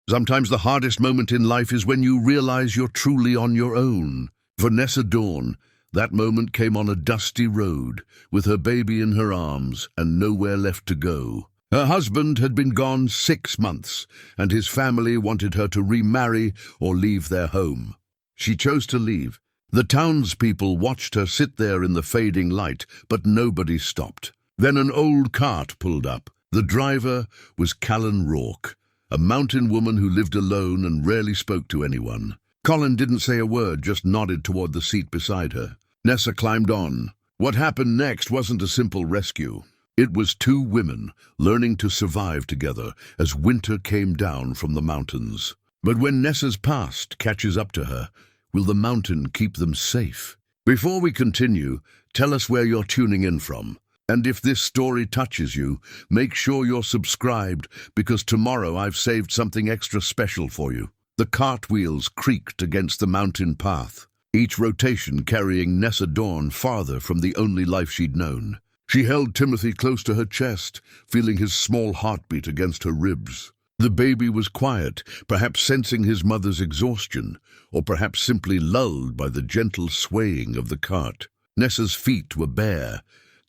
Sometimes the hardest moment in life is when you realize you're truly on your own. For Nessa Dorne, that moment came on a dusty road, with her baby in her arms and nowhere left to go. Her husband had been gone 6 months, and his family wanted her to remarry or leave their home. She chose to leave. The townspeople watched her sit there in the fading light, but nobody stopped. Then an old cart pulled up. The driver was Callen Rourke, a mountain woman who lived alone and rarely spoke to anyone. Callen didn't say a word, just nodded toward the seat beside her. Nessa climbed on. What happened next wasn't a simple rescue. It was 2 women learning to survive together as winter came down from the mountains. But when Nessa's past catches up to her, will the mountain keep them safe? Before we continue, tell us where you're tuning in from. And if this story touches you, make sure you're subscribed, because tomorrow I've saved something extra special for you. The cartwheels creaked against the mountain path, each rotation carrying Nessa Dorne farther from the only life she'd known. She held Timothy close to her chest, feeling his small heartbeat against her ribs. The baby was quiet, perhaps sensing his mother's exhaustion, or perhaps simply lulled by the gentle swaying of the cart. Nessa's feet were bare,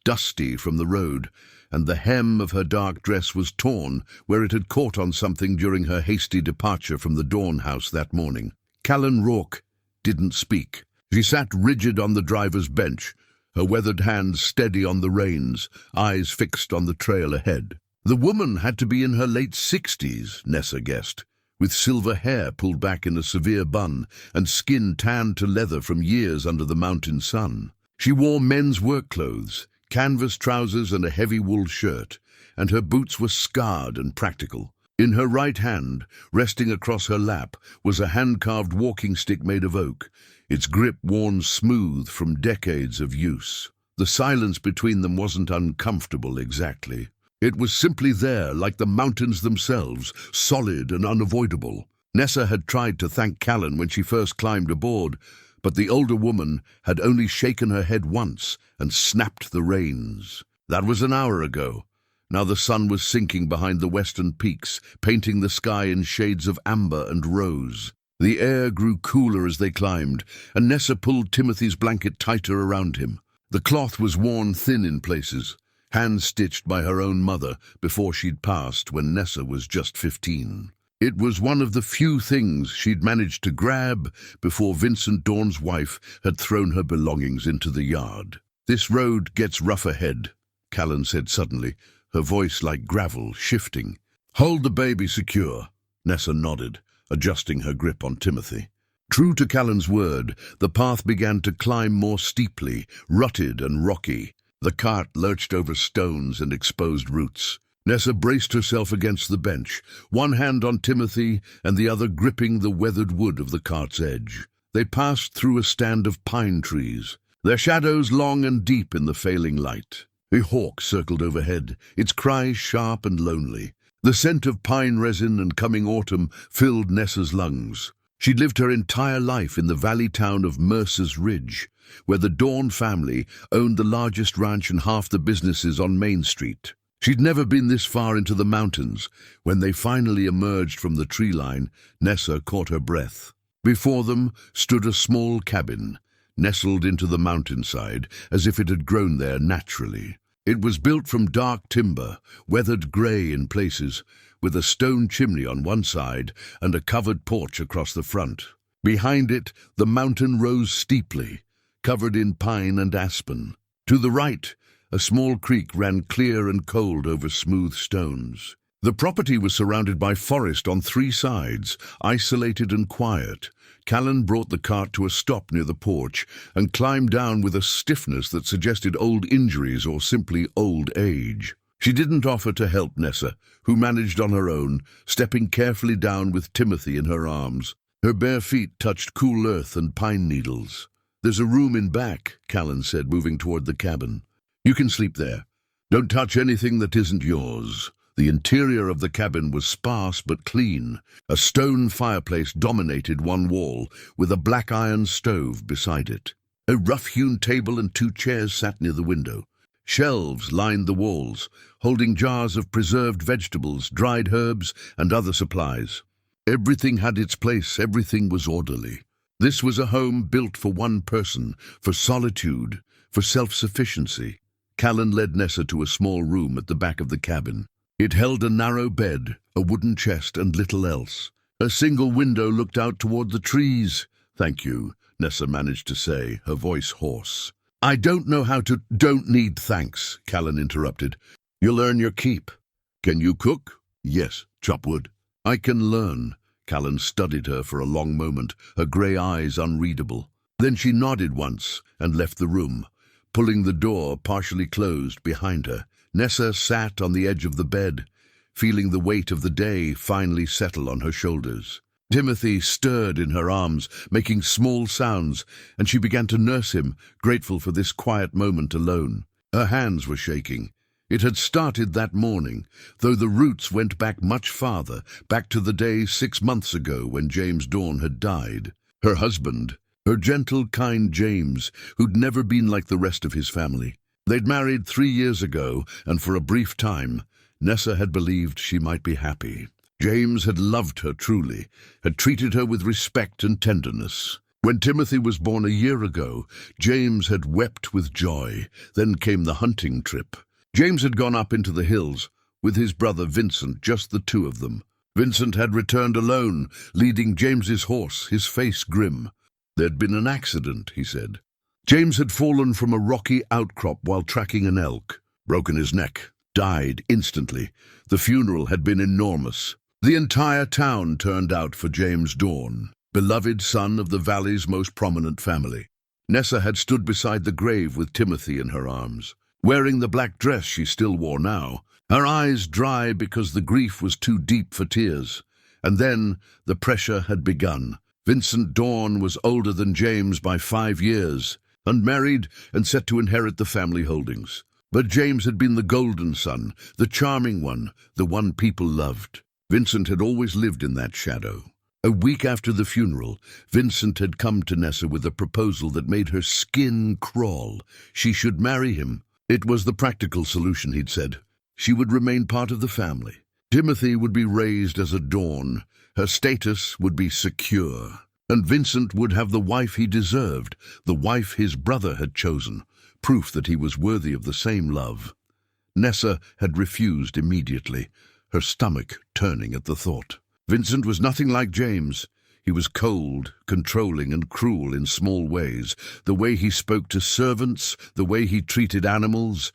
dusty from the road, and the hem of her dark dress was torn where it had caught on something during her hasty departure from the Dorne house that morning. Callen Rourke didn't speak. She sat rigid on the driver's bench, her weathered hands steady on the reins, eyes fixed on the trail ahead. The woman had to be in her late 60s, Nessa guessed, with silver hair pulled back in a severe bun and skin tanned to leather from years under the mountain sun. She wore men's work clothes, canvas trousers and a heavy wool shirt, and her boots were scarred and practical. In her right hand, resting across her lap, was a hand-carved walking stick made of oak, its grip worn smooth from decades of use. The silence between them wasn't uncomfortable exactly. It was simply there, like the mountains themselves, solid and unavoidable. Nessa had tried to thank Callen when she first climbed aboard, but the older woman had only shaken her head once and snapped the reins. That was an hour ago. Now the sun was sinking behind the western peaks, painting the sky in shades of amber and rose. The air grew cooler as they climbed, and Nessa pulled Timothy's blanket tighter around him. The cloth was worn thin in places, hand-stitched by her own mother before she'd passed when Nessa was just 15. It was one of the few things she'd managed to grab before Vincent Dorne's wife had thrown her belongings into the yard. "This road gets rough ahead," Callen said suddenly, her voice like gravel, shifting. "Hold the baby secure." Nessa nodded, adjusting her grip on Timothy. True to Callen's word, the path began to climb more steeply, rutted and rocky. The cart lurched over stones and exposed roots. Nessa braced herself against the bench, one hand on Timothy and the other gripping the weathered wood of the cart's edge. They passed through a stand of pine trees, their shadows long and deep in the failing light. A hawk circled overhead, its cry sharp and lonely. The scent of pine resin and coming autumn filled Nessa's lungs. She'd lived her entire life in the valley town of Mercer's Ridge, where the Dorne family owned the largest ranch and half the businesses on Main Street. She'd never been this far into the mountains. When they finally emerged from the tree line, Nessa caught her breath. Before them stood a small cabin, nestled into the mountainside as if it had grown there naturally. It was built from dark timber, weathered grey in places, with a stone chimney on one side and a covered porch across the front. Behind it, the mountain rose steeply, covered in pine and aspen. To the right, a small creek ran clear and cold over smooth stones. The property was surrounded by forest on 3 sides, isolated and quiet. Callen brought the cart to a stop near the porch and climbed down with a stiffness that suggested old injuries or simply old age. She didn't offer to help Nessa, who managed on her own, stepping carefully down with Timothy in her arms. Her bare feet touched cool earth and pine needles. "There's a room in back," Callen said, moving toward the cabin. "You can sleep there. Don't touch anything that isn't yours." The interior of the cabin was sparse but clean. A stone fireplace dominated one wall, with a black iron stove beside it. A rough-hewn table and 2 chairs sat near the window. Shelves lined the walls, holding jars of preserved vegetables, dried herbs, and other supplies. Everything had its place, everything was orderly. This was a home built for one person, for solitude, for self-sufficiency. Callen led Nessa to a small room at the back of the cabin. It held a narrow bed, a wooden chest, and little else. A single window looked out toward the trees. "Thank you," Nessa managed to say, her voice hoarse. "I don't know how to—" "Don't need thanks," Callen interrupted. "You'll earn your keep. Can you cook?" "Yes, chop wood." "I can learn." Callen studied her for a long moment, her grey eyes unreadable. Then she nodded once and left the room, pulling the door partially closed behind her. Nessa sat on the edge of the bed, feeling the weight of the day finally settle on her shoulders. Timothy stirred in her arms, making small sounds, and she began to nurse him, grateful for this quiet moment alone. Her hands were shaking. It had started that morning, though the roots went back much farther, back to the day 6 months ago when James Dorne had died. Her husband, her gentle, kind James, who'd never been like the rest of his family. They'd married 3 years ago, and for a brief time, Nessa had believed she might be happy. James had loved her truly, had treated her with respect and tenderness. When Timothy was born a year ago, James had wept with joy. Then came the hunting trip. James had gone up into the hills with his brother Vincent, just the two of them. Vincent had returned alone, leading James's horse, his face grim. There'd been an accident, he said. James had fallen from a rocky outcrop while tracking an elk, broken his neck, died instantly. The funeral had been enormous. The entire town turned out for James Dorne, beloved son of the valley's most prominent family. Nessa had stood beside the grave with Timothy in her arms, wearing the black dress she still wore now, her eyes dry because the grief was too deep for tears. And then the pressure had begun. Vincent Dorne was older than James by 5 years, unmarried and set to inherit the family holdings. But James had been the golden son, the charming one, the one people loved. Vincent had always lived in that shadow. A week after the funeral, Vincent had come to Nessa with a proposal that made her skin crawl. She should marry him. It was the practical solution, he'd said. She would remain part of the family. Timothy would be raised as a Dorne. Her status would be secure. And Vincent would have the wife he deserved, the wife his brother had chosen, proof that he was worthy of the same love. Nessa had refused immediately, her stomach turning at the thought. Vincent was nothing like James. He was cold, controlling, and cruel in small ways. The way he spoke to servants, the way he treated animals,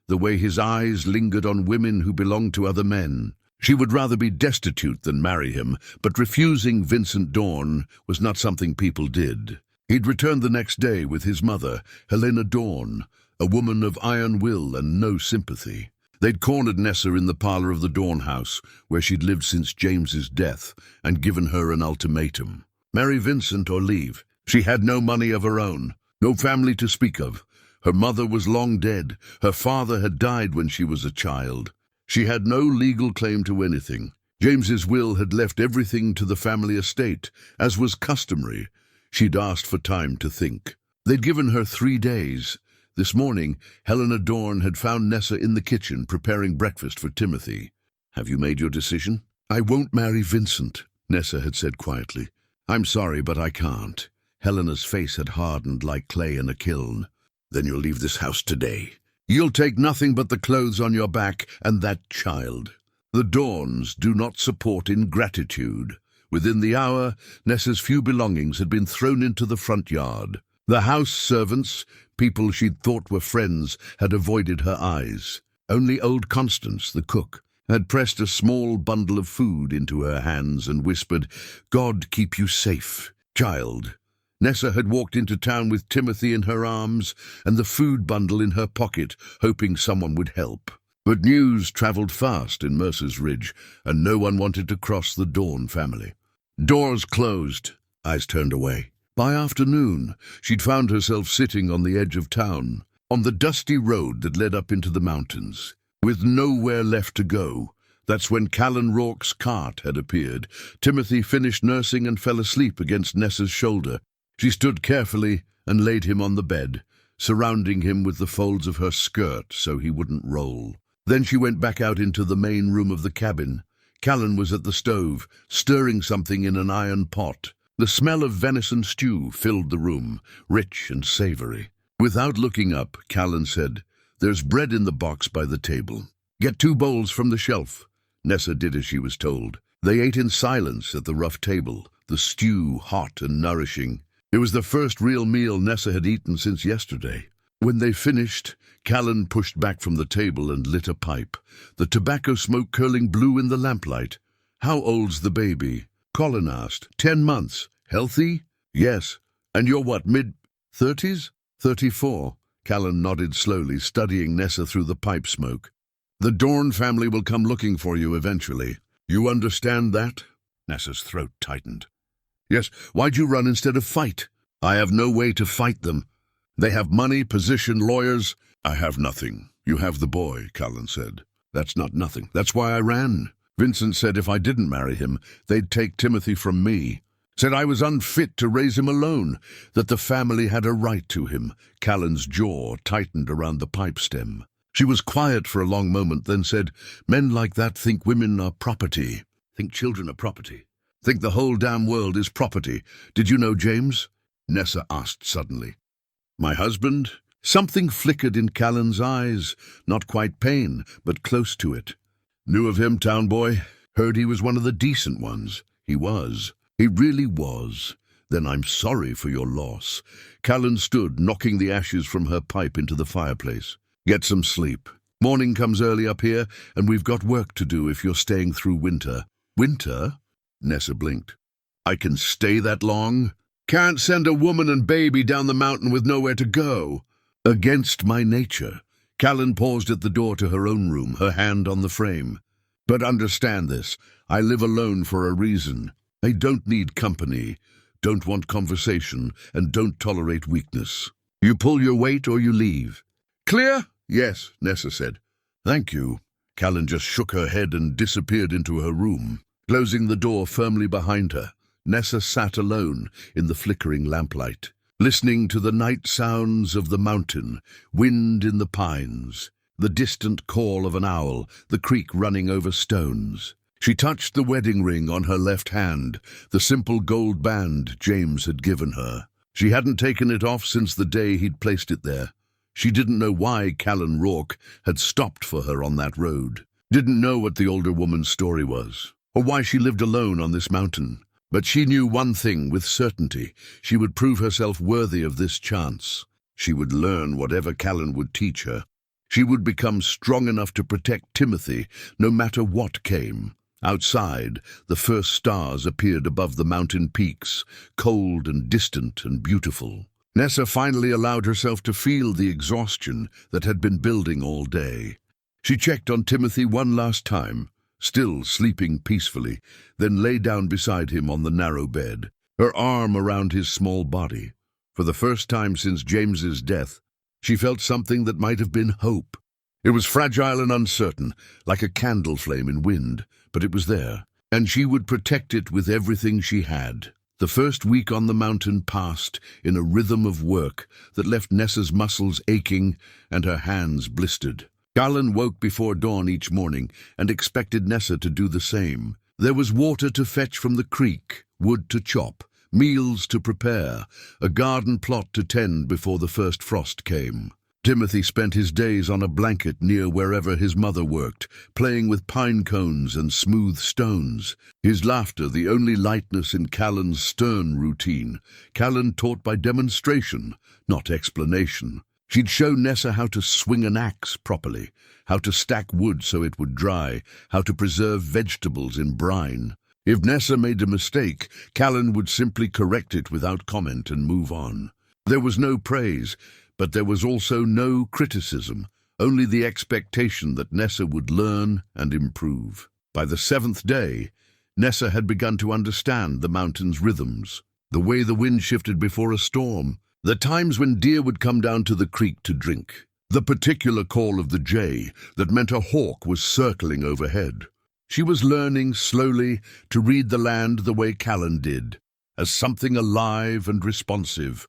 the way his eyes lingered on women who belonged to other men. She would rather be destitute than marry him, but refusing Vincent Dorne was not something people did. He'd returned the next day with his mother, Helena Dorne, a woman of iron will and no sympathy. They'd cornered Nessa in the parlour of the Dorne house, where she'd lived since James's death, and given her an ultimatum. Marry Vincent or leave. She had no money of her own, no family to speak of. Her mother was long dead. Her father had died when she was a child. She had no legal claim to anything. James's will had left everything to the family estate, as was customary. She'd asked for time to think. They'd given her 3 days. This morning, Helena Dorne had found Nessa in the kitchen preparing breakfast for Timothy. "Have you made your decision?" "I won't marry Vincent," Nessa had said quietly. "I'm sorry, but I can't." Helena's face had hardened like clay in a kiln. "Then you'll leave this house today. You'll take nothing but the clothes on your back and that child." The Dornes do not support ingratitude. Within the hour, Nessa's few belongings had been thrown into the front yard. The house servants, people she'd thought were friends, had avoided her eyes. Only old Constance, the cook, had pressed a small bundle of food into her hands and whispered, "God keep you safe, child." Nessa had walked into town with Timothy in her arms and the food bundle in her pocket, hoping someone would help. But news travelled fast in Mercer's Ridge, and no one wanted to cross the Dorne family. Doors closed, eyes turned away. By afternoon, she'd found herself sitting on the edge of town, on the dusty road that led up into the mountains, with nowhere left to go. That's when Callen Rourke's cart had appeared. Timothy finished nursing and fell asleep against Nessa's shoulder. She stood carefully and laid him on the bed, surrounding him with the folds of her skirt so he wouldn't roll. Then she went back out into the main room of the cabin, Callen was at the stove, stirring something in an iron pot. The smell of venison stew filled the room, rich and savory. Without looking up, Callen said, "There's bread in the box by the table. Get 2 bowls from the shelf." Nessa did as she was told. They ate in silence at the rough table, the stew hot and nourishing. It was the first real meal Nessa had eaten since yesterday. When they finished, Callen pushed back from the table and lit a pipe, the tobacco smoke curling blue in the lamplight. "How old's the baby?" Callen asked. 10 months. Healthy?" "Yes." "And you're what, mid-30s?" 34. Callen nodded slowly, studying Nessa through the pipe smoke. "The Dorne family will come looking for you eventually. You understand that?" Nessa's throat tightened. "Yes. Why'd you run instead of fight?" "I have no way to fight them. They have money, position, lawyers. I have nothing." "You have the boy," Callen said. "That's not nothing. That's why I ran. Vincent said if I didn't marry him, they'd take Timothy from me. Said I was unfit to raise him alone, that the family had a right to him." Callen's jaw tightened around the pipe stem. She was quiet for a long moment, then said, "Men like that think women are property. Think children are property. Think the whole damn world is property. Did you know James?" Nessa asked suddenly. "My husband?" Something flickered in Callen's eyes, not quite pain, but close to it. "Knew of him, town boy. Heard he was one of the decent ones." "He was. He really was." "Then I'm sorry for your loss." Callen stood, knocking the ashes from her pipe into the fireplace. "Get some sleep. Morning comes early up here, and we've got work to do if you're staying through winter." "Winter?" Nessa blinked. "I can stay that long?" "Can't send a woman and baby down the mountain with nowhere to go." "Against my nature." Callen paused at the door to her own room, her hand on the frame. "But understand this. I live alone for a reason. I don't need company, don't want conversation, and don't tolerate weakness. You pull your weight or you leave." "Clear?" "Yes," Nessa said. "Thank you." Callen just shook her head and disappeared into her room. Closing the door firmly behind her, Nessa sat alone in the flickering lamplight, listening to the night sounds of the mountain, wind in the pines, the distant call of an owl, the creek running over stones. She touched the wedding ring on her left hand, the simple gold band James had given her. She hadn't taken it off since the day he'd placed it there. She didn't know why Callen Rourke had stopped for her on that road, didn't know what the older woman's story was, or why she lived alone on this mountain. But she knew one thing with certainty. She would prove herself worthy of this chance. She would learn whatever Callen would teach her. She would become strong enough to protect Timothy, no matter what came. Outside, the first stars appeared above the mountain peaks, cold and distant and beautiful. Nessa finally allowed herself to feel the exhaustion that had been building all day. She checked on Timothy one last time, still sleeping peacefully, then lay down beside him on the narrow bed, her arm around his small body. For the first time since James's death, she felt something that might have been hope. It was fragile and uncertain, like a candle flame in wind, but it was there, and she would protect it with everything she had. The first week on the mountain passed in a rhythm of work that left Nessa's muscles aching and her hands blistered. Callen woke before dawn each morning and expected Nessa to do the same. There was water to fetch from the creek, wood to chop, meals to prepare, a garden plot to tend before the first frost came. Timothy spent his days on a blanket near wherever his mother worked, playing with pine cones and smooth stones. His laughter the only lightness in Callen's stern routine. Callen taught by demonstration, not explanation. She'd show Nessa how to swing an axe properly, how to stack wood so it would dry, how to preserve vegetables in brine. If Nessa made a mistake, Callen would simply correct it without comment and move on. There was no praise, but there was also no criticism, only the expectation that Nessa would learn and improve. By the 7th day, Nessa had begun to understand the mountain's rhythms, the way the wind shifted before a storm, the times when deer would come down to the creek to drink, the particular call of the jay that meant a hawk was circling overhead. She was learning slowly to read the land the way Callen did, as something alive and responsive,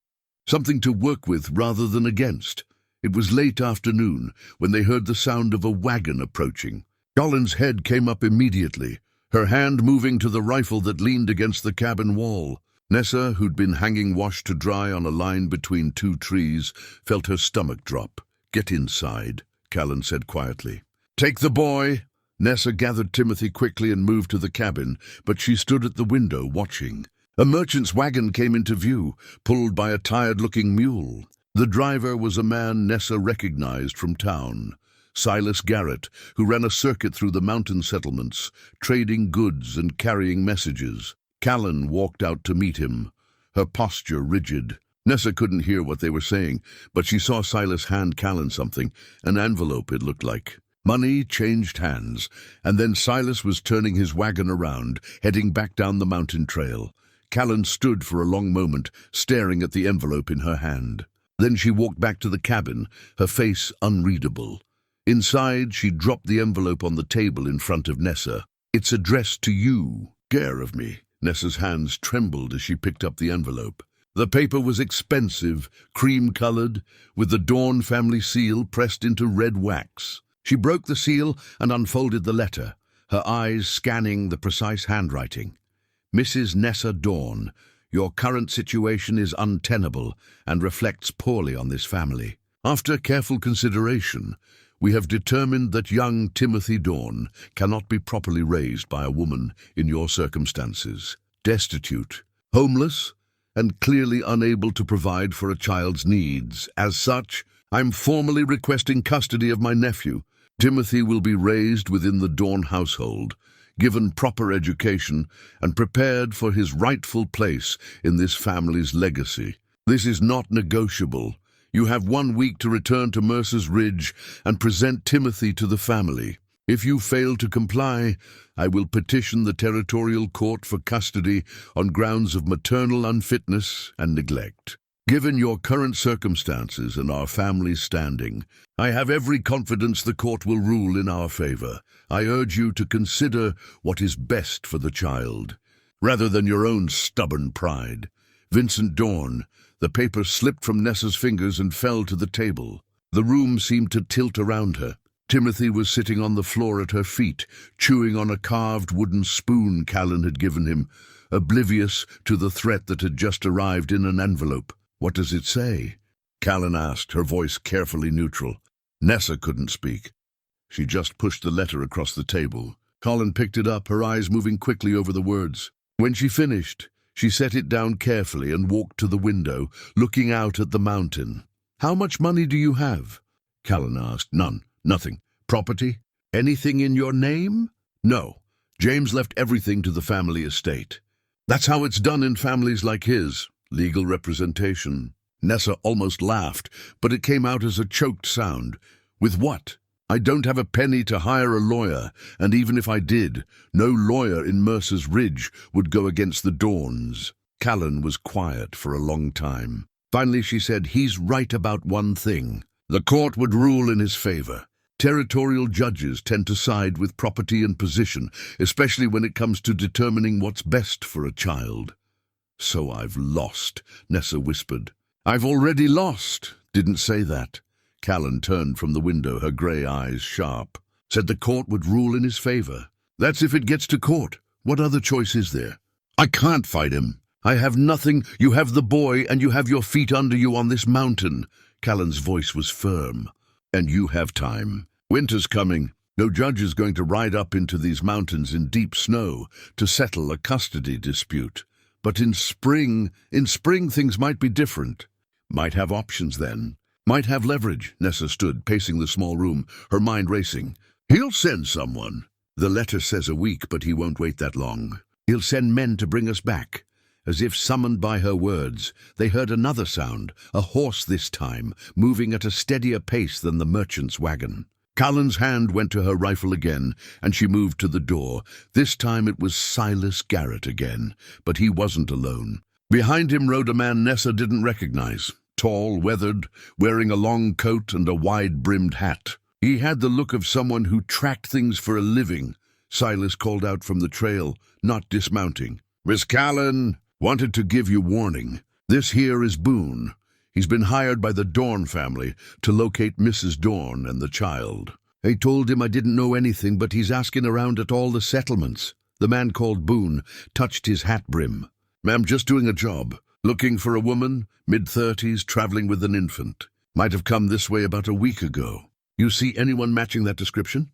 something to work with rather than against. It was late afternoon when they heard the sound of a wagon approaching. Callen's head came up immediately. her hand moving to the rifle that leaned against the cabin wall. Nessa, who'd been hanging washed to dry on a line between two trees, felt her stomach drop. "Get inside," Callen said quietly. "Take the boy." Nessa gathered Timothy quickly and moved to the cabin, but she stood at the window watching. A merchant's wagon came into view, pulled by a tired-looking mule. The driver was a man Nessa recognized from town, Silas Garrett, who ran a circuit through the mountain settlements, trading goods and carrying messages. Callen walked out to meet him, her posture rigid. Nessa couldn't hear what they were saying, but she saw Silas hand Callen something, an envelope it looked like. Money changed hands, and then Silas was turning his wagon around, heading back down the mountain trail. Callen stood for a long moment, staring at the envelope in her hand. Then she walked back to the cabin, her face unreadable. Inside, she dropped the envelope on the table in front of Nessa. "It's addressed to you. Care of me." Nessa's hands trembled as she picked up the envelope. The paper was expensive, cream-colored, with the Dorne family seal pressed into red wax. She broke the seal and unfolded the letter, her eyes scanning the precise handwriting. "Mrs. Nessa Dorne, your current situation is untenable and reflects poorly on this family. After careful consideration, we have determined that young Timothy Dorne cannot be properly raised by a woman in your circumstances. Destitute, homeless, and clearly unable to provide for a child's needs. As such, I'm formally requesting custody of my nephew. Timothy will be raised within the Dorne household, given proper education, and prepared for his rightful place in this family's legacy. This is not negotiable. You have 1 week to return to Mercer's Ridge and present Timothy to the family. If you fail to comply, I will petition the territorial court for custody on grounds of maternal unfitness and neglect. Given your current circumstances and our family's standing, I have every confidence the court will rule in our favor. I urge you to consider what is best for the child, rather than your own stubborn pride. Vincent Dorne." The paper slipped from Nessa's fingers and fell to the table. The room seemed to tilt around her. Timothy was sitting on the floor at her feet, chewing on a carved wooden spoon Callen had given him, oblivious to the threat that had just arrived in an envelope. "What does it say?" Callen asked, her voice carefully neutral. Nessa couldn't speak. She just pushed the letter across the table. Callen picked it up, her eyes moving quickly over the words. When she finished, she set it down carefully and walked to the window, looking out at the mountain. "How much money do you have?" Callen asked. "None. Nothing. Property? Anything in your name?" "No. James left everything to the family estate. That's how it's done in families like his. Legal representation." Nessa almost laughed, but it came out as a choked sound. "With what? I don't have a penny to hire a lawyer, and even if I did, no lawyer in Mercer's Ridge would go against the Dornes." Callen was quiet for a long time. Finally she said, "He's right about one thing. The court would rule in his favor. Territorial judges tend to side with property and position, especially when it comes to determining what's best for a child." "So I've lost," Nessa whispered. "I've already lost." "Didn't say that." Callen turned from the window, her grey eyes sharp. "Said the court would rule in his favor. That's if it gets to court. What other choice is there? I can't fight him. I have nothing. You have the boy, and you have your feet under you on this mountain." Callen's voice was firm. "And you have time. Winter's coming. No judge is going to ride up into these mountains in deep snow to settle a custody dispute. But in spring things might be different. Might have options then. Might have leverage." Nessa stood, pacing the small room, her mind racing. "He'll send someone. The letter says a week, but he won't wait that long. He'll send men to bring us back." As if summoned by her words, they heard another sound, a horse this time, moving at a steadier pace than the merchant's wagon. Callen's hand went to her rifle again, and she moved to the door. This time it was Silas Garrett again, but he wasn't alone. Behind him rode a man Nessa didn't recognize. Tall, weathered, wearing a long coat and a wide-brimmed hat. He had the look of someone who tracked things for a living. Silas called out from the trail, not dismounting. "Miss Callen, wanted to give you warning. This here is Boone. He's been hired by the Dorne family to locate Mrs. Dorne and the child. I told him I didn't know anything, but he's asking around at all the settlements." The man called Boone touched his hat brim. "Ma'am, just doing a job. Looking for a woman, mid-30s, traveling with an infant. Might have come this way about a week ago. You see anyone matching that description?"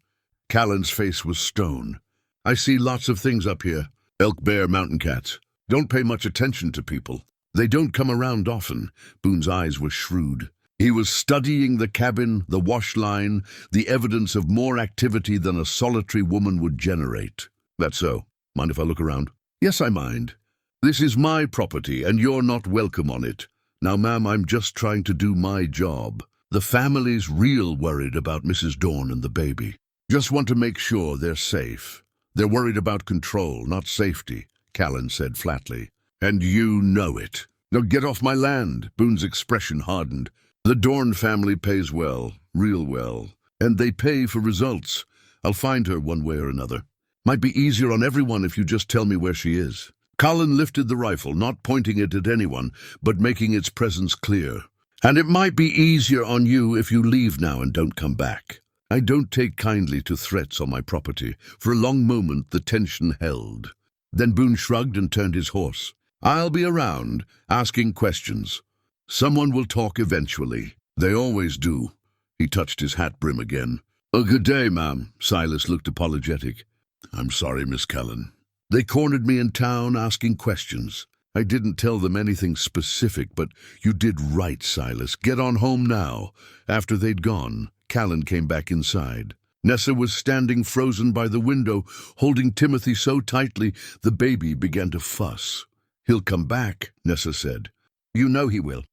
Callen's face was stone. "I see lots of things up here. Elk, bear, mountain cats. Don't pay much attention to people. They don't come around often." Boone's eyes were shrewd. He was studying the cabin, the wash line, the evidence of more activity than a solitary woman would generate. "That's so. Mind if I look around?" "Yes, I mind. This is my property, and you're not welcome on it. Now, ma'am, I'm just trying to do my job. The family's real worried about Mrs. Dorne and the baby. Just want to make sure they're safe. They're worried about control, not safety," Callen said flatly. "And you know it. Now get off my land." Boone's expression hardened. "The Dorne family pays well, real well, and they pay for results. I'll find her one way or another. Might be easier on everyone if you just tell me where she is." Callen lifted the rifle, not pointing it at anyone, but making its presence clear. "And it might be easier on you if you leave now and don't come back." I don't take kindly to threats on my property. For a long moment the tension held. Then Boone shrugged and turned his horse. "I'll be around, asking questions. Someone will talk eventually. They always do." He touched his hat brim again. "A good day, ma'am." Silas looked apologetic. "I'm sorry, Miss Callen. They cornered me in town asking questions. I didn't tell them anything specific, but you did right, Silas. Get on home now." After they'd gone, Callen came back inside. Nessa was standing frozen by the window, holding Timothy so tightly the baby began to fuss. "He'll come back," Nessa said. "You know he will.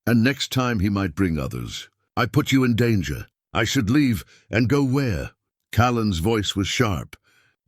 And next time he might bring others. I put you in danger. I should leave, and go where?" Callen's voice was sharp.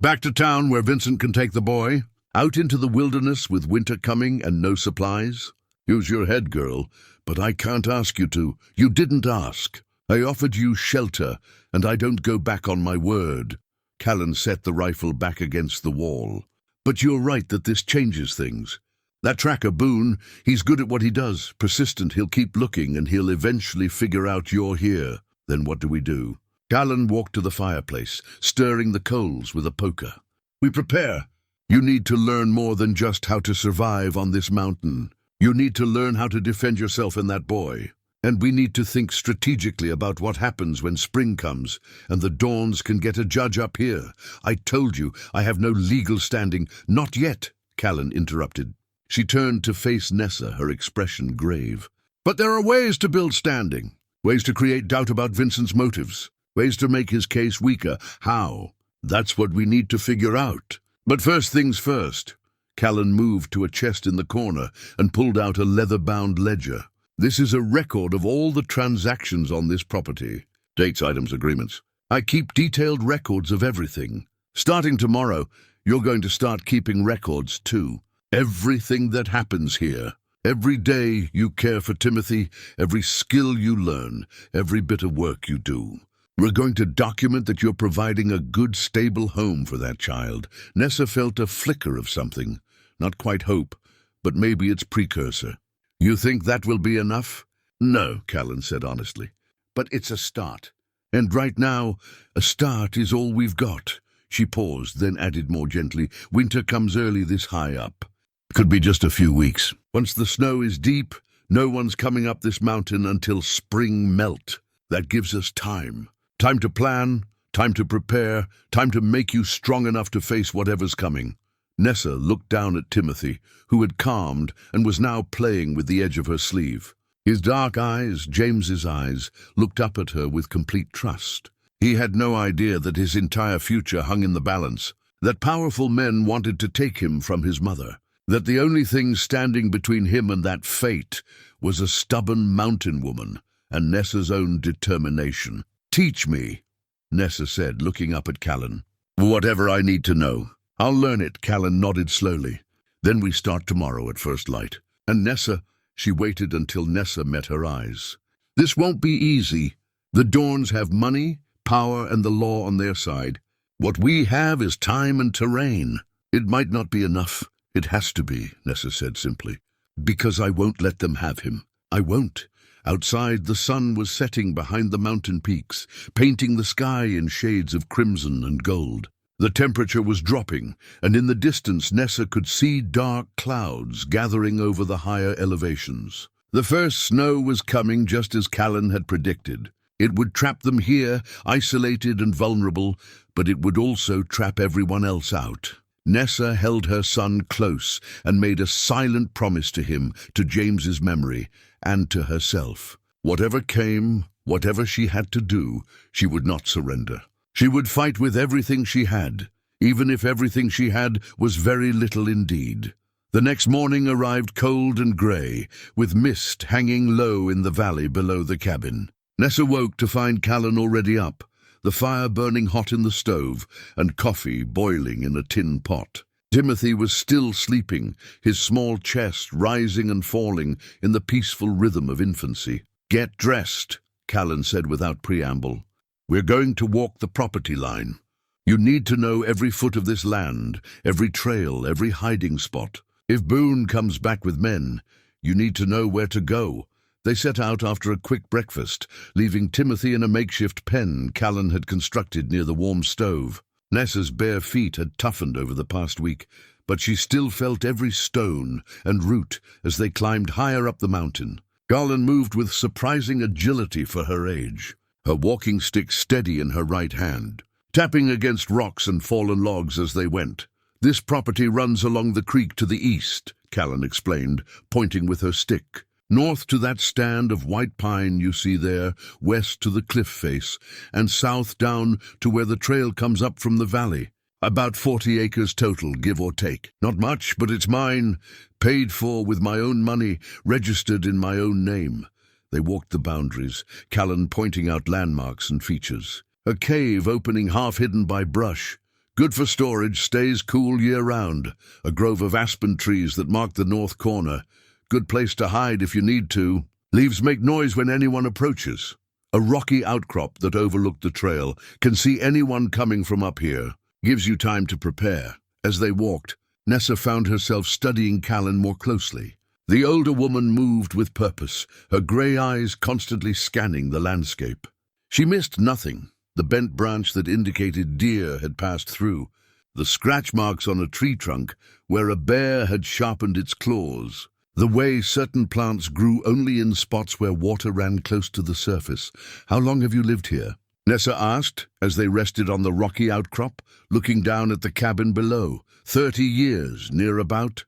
"Back to town where Vincent can take the boy? Out into the wilderness with winter coming and no supplies? Use your head, girl, but I can't ask you to. You didn't ask. I offered you shelter, and I don't go back on my word." Callen set the rifle back against the wall. "But you're right that this changes things. That tracker, Boone, he's good at what he does, persistent. He'll keep looking, and he'll eventually figure out you're here. Then what do we do?" Callen walked to the fireplace, stirring the coals with a poker. "We prepare. You need to learn more than just how to survive on this mountain. You need to learn how to defend yourself and that boy. And we need to think strategically about what happens when spring comes, and the Dornes can get a judge up here. I told you, I have no legal standing." "Not yet," Callen interrupted. She turned to face Nessa, her expression grave. "But there are ways to build standing, ways to create doubt about Vincent's motives, ways to make his case weaker. How? That's what we need to figure out. But first things first." Callen moved to a chest in the corner and pulled out a leather-bound ledger. "This is a record of all the transactions on this property. Dates, items, agreements. I keep detailed records of everything. Starting tomorrow, you're going to start keeping records too. Everything that happens here. Every day you care for Timothy, every skill you learn, every bit of work you do. We're going to document that you're providing a good, stable home for that child." Nessa felt a flicker of something. Not quite hope, but maybe its precursor. "You think that will be enough?" "No," Callen said honestly. "But it's a start. And right now, a start is all we've got." She paused, then added more gently, "Winter comes early this high up. Could be just a few weeks. Once the snow is deep, no one's coming up this mountain until spring melt. That gives us time. Time to plan, time to prepare, time to make you strong enough to face whatever's coming." Nessa looked down at Timothy, who had calmed and was now playing with the edge of her sleeve. His dark eyes, James's eyes, looked up at her with complete trust. He had no idea that his entire future hung in the balance, that powerful men wanted to take him from his mother, that the only thing standing between him and that fate was a stubborn mountain woman and Nessa's own determination. "Teach me," Nessa said, looking up at Callen. "Whatever I need to know. I'll learn it," Callen nodded slowly. "Then we start tomorrow at first light. And Nessa," she waited until Nessa met her eyes. "This won't be easy. The Dornes have money, power, and the law on their side. What we have is time and terrain. It might not be enough. It has to be," Nessa said simply. "Because I won't let them have him. I won't." Outside, the sun was setting behind the mountain peaks, painting the sky in shades of crimson and gold. The temperature was dropping, and in the distance Nessa could see dark clouds gathering over the higher elevations. The first snow was coming just as Callen had predicted. It would trap them here, isolated and vulnerable, but it would also trap everyone else out. Nessa held her son close and made a silent promise to him, to James's memory, and to herself. Whatever came, whatever she had to do, she would not surrender. She would fight with everything she had, even if everything she had was very little indeed. The next morning arrived cold and grey, with mist hanging low in the valley below the cabin. Nessa woke to find Callen already up, the fire burning hot in the stove, and coffee boiling in a tin pot. Timothy was still sleeping, his small chest rising and falling in the peaceful rhythm of infancy. "Get dressed," Callen said without preamble. "We're going to walk the property line. You need to know every foot of this land, every trail, every hiding spot. If Boone comes back with men, you need to know where to go." They set out after a quick breakfast, leaving Timothy in a makeshift pen Callen had constructed near the warm stove. Nessa's bare feet had toughened over the past week, but she still felt every stone and root as they climbed higher up the mountain. Callen moved with surprising agility for her age, her walking stick steady in her right hand, tapping against rocks and fallen logs as they went. "This property runs along the creek to the east," Callen explained, pointing with her stick. "North to that stand of white pine you see there, west to the cliff face, and south down to where the trail comes up from the valley. About 40 acres total, give or take. Not much, but it's mine, paid for with my own money, registered in my own name." They walked the boundaries, Callen pointing out landmarks and features. A cave opening half-hidden by brush. Good for storage, stays cool year-round. A grove of aspen trees that mark the north corner. Good place to hide if you need to. Leaves make noise when anyone approaches. A rocky outcrop that overlooked the trail. Can see anyone coming from up here. Gives you time to prepare. As they walked, Nessa found herself studying Callen more closely. The older woman moved with purpose, her grey eyes constantly scanning the landscape. She missed nothing. The bent branch that indicated deer had passed through. The scratch marks on a tree trunk where a bear had sharpened its claws. The way certain plants grew only in spots where water ran close to the surface. "How long have you lived here?" Nessa asked, as they rested on the rocky outcrop, looking down at the cabin below. 30 years, near about."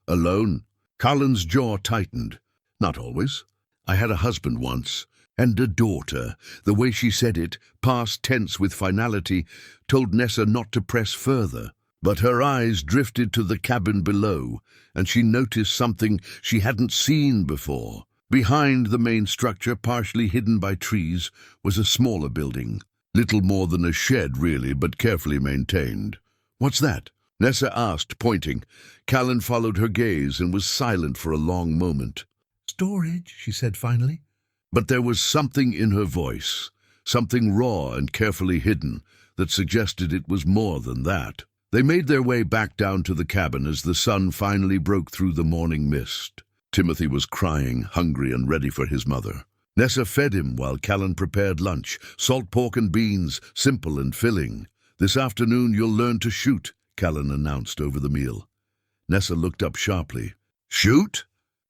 "Alone?" Callen's jaw tightened. "Not always. I had a husband once, and a daughter." The way she said it, past tense with finality, told Nessa not to press further. But her eyes drifted to the cabin below, and she noticed something she hadn't seen before. Behind the main structure, partially hidden by trees, was a smaller building. Little more than a shed, really, but carefully maintained. "What's that?" Nessa asked, pointing. Callen followed her gaze and was silent for a long moment. "Storage," she said finally. But there was something in her voice, something raw and carefully hidden, that suggested it was more than that. They made their way back down to the cabin as the sun finally broke through the morning mist. Timothy was crying, hungry and ready for his mother. Nessa fed him while Callen prepared lunch, salt pork and beans, simple and filling. "This afternoon you'll learn to shoot," Callen announced over the meal. Nessa looked up sharply. "Shoot?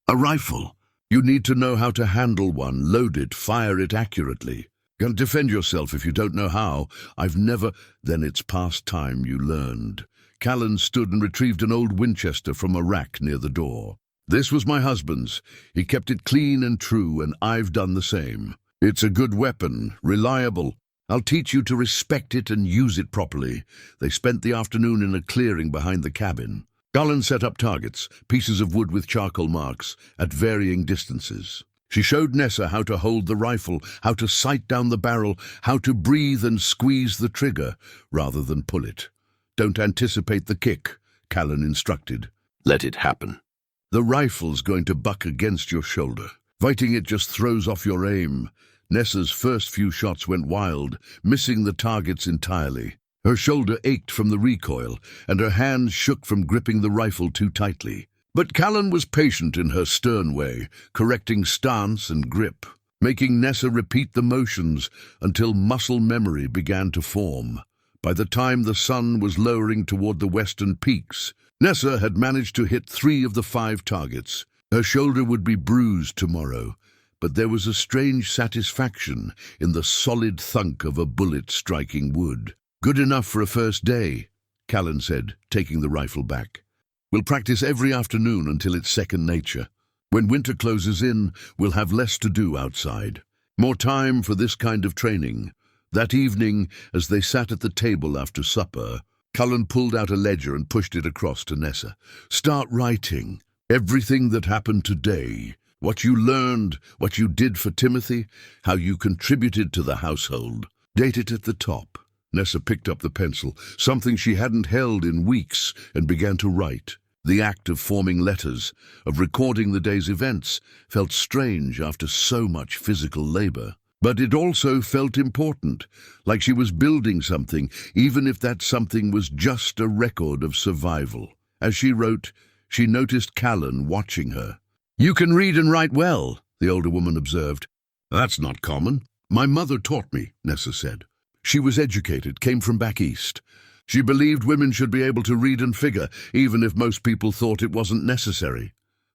A rifle? You need to know how to handle one, load it, fire it accurately. Can't defend yourself if you don't know how. I've never—" "Then it's past time you learned." Callen stood and retrieved an old Winchester from a rack near the door. "This was my husband's. He kept it clean and true, and I've done the same. It's a good weapon, reliable. I'll teach you to respect it and use it properly." They spent the afternoon in a clearing behind the cabin. Callen set up targets, pieces of wood with charcoal marks, at varying distances. She showed Nessa how to hold the rifle, how to sight down the barrel, how to breathe and squeeze the trigger, rather than pull it. "Don't anticipate the kick," Callen instructed. "Let it happen. The rifle's going to buck against your shoulder. Fighting it just throws off your aim." Nessa's first few shots went wild, missing the targets entirely. Her shoulder ached from the recoil, and her hands shook from gripping the rifle too tightly. But Callen was patient in her stern way, correcting stance and grip, making Nessa repeat the motions until muscle memory began to form. By the time the sun was lowering toward the western peaks, Nessa had managed to hit 3 of the 5 targets. Her shoulder would be bruised tomorrow, but there was a strange satisfaction in the solid thunk of a bullet striking wood. "Good enough for a first day," Callen said, taking the rifle back. "We'll practice every afternoon until it's second nature. When winter closes in, we'll have less to do outside. More time for this kind of training." That evening, as they sat at the table after supper, Callen pulled out a ledger and pushed it across to Nessa. "Start writing. Everything that happened today. What you learned, what you did for Timothy, how you contributed to the household. Date it at the top." Nessa picked up the pencil, something she hadn't held in weeks, and began to write. The act of forming letters, of recording the day's events, felt strange after so much physical labor. But it also felt important, like she was building something, even if that something was just a record of survival. As she wrote, she noticed Callen watching her. "You can read and write well," the older woman observed. "That's not common." "My mother taught me," Nessa said. "She was educated, came from back east. She believed women should be able to read and figure, even if most people thought it wasn't necessary."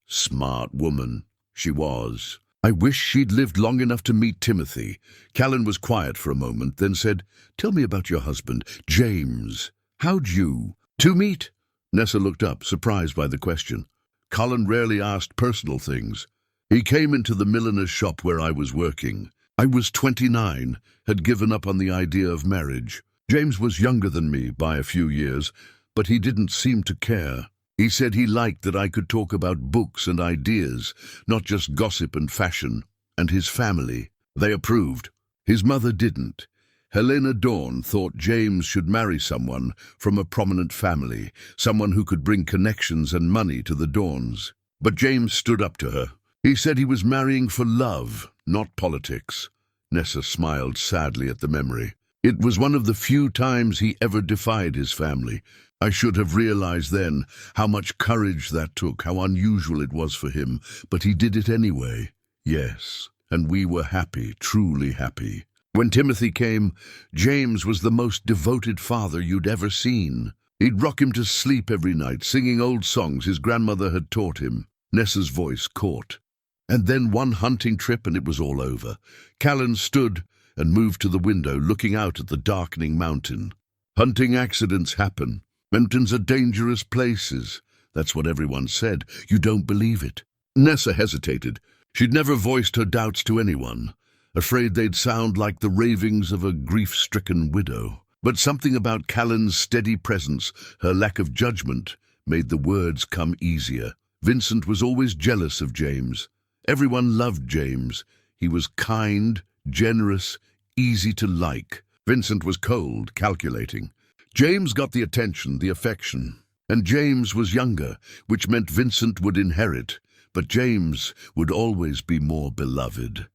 Smart woman. She was. "I wish she'd lived long enough to meet Timothy." Callen was quiet for a moment, then said, "Tell me about your husband, James. How'd you two meet?" Nessa looked up, surprised by the question. Callen rarely asked personal things. "He came into the milliner's shop where I was working. I was 29, had given up on the idea of marriage. James was younger than me by a few years, but he didn't seem to care. He said he liked that I could talk about books and ideas, not just gossip and fashion, and his family. They approved. His mother didn't. Nessa Dorne thought James should marry someone from a prominent family, someone who could bring connections and money to the Dornes. But James stood up to her. He said he was marrying for love, not politics." Nessa smiled sadly at the memory. "It was one of the few times he ever defied his family. I should have realized then how much courage that took, how unusual it was for him, but he did it anyway. Yes, and we were happy, truly happy. When Timothy came, James was the most devoted father you'd ever seen. He'd rock him to sleep every night, singing old songs his grandmother had taught him." Nessa's voice caught. "And then one hunting trip and it was all over." Callen stood and moved to the window, looking out at the darkening mountain. "Hunting accidents happen. Mountains are dangerous places. That's what everyone said. You don't believe it." Nessa hesitated. She'd never voiced her doubts to anyone, afraid they'd sound like the ravings of a grief-stricken widow. But something about Callen's steady presence, her lack of judgment, made the words come easier. Vincent was always jealous of James. Everyone loved James. He was kind, generous, easy to like. Vincent was cold, calculating. James got the attention, the affection. And James was younger, which meant Vincent would inherit, but James would always be more beloved.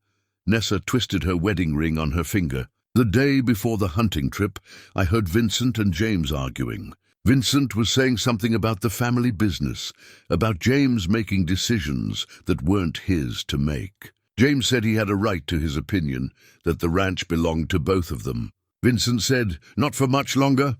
Nessa twisted her wedding ring on her finger. "The day before the hunting trip, I heard Vincent and James arguing. Vincent was saying something about the family business, about James making decisions that weren't his to make. James said he had a right to his opinion, that the ranch belonged to both of them. Vincent said, 'Not for much longer.'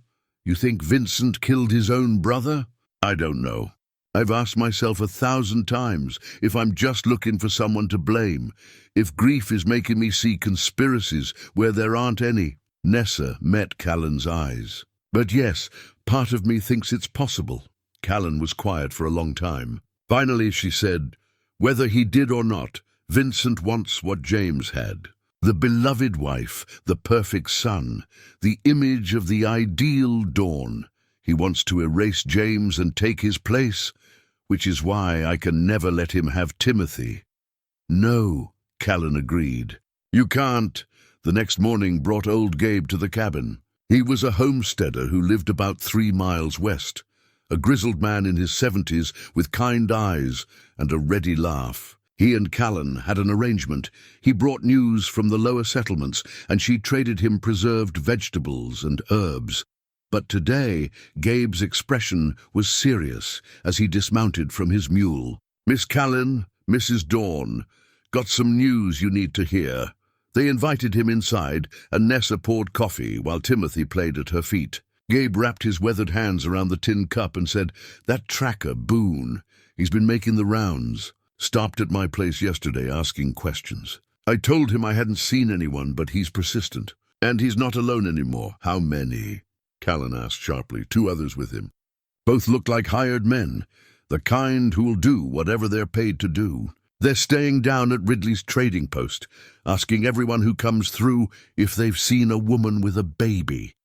You think Vincent killed his own brother? I don't know. I've asked myself 1,000 times if I'm just looking for someone to blame, if grief is making me see conspiracies where there aren't any." Nessa met Callen's eyes. "But yes, part of me thinks it's possible." Callen was quiet for a long time. Finally she said, "Whether he did or not, Vincent wants what James had. The beloved wife, the perfect son, the image of the ideal Dorne. He wants to erase James and take his place, which is why I can never let him have Timothy." "No," Callen agreed. "You can't." The next morning brought old Gabe to the cabin. He was a homesteader who lived about 3 miles west, a grizzled man in his 70s with kind eyes and a ready laugh. He and Callen had an arrangement. He brought news from the lower settlements, and she traded him preserved vegetables and herbs. But today, Gabe's expression was serious as he dismounted from his mule. "Miss Callen, Mrs. Dorne, got some news you need to hear. They invited him inside, and Nessa poured coffee while Timothy played at her feet. Gabe wrapped his weathered hands around the tin cup and said, "That tracker, Boone, he's been making the rounds. Stopped at my place yesterday asking questions. I told him I hadn't seen anyone, but he's persistent. And he's not alone anymore." "How many?" Callen asked sharply. "2 others with him. Both look like hired men, the kind who'll do whatever they're paid to do. They're staying down at Ridley's trading post, asking everyone who comes through if they've seen a woman with a baby."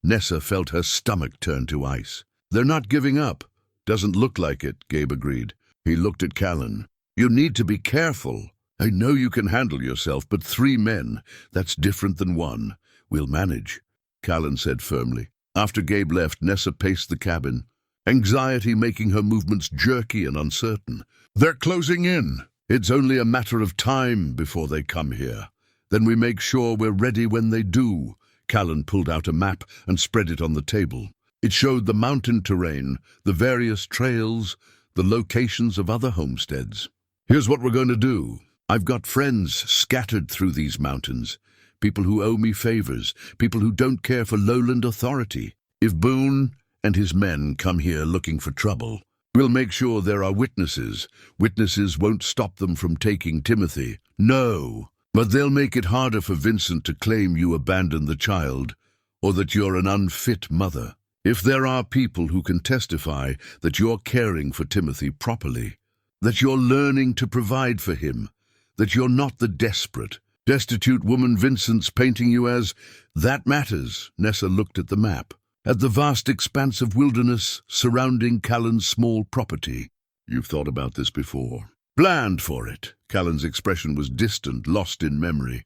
Nessa felt her stomach turn to ice. "They're not giving up." "Doesn't look like it," Gabe agreed. He looked at Callen. "You need to be careful. I know you can handle yourself, but 3 men, that's different than 1. We'll manage," Callen said firmly. After Gabe left, Nessa paced the cabin, anxiety making her movements jerky and uncertain. "They're closing in. It's only a matter of time before they come here. Then we make sure we're ready when they do." Callen pulled out a map and spread it on the table. It showed the mountain terrain, the various trails, the locations of other homesteads. "Here's what we're going to do. I've got friends scattered through these mountains, people who owe me favors, people who don't care for lowland authority. If Boone and his men come here looking for trouble, we'll make sure there are witnesses. Witnesses won't stop them from taking Timothy. No, but they'll make it harder for Vincent to claim you abandoned the child or that you're an unfit mother. If there are people who can testify that you're caring for Timothy properly, that you're learning to provide for him, that you're not the desperate, destitute woman Vincent's painting you as, that matters." Nessa looked at the map, at the vast expanse of wilderness surrounding Callen's small property. "You've thought about this before?" "Planned for it." Callen's expression was distant, lost in memory.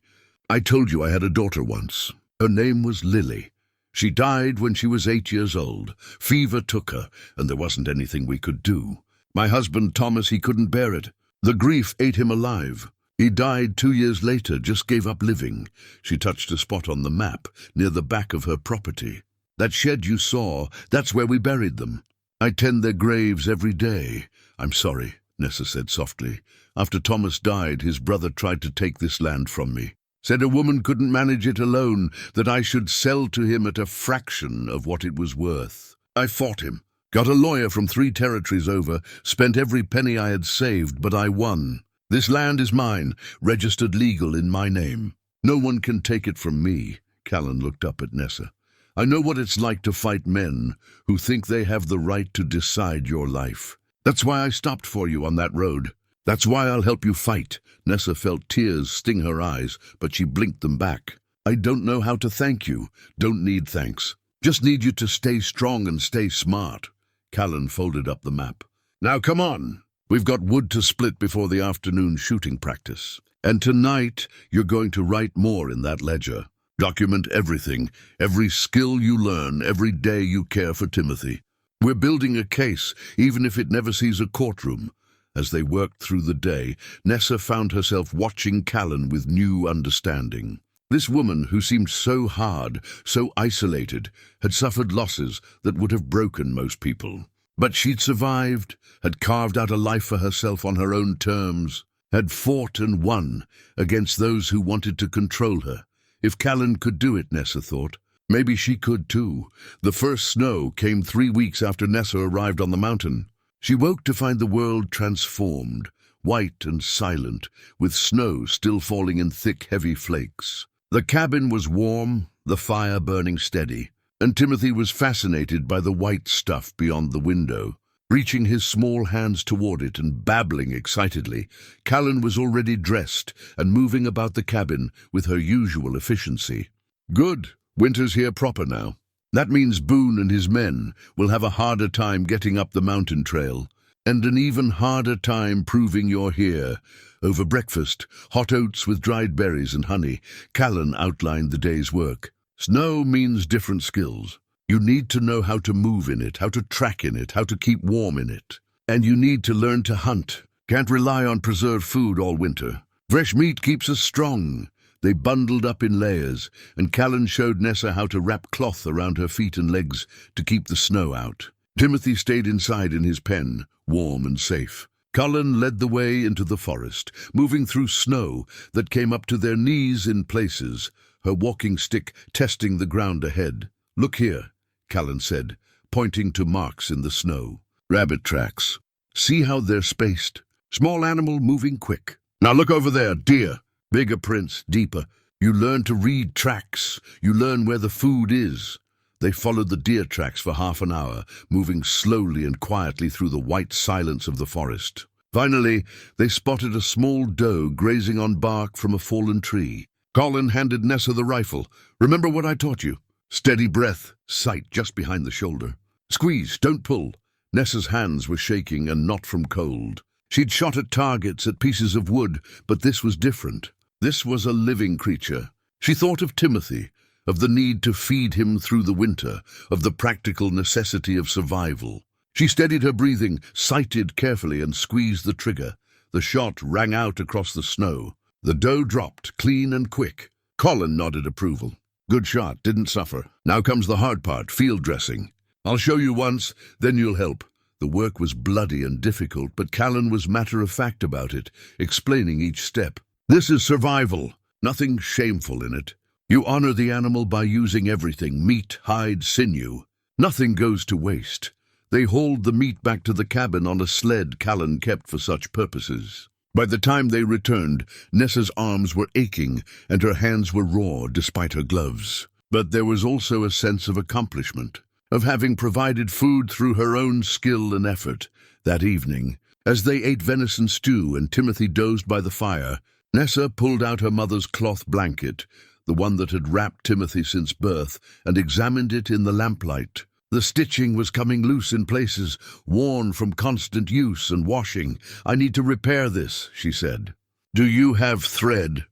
"I told you I had a daughter once. Her name was Lily. She died when she was 8 years old. Fever took her, and there wasn't anything we could do. My husband, Thomas, he couldn't bear it. The grief ate him alive. He died 2 years later, just gave up living." She touched a spot on the map, near the back of her property. "That shed you saw, that's where we buried them. I tend their graves every day." "I'm sorry," Nessa said softly. "After Thomas died, his brother tried to take this land from me. Said a woman couldn't manage it alone, that I should sell to him at a fraction of what it was worth. I fought him, got a lawyer from 3 territories over, spent every penny I had saved, but I won. This land is mine, registered legal in my name. No one can take it from me." Callen looked up at Nessa. "I know what it's like to fight men who think they have the right to decide your life. That's why I stopped for you on that road. That's why I'll help you fight." Nessa felt tears sting her eyes, but she blinked them back. "I don't know how to thank you. Don't need thanks. Just need you to stay strong and stay smart." Callen folded up the map. "Now come on. We've got wood to split before the afternoon shooting practice. And tonight you're going to write more in that ledger. Document everything, every skill you learn, every day you care for Timothy. We're building a case, even if it never sees a courtroom." As they worked through the day, Nessa found herself watching Callen with new understanding. This woman, who seemed so hard, so isolated, had suffered losses that would have broken most people. But she'd survived, had carved out a life for herself on her own terms, had fought and won against those who wanted to control her. If Callen could do it, Nessa thought, maybe she could too. The first snow came 3 weeks after Nessa arrived on the mountain. She woke to find the world transformed, white and silent, with snow still falling in thick, heavy flakes. The cabin was warm, the fire burning steady, and Timothy was fascinated by the white stuff beyond the window. Reaching his small hands toward it and babbling excitedly, Callen was already dressed and moving about the cabin with her usual efficiency. "Good. Winter's here proper now. That means Boone and his men will have a harder time getting up the mountain trail, and an even harder time proving you're here." Over breakfast, hot oats with dried berries and honey, Callen outlined the day's work. Snow means different skills. You need to know how to move in it, how to track in it, how to keep warm in it. And you need to learn to hunt. Can't rely on preserved food all winter. Fresh meat keeps us strong. They bundled up in layers, and Callen showed Nessa how to wrap cloth around her feet and legs to keep the snow out. Timothy stayed inside in his pen, warm and safe. Callen led the way into the forest, moving through snow that came up to their knees in places, her walking stick testing the ground ahead. "Look here," Callen said, pointing to marks in the snow. "Rabbit tracks. See how they're spaced? Small animal moving quick. Now look over there, deer. Bigger prints, deeper. You learn to read tracks. You learn where the food is." They followed the deer tracks for half an hour, moving slowly and quietly through the white silence of the forest. Finally, they spotted a small doe grazing on bark from a fallen tree. Callen handed Nessa the rifle. "Remember what I taught you? Steady breath, sight just behind the shoulder. Squeeze, don't pull." Nessa's hands were shaking, and not from cold. She'd shot at targets, at pieces of wood, but this was different. This was a living creature. She thought of Timothy, of the need to feed him through the winter, of the practical necessity of survival. She steadied her breathing, sighted carefully, and squeezed the trigger. The shot rang out across the snow. The doe dropped, clean and quick. Callen nodded approval. "Good shot, didn't suffer. Now comes the hard part, field dressing. I'll show you once, then you'll help." The work was bloody and difficult, but Callen was matter-of-fact about it, explaining each step. "This is survival. Nothing shameful in it. You honor the animal by using everything, meat, hide, sinew. Nothing goes to waste." They hauled the meat back to the cabin on a sled Callen kept for such purposes. By the time they returned, Nessa's arms were aching and her hands were raw despite her gloves. But there was also a sense of accomplishment, of having provided food through her own skill and effort. That evening, as they ate venison stew and Timothy dozed by the fire, Nessa pulled out her mother's cloth blanket, the one that had wrapped Timothy since birth, and examined it in the lamplight. The stitching was coming loose in places, worn from constant use and washing. "I need to repair this," she said. "Do you have thread?"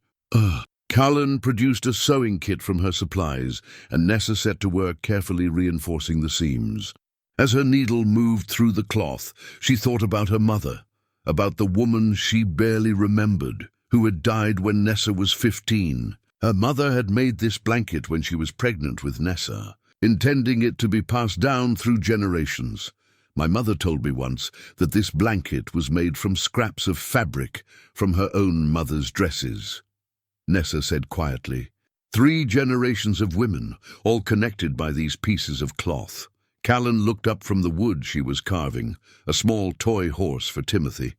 Callen produced a sewing kit from her supplies, and Nessa set to work carefully reinforcing the seams. As her needle moved through the cloth, she thought about her mother, about the woman she barely remembered, who had died when Nessa was 15. Her mother had made this blanket when she was pregnant with Nessa, intending it to be passed down through generations. "My mother told me once that this blanket was made from scraps of fabric from her own mother's dresses," Nessa said quietly. 3 generations of women, all connected by these pieces of cloth. Callen looked up from the wood she was carving, a small toy horse for Timothy.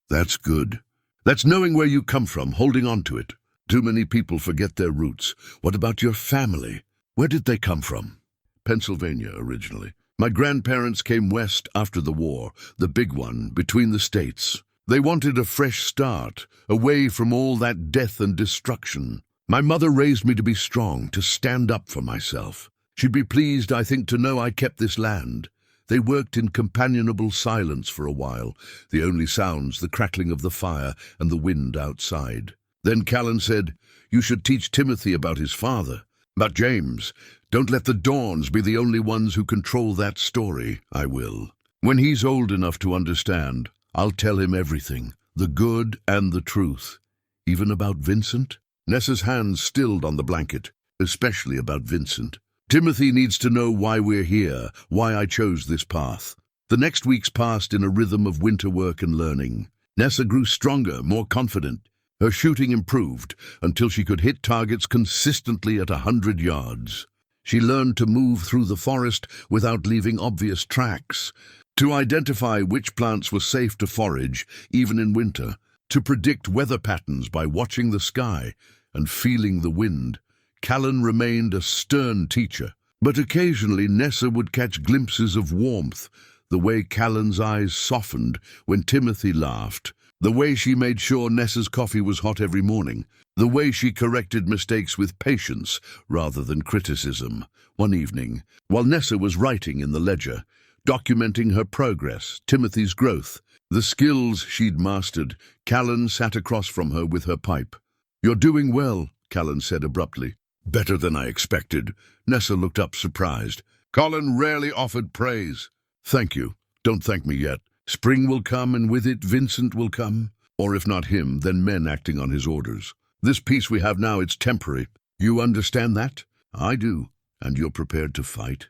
"That's good. That's knowing where you come from, holding on to it. Too many people forget their roots. What about your family? Where did they come from?" "Pennsylvania, originally. My grandparents came west after the war, the big one, between the states. They wanted a fresh start, away from all that death and destruction. My mother raised me to be strong, to stand up for myself. She'd be pleased, I think, to know I kept this land." They worked in companionable silence for a while, the only sounds the crackling of the fire and the wind outside. Then Callen said, "You should teach Timothy about his father, about James. Don't let the Dornes be the only ones who control that story." "I will. When he's old enough to understand, I'll tell him everything, the good and the truth." "Even about Vincent?" Nessa's hands stilled on the blanket, "especially about Vincent. Timothy needs to know why we're here, why I chose this path." The next weeks passed in a rhythm of winter work and learning. Nessa grew stronger, more confident. Her shooting improved until she could hit targets consistently at 100 yards. She learned to move through the forest without leaving obvious tracks, to identify which plants were safe to forage, even in winter, to predict weather patterns by watching the sky and feeling the wind. Callen remained a stern teacher, but occasionally Nessa would catch glimpses of warmth, the way Callen's eyes softened when Timothy laughed, the way she made sure Nessa's coffee was hot every morning, the way she corrected mistakes with patience rather than criticism. One evening, while Nessa was writing in the ledger, documenting her progress, Timothy's growth, the skills she'd mastered, Callen sat across from her with her pipe. "You're doing well," Callen said abruptly. "Better than I expected." Nessa looked up surprised. Callen rarely offered praise. "Thank you. Don't thank me yet. Spring will come, and with it Vincent will come. Or if not him, then men acting on his orders. This peace we have now, it's temporary. You understand that?" "I do. And you're prepared to fight?"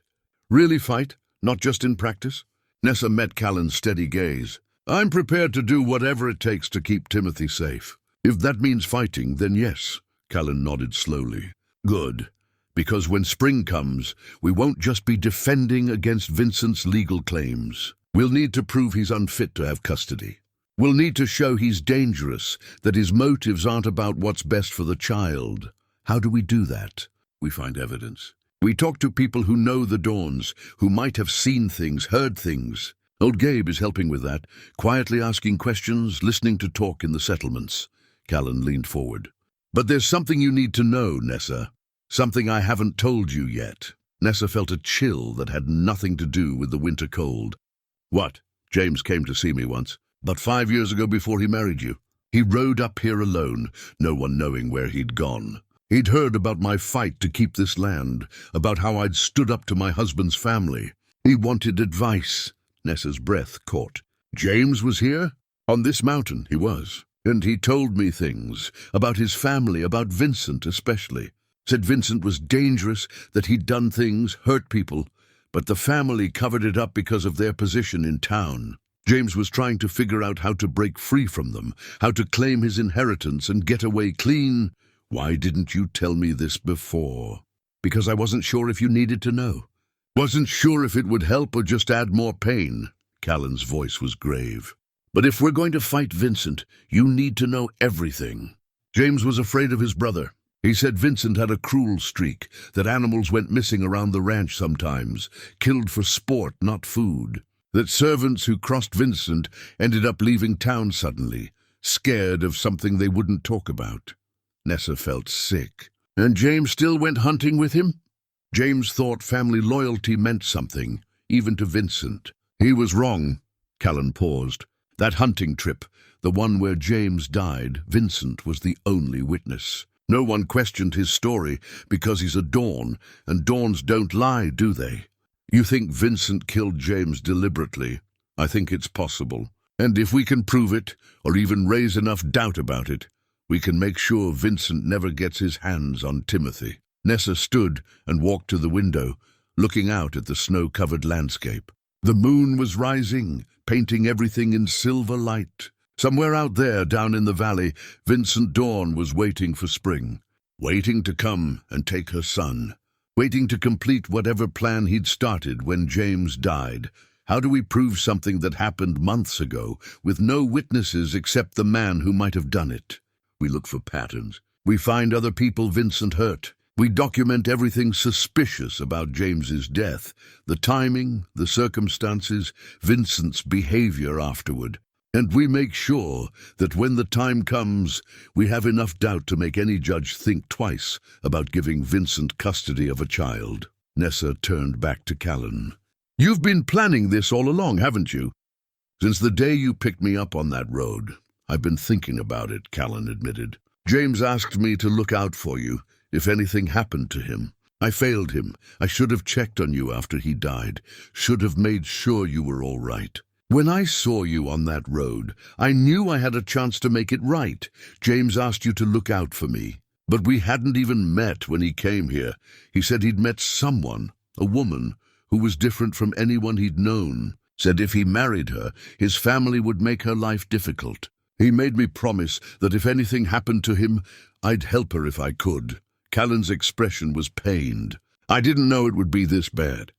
"Really fight? Not just in practice?" Nessa met Callen's steady gaze. I'm prepared to do whatever it takes to keep Timothy safe. If that means fighting, then yes, Callen nodded slowly. Good, because when spring comes, we won't just be defending against Vincent's legal claims. We'll need to prove he's unfit to have custody. We'll need to show he's dangerous, that his motives aren't about what's best for the child. How do we do that? We find evidence. We talk to people who know the Dornes, who might have seen things, heard things. Old Gabe is helping with that, quietly asking questions, listening to talk in the settlements. Callen leaned forward. But there's something you need to know, Nessa. Something I haven't told you yet. Nessa felt a chill that had nothing to do with the winter cold. What? James came to see me once. But 5 years ago, before he married you. He rode up here alone, no one knowing where he'd gone. He'd heard about my fight to keep this land, about how I'd stood up to my husband's family. He wanted advice. Nessa's breath caught. James was here? On this mountain, he was. And he told me things, about his family, about Vincent especially. Said Vincent was dangerous, that he'd done things, hurt people, but the family covered it up because of their position in town. James was trying to figure out how to break free from them, how to claim his inheritance and get away clean. Why didn't you tell me this before? Because I wasn't sure if you needed to know. Wasn't sure if it would help or just add more pain. Callen's voice was grave. But if we're going to fight Vincent, you need to know everything. James was afraid of his brother. He said Vincent had a cruel streak, that animals went missing around the ranch sometimes, killed for sport, not food. That servants who crossed Vincent ended up leaving town suddenly, scared of something they wouldn't talk about. Nessa felt sick. And James still went hunting with him? James thought family loyalty meant something, even to Vincent. He was wrong. Callen paused. That hunting trip, the one where James died, Vincent was the only witness. No one questioned his story because he's a Dorne, and Dornes don't lie, do they? You think Vincent killed James deliberately? I think it's possible. And if we can prove it, or even raise enough doubt about it, we can make sure Vincent never gets his hands on Timothy. Nessa stood and walked to the window, looking out at the snow-covered landscape. The moon was rising, painting everything in silver light. Somewhere out there, down in the valley, Vincent Dorne was waiting for spring, waiting to come and take her son. Waiting to complete whatever plan he'd started when James died. How do we prove something that happened months ago, with no witnesses except the man who might have done it? We look for patterns. We find other people Vincent hurt. We document everything suspicious about James's death, the timing, the circumstances, Vincent's behavior afterward. And we make sure that when the time comes, we have enough doubt to make any judge think twice about giving Vincent custody of a child. Nessa turned back to Callen. You've been planning this all along, haven't you? Since the day you picked me up on that road. I've been thinking about it, Callen admitted. James asked me to look out for you if anything happened to him. I failed him. I should have checked on you after he died, should have made sure you were all right. When I saw you on that road, I knew I had a chance to make it right. James asked you to look out for me. But we hadn't even met when he came here. He said he'd met someone, a woman, who was different from anyone he'd known. Said if he married her, his family would make her life difficult. He made me promise that if anything happened to him, I'd help her if I could. Callen's expression was pained. I didn't know it would be this bad.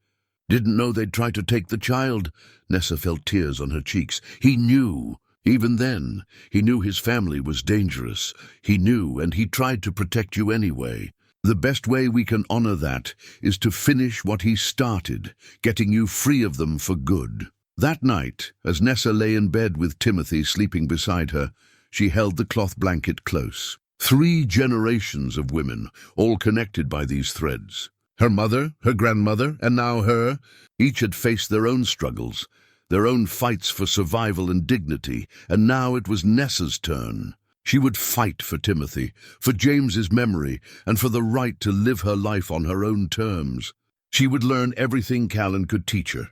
Didn't know they'd try to take the child. Nessa felt tears on her cheeks. He knew. Even then, he knew his family was dangerous. He knew, and he tried to protect you anyway. The best way we can honor that is to finish what he started, getting you free of them for good. That night, as Nessa lay in bed with Timothy sleeping beside her, she held the cloth blanket close. 3 generations of women, all connected by these threads. Her mother, her grandmother, and now her, each had faced their own struggles, their own fights for survival and dignity, and now it was Nessa's turn. She would fight for Timothy, for James's memory, and for the right to live her life on her own terms. She would learn everything Callen could teach her.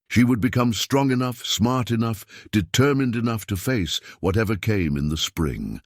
She would become strong enough, smart enough, determined enough to face whatever came in the spring.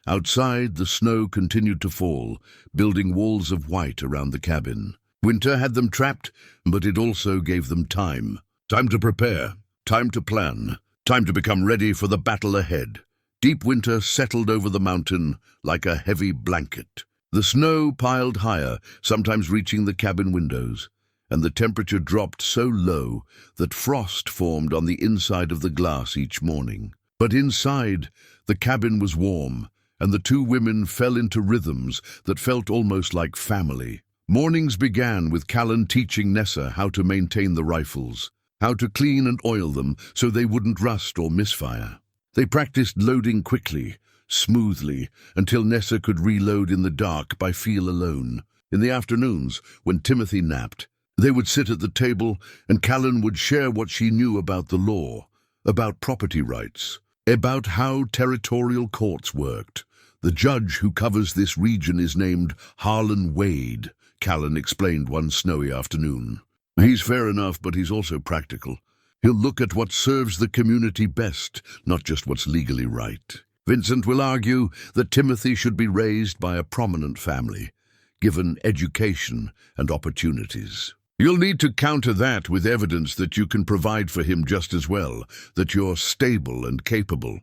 Outside, the snow continued to fall, building walls of white around the cabin. Winter had them trapped, but it also gave them time. Time to prepare, time to plan, Time to become ready for the battle ahead. Deep winter settled over the mountain like a heavy blanket. The snow piled higher, sometimes reaching the cabin windows, and the temperature dropped so low that frost formed on the inside of the glass each morning. But inside, the cabin was warm, and the two women fell into rhythms that felt almost like family. Mornings began with Callen teaching Nessa how to maintain the rifles, how to clean and oil them so they wouldn't rust or misfire. They practiced loading quickly, smoothly, until Nessa could reload in the dark by feel alone. In the afternoons, when Timothy napped, they would sit at the table and Callen would share what she knew about the law, about property rights, about how territorial courts worked. The judge who covers this region is named Harlan Wade, Callen explained one snowy afternoon. He's fair enough, but he's also practical. He'll look at what serves the community best, not just what's legally right. Vincent will argue that Timothy should be raised by a prominent family, given education and opportunities. You'll need to counter that with evidence that you can provide for him just as well, that you're stable and capable.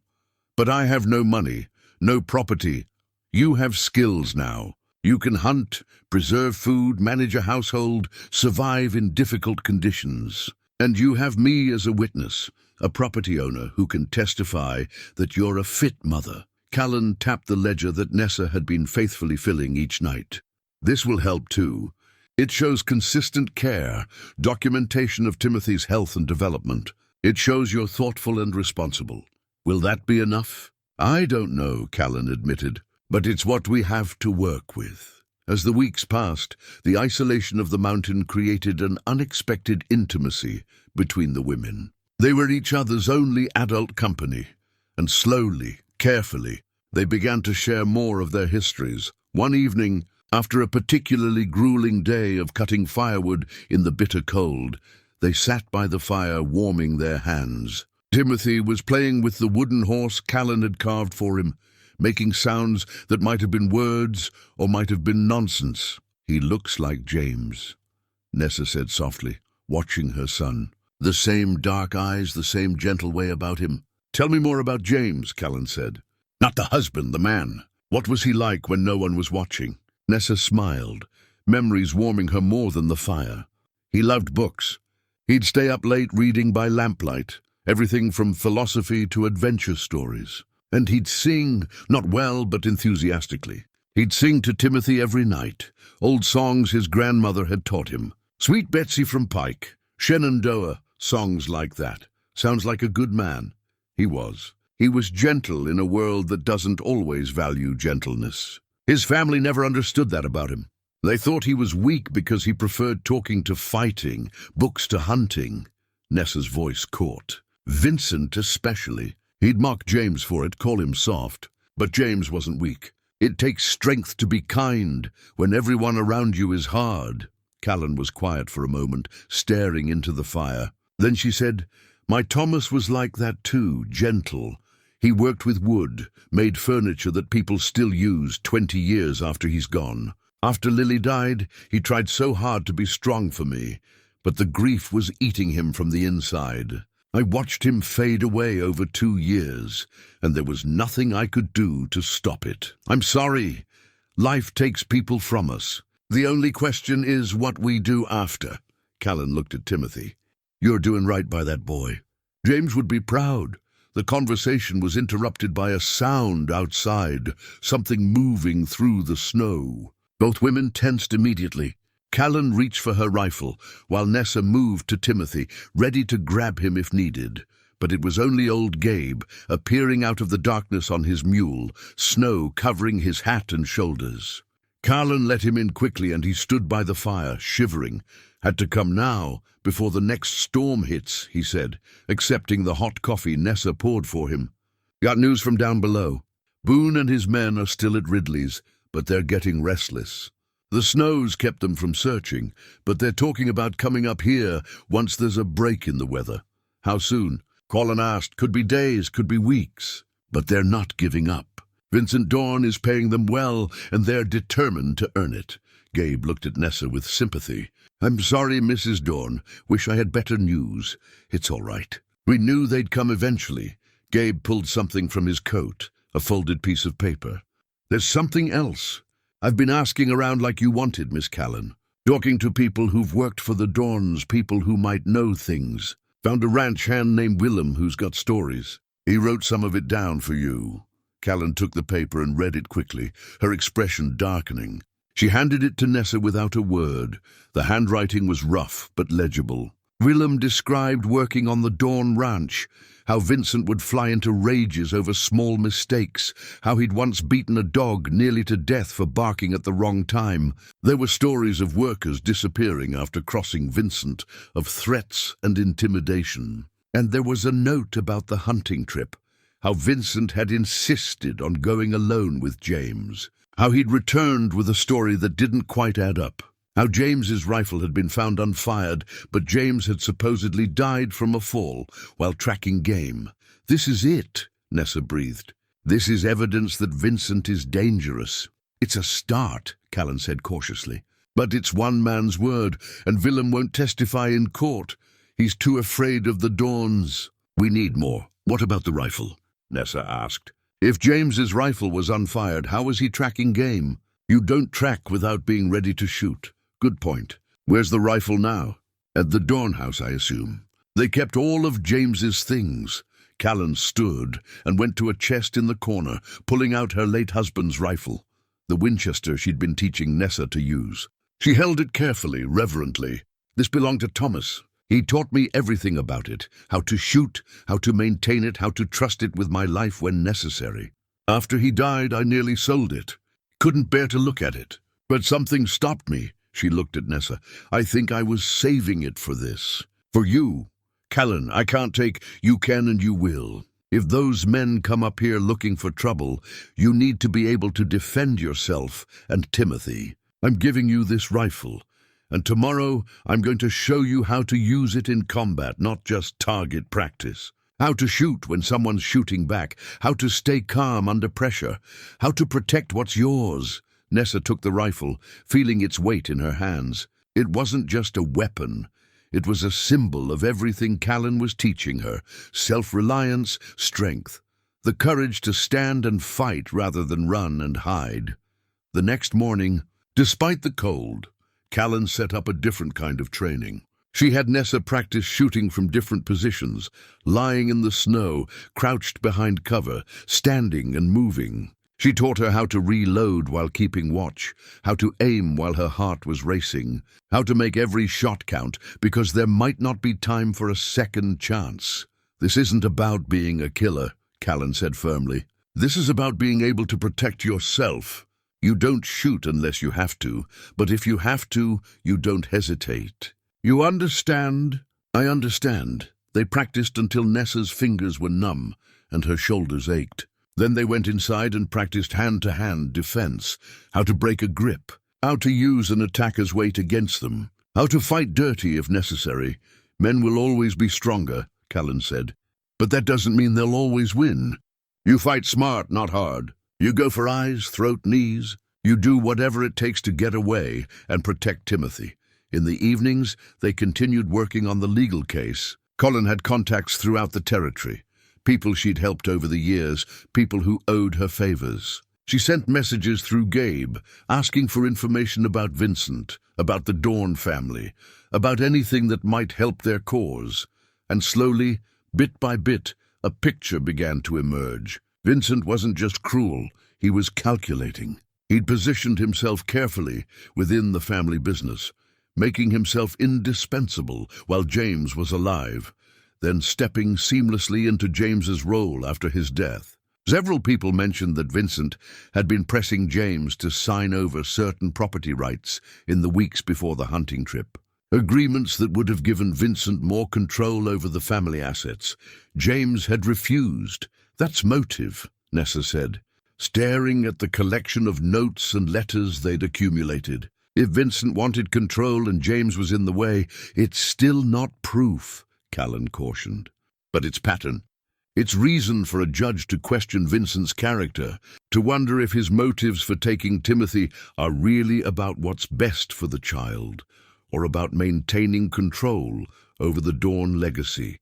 But I have no money, no property. You have skills now. You can hunt, preserve food, manage a household, survive in difficult conditions. And you have me as a witness, a property owner who can testify that you're a fit mother. Callen tapped the ledger that Nessa had been faithfully filling each night. This will help too. It shows consistent care, documentation of Timothy's health and development. It shows you're thoughtful and responsible. Will that be enough? I don't know, Callen admitted, but it's what we have to work with. As the weeks passed, the isolation of the mountain created an unexpected intimacy between the women. They were each other's only adult company, and slowly, carefully, they began to share more of their histories. One evening, after a particularly grueling day of cutting firewood in the bitter cold, they sat by the fire warming their hands. Timothy was playing with the wooden horse Callen had carved for him, making sounds that might have been words or might have been nonsense. He looks like James, Nessa said softly, watching her son. The same dark eyes, the same gentle way about him. Tell me more about James, Callen said. Not the husband, the man. What was he like when no one was watching? Nessa smiled, memories warming her more than the fire. He loved books. He'd stay up late reading by lamplight, everything from philosophy to adventure stories. And he'd sing, not well but enthusiastically. He'd sing to Timothy every night, old songs his grandmother had taught him. Sweet Betsy from Pike, Shenandoah, songs like that. Sounds like a good man. He was. He was gentle in a world that doesn't always value gentleness. His family never understood that about him. They thought he was weak because he preferred talking to fighting, books to hunting. Nessa's voice caught. Vincent especially. He'd mock James for it, call him soft. But James wasn't weak. It takes strength to be kind when everyone around you is hard. Callen was quiet for a moment, staring into the fire. Then she said, My Thomas was like that too, gentle. He worked with wood, made furniture that people still use 20 years after he's gone. After Lily died, he tried so hard to be strong for me, but the grief was eating him from the inside. I watched him fade away over 2 years, and there was nothing I could do to stop it. I'm sorry. Life takes people from us. The only question is what we do after. Callen looked at Timothy. You're doing right by that boy. James would be proud. The conversation was interrupted by a sound outside, something moving through the snow. Both women tensed immediately. Callen reached for her rifle, while Nessa moved to Timothy, ready to grab him if needed. But it was only old Gabe, appearing out of the darkness on his mule, snow covering his hat and shoulders. Callen let him in quickly, and he stood by the fire, shivering. Had to come now, before the next storm hits, he said, accepting the hot coffee Nessa poured for him. Got news from down below. Boone and his men are still at Ridley's, but they're getting restless. The snows kept them from searching, but they're talking about coming up here once there's a break in the weather. How soon? Callen asked. Could be days, could be weeks. But they're not giving up. Vincent Dorne is paying them well, and they're determined to earn it. Gabe looked at Nessa with sympathy. I'm sorry, Mrs. Dorne. Wish I had better news. It's all right. We knew they'd come eventually. Gabe pulled something from his coat, a folded piece of paper. There's something else. I've been asking around like you wanted, Miss Callen. Talking to people who've worked for the Dornes, people who might know things. Found a ranch hand named Willem who's got stories. He wrote some of it down for you. Callen took the paper and read it quickly, her expression darkening. She handed it to Nessa without a word. The handwriting was rough but legible. Willem described working on the Dorne ranch, how Vincent would fly into rages over small mistakes, how he'd once beaten a dog nearly to death for barking at the wrong time. There were stories of workers disappearing after crossing Vincent, of threats and intimidation. And there was a note about the hunting trip, how Vincent had insisted on going alone with James, how he'd returned with a story that didn't quite add up. How James's rifle had been found unfired, but James had supposedly died from a fall while tracking game. This is it, Nessa breathed. This is evidence that Vincent is dangerous. It's a start, Callen said cautiously. But it's one man's word, and Willem won't testify in court. He's too afraid of the Dornes. We need more. What about the rifle? Nessa asked. If James's rifle was unfired, how was he tracking game? You don't track without being ready to shoot. Good point. Where's the rifle now? At the Dorne house, I assume. They kept all of James's things. Callen stood and went to a chest in the corner, pulling out her late husband's rifle, the Winchester she'd been teaching Nessa to use. She held it carefully, reverently. This belonged to Thomas. He taught me everything about it, how to shoot, how to maintain it, how to trust it with my life when necessary. After he died, I nearly sold it. Couldn't bear to look at it. But something stopped me. She looked at Nessa. I think I was saving it for this. For you. Callen, I can't take you can and you will. If those men come up here looking for trouble, you need to be able to defend yourself and Timothy. I'm giving you this rifle, and tomorrow I'm going to show you how to use it in combat, not just target practice. How to shoot when someone's shooting back, how to stay calm under pressure, how to protect what's yours. Nessa took the rifle, feeling its weight in her hands. It wasn't just a weapon. It was a symbol of everything Callen was teaching her: self-reliance, strength, the courage to stand and fight rather than run and hide. The next morning, despite the cold, Callen set up a different kind of training. She had Nessa practice shooting from different positions, lying in the snow, crouched behind cover, standing and moving. She taught her how to reload while keeping watch, how to aim while her heart was racing, how to make every shot count because there might not be time for a second chance. This isn't about being a killer, Callen said firmly. This is about being able to protect yourself. You don't shoot unless you have to, but if you have to, you don't hesitate. You understand? I understand. They practiced until Nessa's fingers were numb and her shoulders ached. Then they went inside and practiced hand-to-hand defense, how to break a grip, how to use an attacker's weight against them, how to fight dirty if necessary. Men will always be stronger, Callen said, but that doesn't mean they'll always win. You fight smart, not hard. You go for eyes, throat, knees. You do whatever it takes to get away and protect Timothy. In the evenings, they continued working on the legal case. Callen had contacts throughout the territory. People she'd helped over the years, people who owed her favors. She sent messages through Gabe, asking for information about Vincent, about the Dorne family, about anything that might help their cause. And slowly, bit by bit, a picture began to emerge. Vincent wasn't just cruel, he was calculating. He'd positioned himself carefully within the family business, making himself indispensable while James was alive, then stepping seamlessly into James's role after his death. Several people mentioned that Vincent had been pressing James to sign over certain property rights in the weeks before the hunting trip. Agreements that would have given Vincent more control over the family assets. James had refused. That's motive, Nessa said, staring at the collection of notes and letters they'd accumulated. If Vincent wanted control and James was in the way, it's still not proof, Callen cautioned. But it's pattern. It's reason for a judge to question Vincent's character, to wonder if his motives for taking Timothy are really about what's best for the child, or about maintaining control over the Dorne legacy.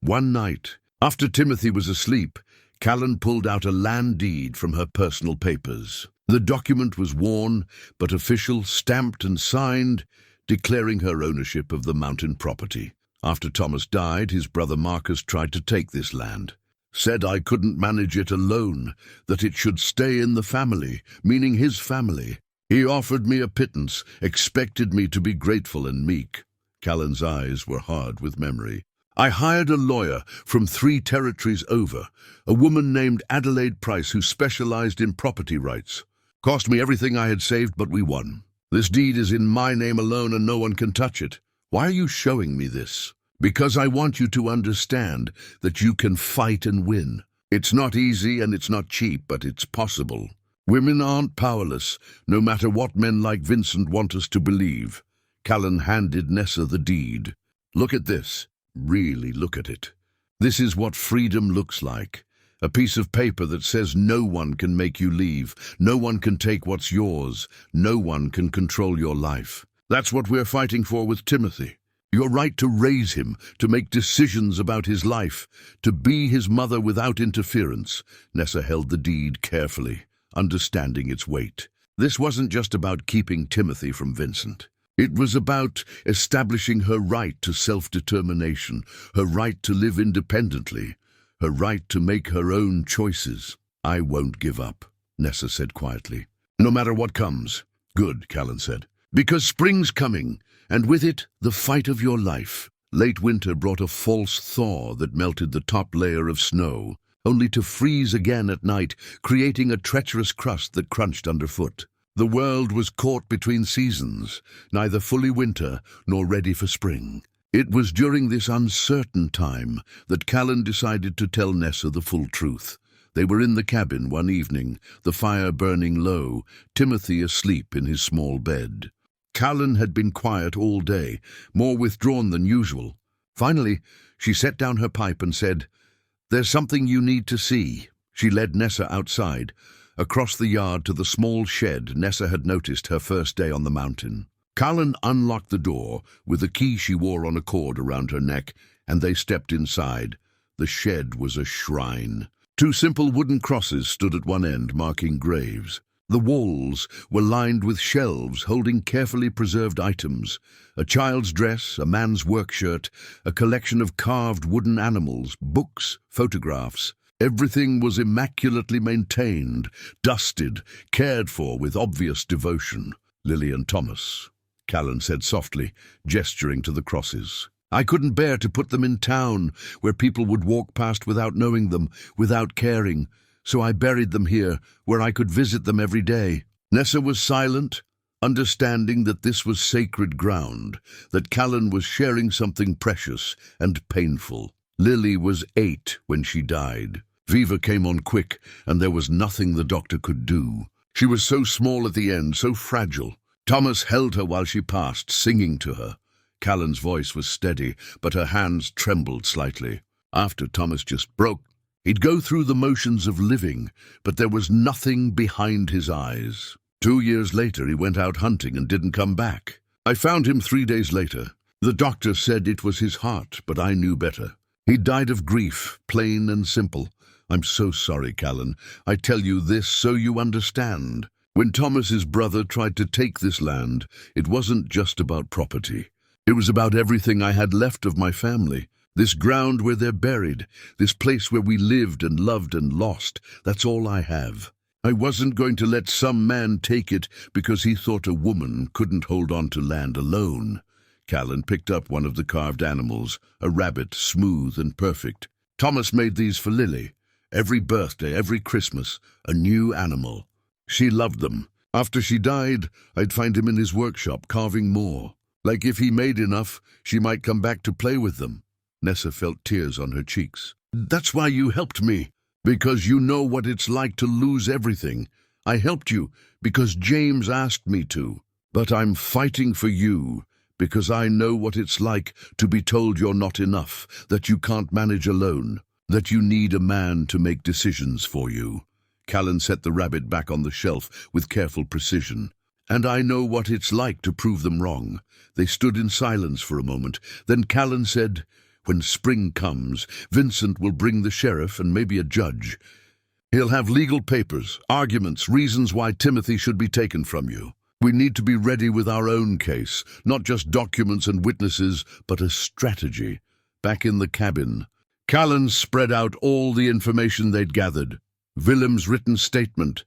One night, after Timothy was asleep, Callen pulled out a land deed from her personal papers. The document was worn, but official, stamped and signed, declaring her ownership of the mountain property. After Thomas died, his brother Marcus tried to take this land. Said I couldn't manage it alone, that it should stay in the family, meaning his family. He offered me a pittance, expected me to be grateful and meek. Callen's eyes were hard with memory. I hired a lawyer from 3 territories over, a woman named Adelaide Price who specialized in property rights. Cost me everything I had saved, but we won. This deed is in my name alone and no one can touch it. Why are you showing me this? Because I want you to understand that you can fight and win. It's not easy and it's not cheap, but it's possible. Women aren't powerless, no matter what men like Vincent want us to believe. Callen handed Nessa the deed. Look at this. Really look at it. This is what freedom looks like. A piece of paper that says no one can make you leave, no one can take what's yours, no one can control your life. That's what we're fighting for with Timothy. Your right to raise him, to make decisions about his life, to be his mother without interference. Nessa held the deed carefully, understanding its weight. This wasn't just about keeping Timothy from Vincent. It was about establishing her right to self-determination, her right to live independently, her right to make her own choices. I won't give up, Nessa said quietly. No matter what comes. Good, Callen said. Because spring's coming, and with it, the fight of your life. Late winter brought a false thaw that melted the top layer of snow, only to freeze again at night, creating a treacherous crust that crunched underfoot. The world was caught between seasons, neither fully winter nor ready for spring. It was during this uncertain time that Callen decided to tell Nessa the full truth. They were in the cabin one evening, the fire burning low, Timothy asleep in his small bed. Callen had been quiet all day, more withdrawn than usual. Finally, she set down her pipe and said, "There's something you need to see." She led Nessa outside, across the yard to the small shed Nessa had noticed her first day on the mountain. Callen unlocked the door with a key she wore on a cord around her neck, and they stepped inside. The shed was a shrine. 2 simple wooden crosses stood at one end, marking graves. The walls were lined with shelves holding carefully preserved items, a child's dress, a man's work shirt, a collection of carved wooden animals, books, photographs. Everything was immaculately maintained, dusted, cared for with obvious devotion. Lily and Thomas, Callen said softly, gesturing to the crosses. I couldn't bear to put them in town, where people would walk past without knowing them, without caring. So I buried them here, where I could visit them every day. Nessa was silent, understanding that this was sacred ground, that Callen was sharing something precious and painful. Lily was 8 when she died. Viva came on quick, and there was nothing the doctor could do. She was so small at the end, so fragile. Thomas held her while she passed, singing to her. Callen's voice was steady, but her hands trembled slightly. After Thomas just broke, he'd go through the motions of living, but there was nothing behind his eyes. 2 years later, he went out hunting and didn't come back. I found him 3 days later. The doctor said it was his heart, but I knew better. He died of grief, plain and simple. I'm so sorry, Callen. I tell you this so you understand. When Thomas's brother tried to take this land, it wasn't just about property. It was about everything I had left of my family. This ground where they're buried, this place where we lived and loved and lost, that's all I have. I wasn't going to let some man take it because he thought a woman couldn't hold on to land alone. Callen picked up one of the carved animals, a rabbit, smooth and perfect. Thomas made these for Lily. Every birthday, every Christmas, a new animal. She loved them. After she died, I'd find him in his workshop carving more. Like if he made enough, she might come back to play with them. Nessa felt tears on her cheeks. That's why you helped me. Because you know what it's like to lose everything. I helped you because James asked me to. But I'm fighting for you because I know what it's like to be told you're not enough, that you can't manage alone, that you need a man to make decisions for you. Callen set the rabbit back on the shelf with careful precision. And I know what it's like to prove them wrong. They stood in silence for a moment. Then Callen said, When spring comes, Vincent will bring the sheriff and maybe a judge. He'll have legal papers, arguments, reasons why Timothy should be taken from you. We need to be ready with our own case, not just documents and witnesses, but a strategy. Back in the cabin, Callen spread out all the information they'd gathered. Willem's written statement,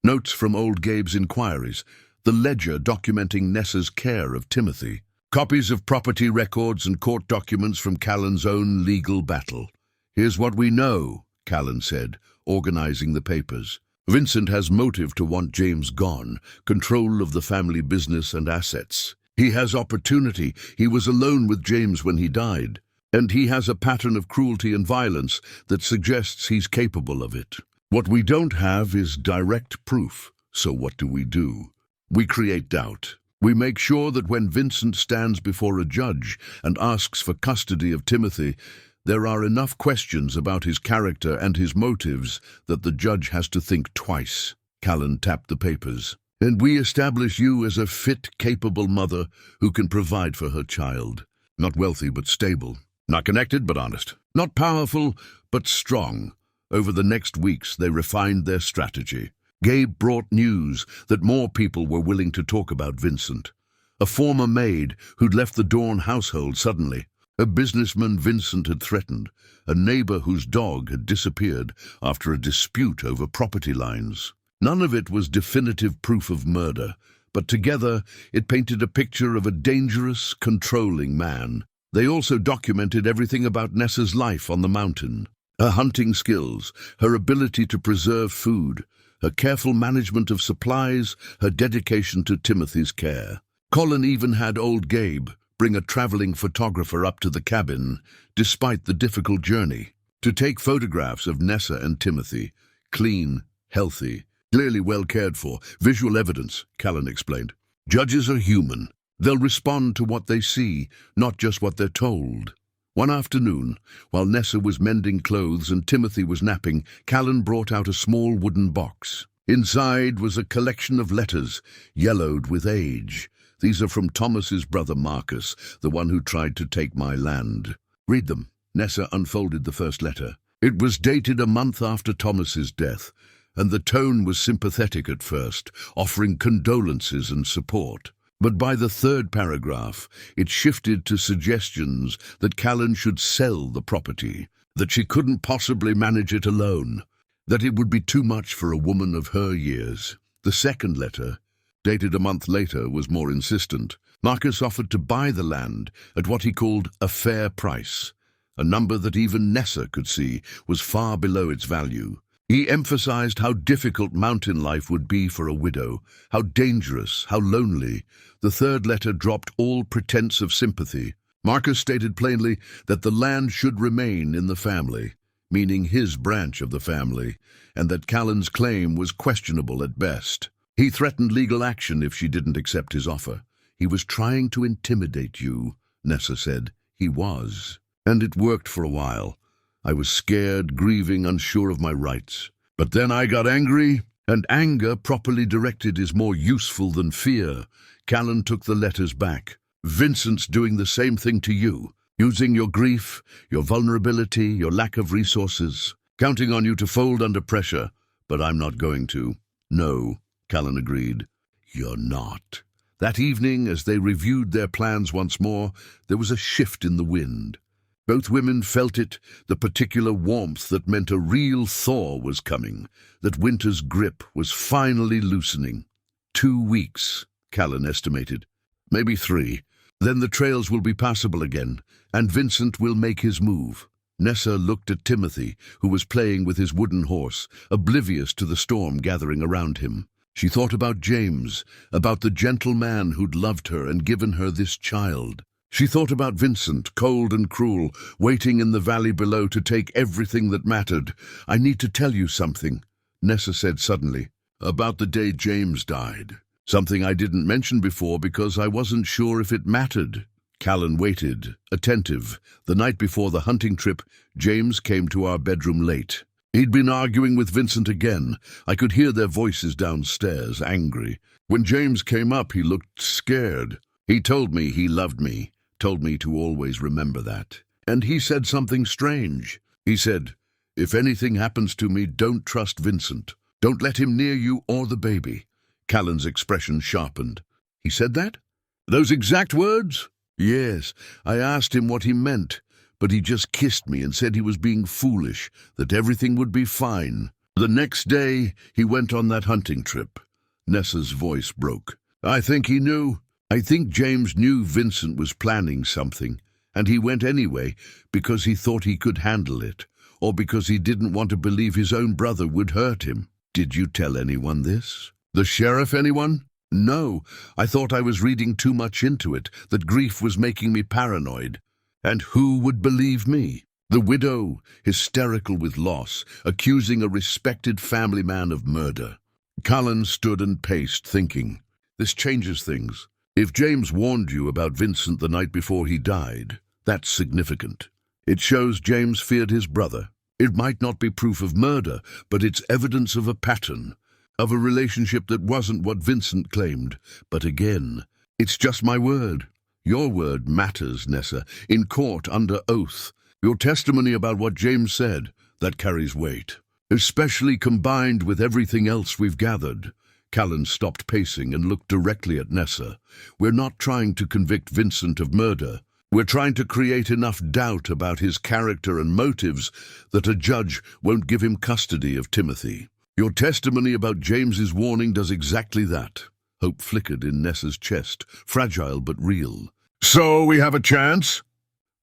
notes from old Gabe's inquiries, the ledger documenting Nessa's care of Timothy, copies of property records and court documents from Callen's own legal battle. Here's what we know, Callen said, organizing the papers. Vincent has motive to want James gone, control of the family business and assets. He has opportunity. He was alone with James when he died. And he has a pattern of cruelty and violence that suggests he's capable of it. What we don't have is direct proof. So what do? We create doubt. We make sure that when Vincent stands before a judge and asks for custody of Timothy, there are enough questions about his character and his motives that the judge has to think twice. Callen tapped the papers. And we establish you as a fit, capable mother who can provide for her child. Not wealthy, but stable. Not connected, but honest. Not powerful, but strong. Over the next weeks, they refined their strategy. Gabe brought news that more people were willing to talk about Vincent. A former maid who'd left the Dorne household suddenly. A businessman Vincent had threatened. A neighbor whose dog had disappeared after a dispute over property lines. None of it was definitive proof of murder, but together it painted a picture of a dangerous, controlling man. They also documented everything about Nessa's life on the mountain. Her hunting skills, her ability to preserve food, her careful management of supplies, her dedication to Timothy's care. Callen even had old Gabe bring a traveling photographer up to the cabin, despite the difficult journey, to take photographs of Nessa and Timothy. Clean, healthy, clearly well cared for. Visual evidence, Callen explained. Judges are human. They'll respond to what they see, not just what they're told. One afternoon, while Nessa was mending clothes and Timothy was napping, Callen brought out a small wooden box. Inside was a collection of letters, yellowed with age. These are from Thomas's brother Marcus, the one who tried to take my land. Read them. Nessa unfolded the first letter. It was dated a month after Thomas's death, and the tone was sympathetic at first, offering condolences and support. But by the third paragraph, it shifted to suggestions that Callen should sell the property, that she couldn't possibly manage it alone, that it would be too much for a woman of her years. The second letter, dated a month later, was more insistent. Marcus offered to buy the land at what he called a fair price, a number that even Nessa could see was far below its value. He emphasized how difficult mountain life would be for a widow, how dangerous, how lonely. The third letter dropped all pretense of sympathy. Marcus stated plainly that the land should remain in the family, meaning his branch of the family, and that Callen's claim was questionable at best. He threatened legal action if she didn't accept his offer. He was trying to intimidate you, Nessa said. He was. And it worked for a while. I was scared, grieving, unsure of my rights. But then I got angry, and anger properly directed is more useful than fear. Callen took the letters back. Vincent's doing the same thing to you, using your grief, your vulnerability, your lack of resources, counting on you to fold under pressure. But I'm not going to. No, Callen agreed. You're not. That evening, as they reviewed their plans once more, there was a shift in the wind. Both women felt it, the particular warmth that meant a real thaw was coming, that winter's grip was finally loosening. 2 weeks, Callen estimated. Maybe 3. Then the trails will be passable again, and Vincent will make his move. Nessa looked at Timothy, who was playing with his wooden horse, oblivious to the storm gathering around him. She thought about James, about the gentle man who'd loved her and given her this child. She thought about Vincent, cold and cruel, waiting in the valley below to take everything that mattered. I need to tell you something, Nessa said suddenly, about the day James died. Something I didn't mention before because I wasn't sure if it mattered. Callen waited, attentive. The night before the hunting trip, James came to our bedroom late. He'd been arguing with Vincent again. I could hear their voices downstairs, angry. When James came up, he looked scared. He told me he loved me. Told me to always remember that. And he said something strange. He said, "If anything happens to me, don't trust Vincent. Don't let him near you or the baby." Callen's expression sharpened. "He said that? Those exact words?" "Yes. I asked him what he meant, but he just kissed me and said he was being foolish, that everything would be fine. The next day, he went on that hunting trip." Nessa's voice broke. "I think he knew. I think James knew Vincent was planning something, and he went anyway because he thought he could handle it, or because he didn't want to believe his own brother would hurt him." "Did you tell anyone this? The sheriff, anyone?" "No, I thought I was reading too much into it, that grief was making me paranoid. And who would believe me? The widow, hysterical with loss, accusing a respected family man of murder." Callen stood and paced, thinking, "This changes things. If James warned you about Vincent the night before he died, that's significant. It shows James feared his brother. It might not be proof of murder, but it's evidence of a pattern, of a relationship that wasn't what Vincent claimed. But again, it's just my word. Your word matters, Nessa, in court under oath. Your testimony about what James said, that carries weight, especially combined with everything else we've gathered." Callen stopped pacing and looked directly at Nessa. "We're not trying to convict Vincent of murder. We're trying to create enough doubt about his character and motives that a judge won't give him custody of Timothy. Your testimony about James's warning does exactly that." Hope flickered in Nessa's chest, fragile but real. "So we have a chance?"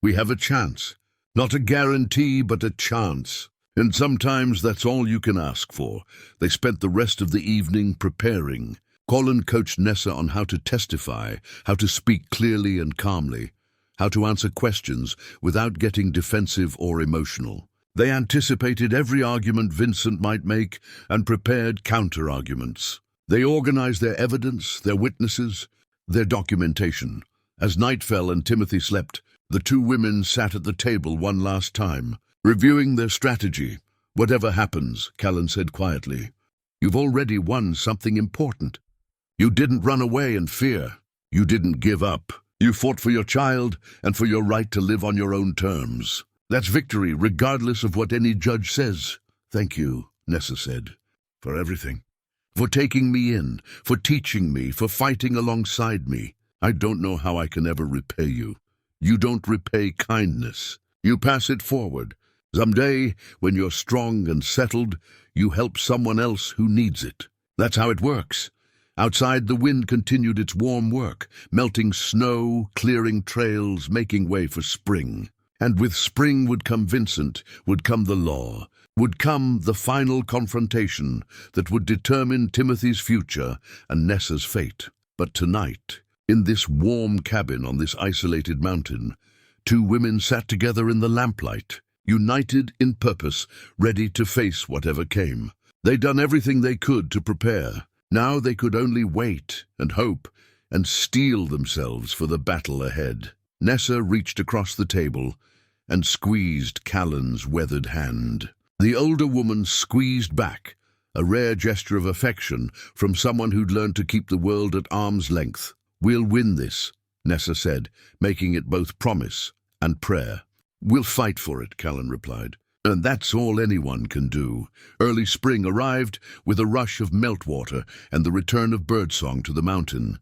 "We have a chance. Not a guarantee, but a chance. And sometimes that's all you can ask for." They spent the rest of the evening preparing. Callen coached Nessa on how to testify, how to speak clearly and calmly, how to answer questions without getting defensive or emotional. They anticipated every argument Vincent might make and prepared counter-arguments. They organized their evidence, their witnesses, their documentation. As night fell and Timothy slept, the two women sat at the table one last time, reviewing their strategy. "Whatever happens," Callen said quietly, "you've already won something important. You didn't run away in fear. You didn't give up. You fought for your child and for your right to live on your own terms. That's victory, regardless of what any judge says." "Thank you," Nessa said, "for everything. For taking me in, for teaching me, for fighting alongside me. I don't know how I can ever repay you. You don't repay kindness. You pass it forward. Someday, when you're strong and settled, you help someone else who needs it. That's how it works." Outside, the wind continued its warm work, melting snow, clearing trails, making way for spring. And with spring would come Vincent, would come the law, would come the final confrontation that would determine Timothy's future and Nessa's fate. But tonight, in this warm cabin on this isolated mountain, two women sat together in the lamplight, united in purpose, ready to face whatever came. They'd done everything they could to prepare. Now they could only wait and hope and steel themselves for the battle ahead. Nessa reached across the table and squeezed Callen's weathered hand. The older woman squeezed back, a rare gesture of affection from someone who'd learned to keep the world at arm's length. "We'll win this," Nessa said, making it both promise and prayer. "We'll fight for it," Callen replied. "And that's all anyone can do." Early spring arrived with a rush of meltwater and the return of birdsong to the mountain.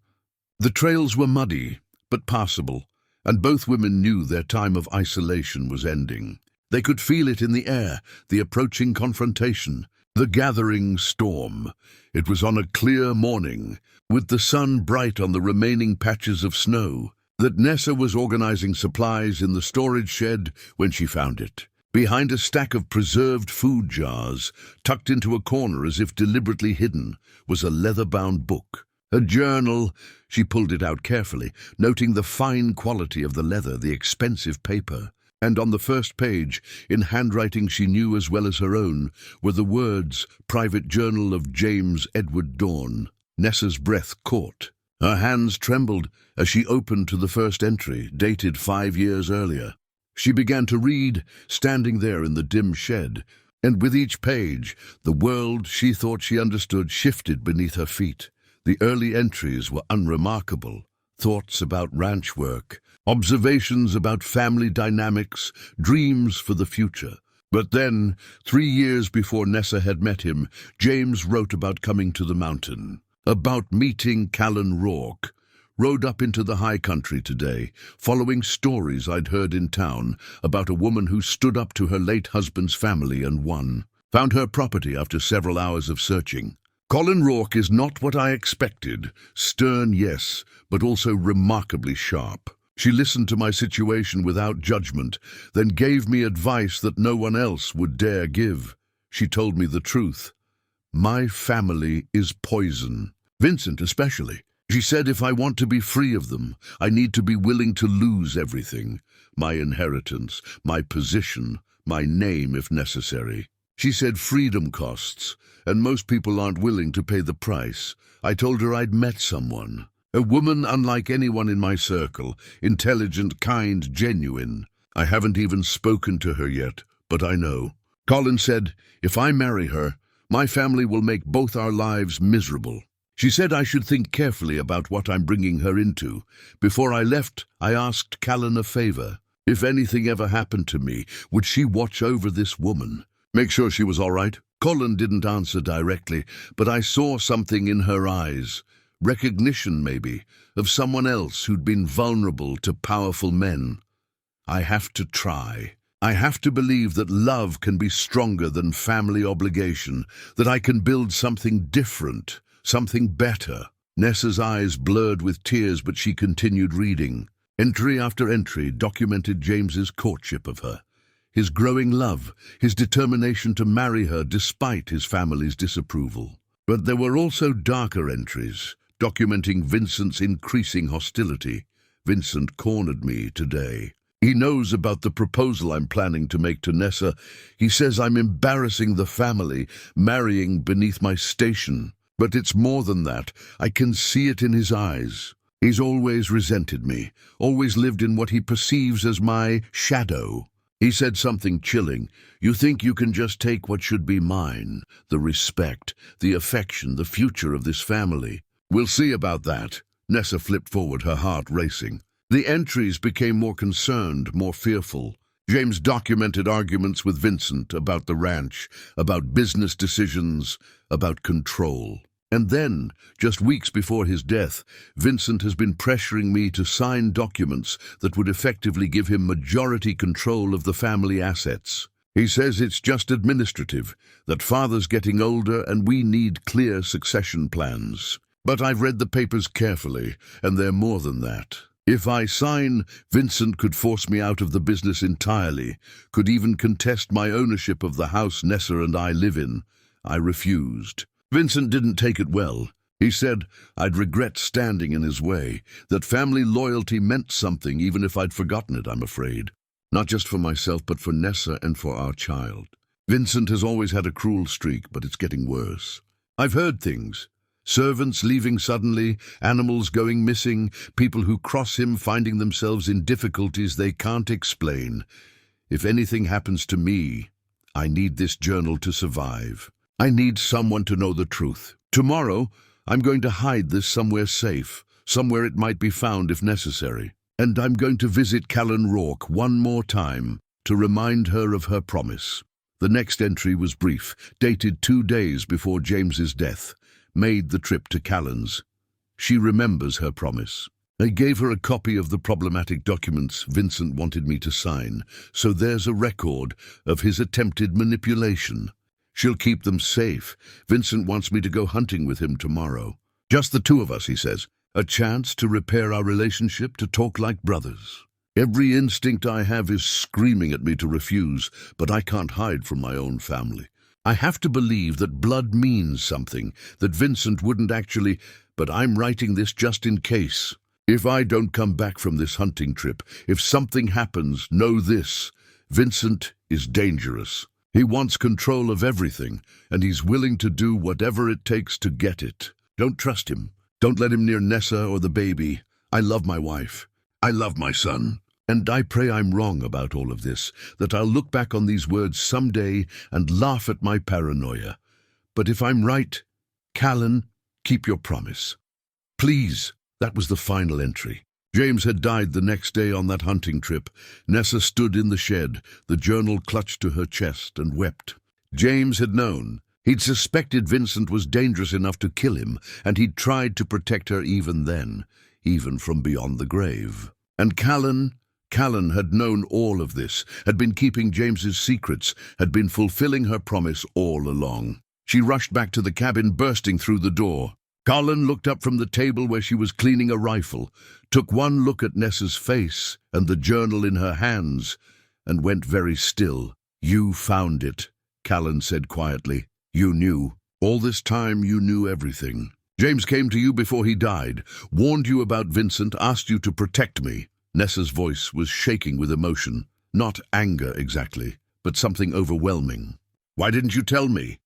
The trails were muddy, but passable, and both women knew their time of isolation was ending. They could feel it in the air, the approaching confrontation, the gathering storm. It was on a clear morning, with the sun bright on the remaining patches of snow, that Nessa was organizing supplies in the storage shed when she found it. Behind a stack of preserved food jars, tucked into a corner as if deliberately hidden, was a leather-bound book. A journal. She pulled it out carefully, noting the fine quality of the leather, the expensive paper. And on the first page, in handwriting she knew as well as her own, were the words, "Private Journal of James Edward Dorne." Nessa's breath caught. Her hands trembled as she opened to the first entry, dated 5 years earlier. She began to read, standing there in the dim shed, and with each page, the world she thought she understood shifted beneath her feet. The early entries were unremarkable. thoughts about ranch work, observations about family dynamics, dreams for the future. But then, 3 years before Nessa had met him, James wrote about coming to the mountain, about meeting Callen Rourke. Rode up into the high country today, following stories I'd heard in town about a woman who stood up to her late husband's family and won. Found her property after several hours of searching. Callen Rourke is not what I expected. Stern, yes, but also remarkably sharp. She listened to my situation without judgment, then gave me advice that no one else would dare give. She told me the truth. My family is poison. Vincent especially. She said if I want to be free of them, I need to be willing to lose everything. My inheritance, my position, my name if necessary. She said freedom costs, and most people aren't willing to pay the price. I told her I'd met someone. A woman unlike anyone in my circle, intelligent, kind, genuine. I haven't even spoken to her yet, but I know. Callen said, if I marry her, my family will make both our lives miserable. She said I should think carefully about what I'm bringing her into. Before I left, I asked Callen a favor. If anything ever happened to me, would she watch over this woman? Make sure she was all right? Callen didn't answer directly, but I saw something in her eyes. Recognition, maybe, of someone else who'd been vulnerable to powerful men. I have to try. I have to believe that love can be stronger than family obligation, that I can build something different. Something better. Nessa's eyes blurred with tears, but she continued reading. Entry after entry documented James's courtship of her, his growing love, his determination to marry her despite his family's disapproval. But there were also darker entries, documenting Vincent's increasing hostility. Vincent cornered me today. He knows about the proposal I'm planning to make to Nessa. He says I'm embarrassing the family, marrying beneath my station. But it's more than that. I can see it in his eyes. He's always resented me, always lived in what he perceives as my shadow. He said something chilling. You think you can just take what should be mine, the respect, the affection, the future of this family. We'll see about that. Nessa flipped forward, her heart racing. The entries became more concerned, more fearful. James documented arguments with Vincent about the ranch, about business decisions, about control. And then, just weeks before his death, Vincent has been pressuring me to sign documents that would effectively give him majority control of the family assets. He says it's just administrative, that father's getting older and we need clear succession plans. But I've read the papers carefully, and they're more than that. If I sign, Vincent could force me out of the business entirely, could even contest my ownership of the house Nessa and I live in. I refused. Vincent didn't take it well. He said I'd regret standing in his way, that family loyalty meant something even if I'd forgotten it, I'm afraid. Not just for myself, but for Nessa and for our child. Vincent has always had a cruel streak, but it's getting worse. I've heard things. Servants leaving suddenly, animals going missing, people who cross him finding themselves in difficulties they can't explain. If anything happens to me, I need this journal to survive. I need someone to know the truth. Tomorrow, I'm going to hide this somewhere safe, somewhere it might be found if necessary. And I'm going to visit Callen Rourke one more time to remind her of her promise. The next entry was brief, dated 2 days before James's death. Made the trip to Callen's. She remembers her promise. I gave her a copy of the problematic documents Vincent wanted me to sign, so there's a record of his attempted manipulation. She'll keep them safe. Vincent wants me to go hunting with him tomorrow. Just the two of us, he says. A chance to repair our relationship, to talk like brothers. Every instinct I have is screaming at me to refuse, but I can't hide from my own family. I have to believe that blood means something, that Vincent wouldn't actually, but I'm writing this just in case. If I don't come back from this hunting trip, if something happens, know this. Vincent is dangerous. He wants control of everything, and he's willing to do whatever it takes to get it. Don't trust him. Don't let him near Nessa or the baby. I love my wife. I love my son. And I pray I'm wrong about all of this, that I'll look back on these words someday and laugh at my paranoia. But if I'm right, Callen, keep your promise. Please. That was the final entry. James had died the next day on that hunting trip. Nessa stood in the shed, the journal clutched to her chest, and wept. James had known. He'd suspected Vincent was dangerous enough to kill him, and he'd tried to protect her even then, even from beyond the grave. And Callen had known all of this, had been keeping James's secrets, had been fulfilling her promise all along. She rushed back to the cabin, bursting through the door. Callen looked up from the table where she was cleaning a rifle, took one look at Nessa's face and the journal in her hands, and went very still. "You found it," Callen said quietly. "You knew. All this time you knew everything. James came to you before he died, warned you about Vincent, asked you to protect me." Nessa's voice was shaking with emotion. Not anger exactly, but something overwhelming. "Why didn't you tell me?"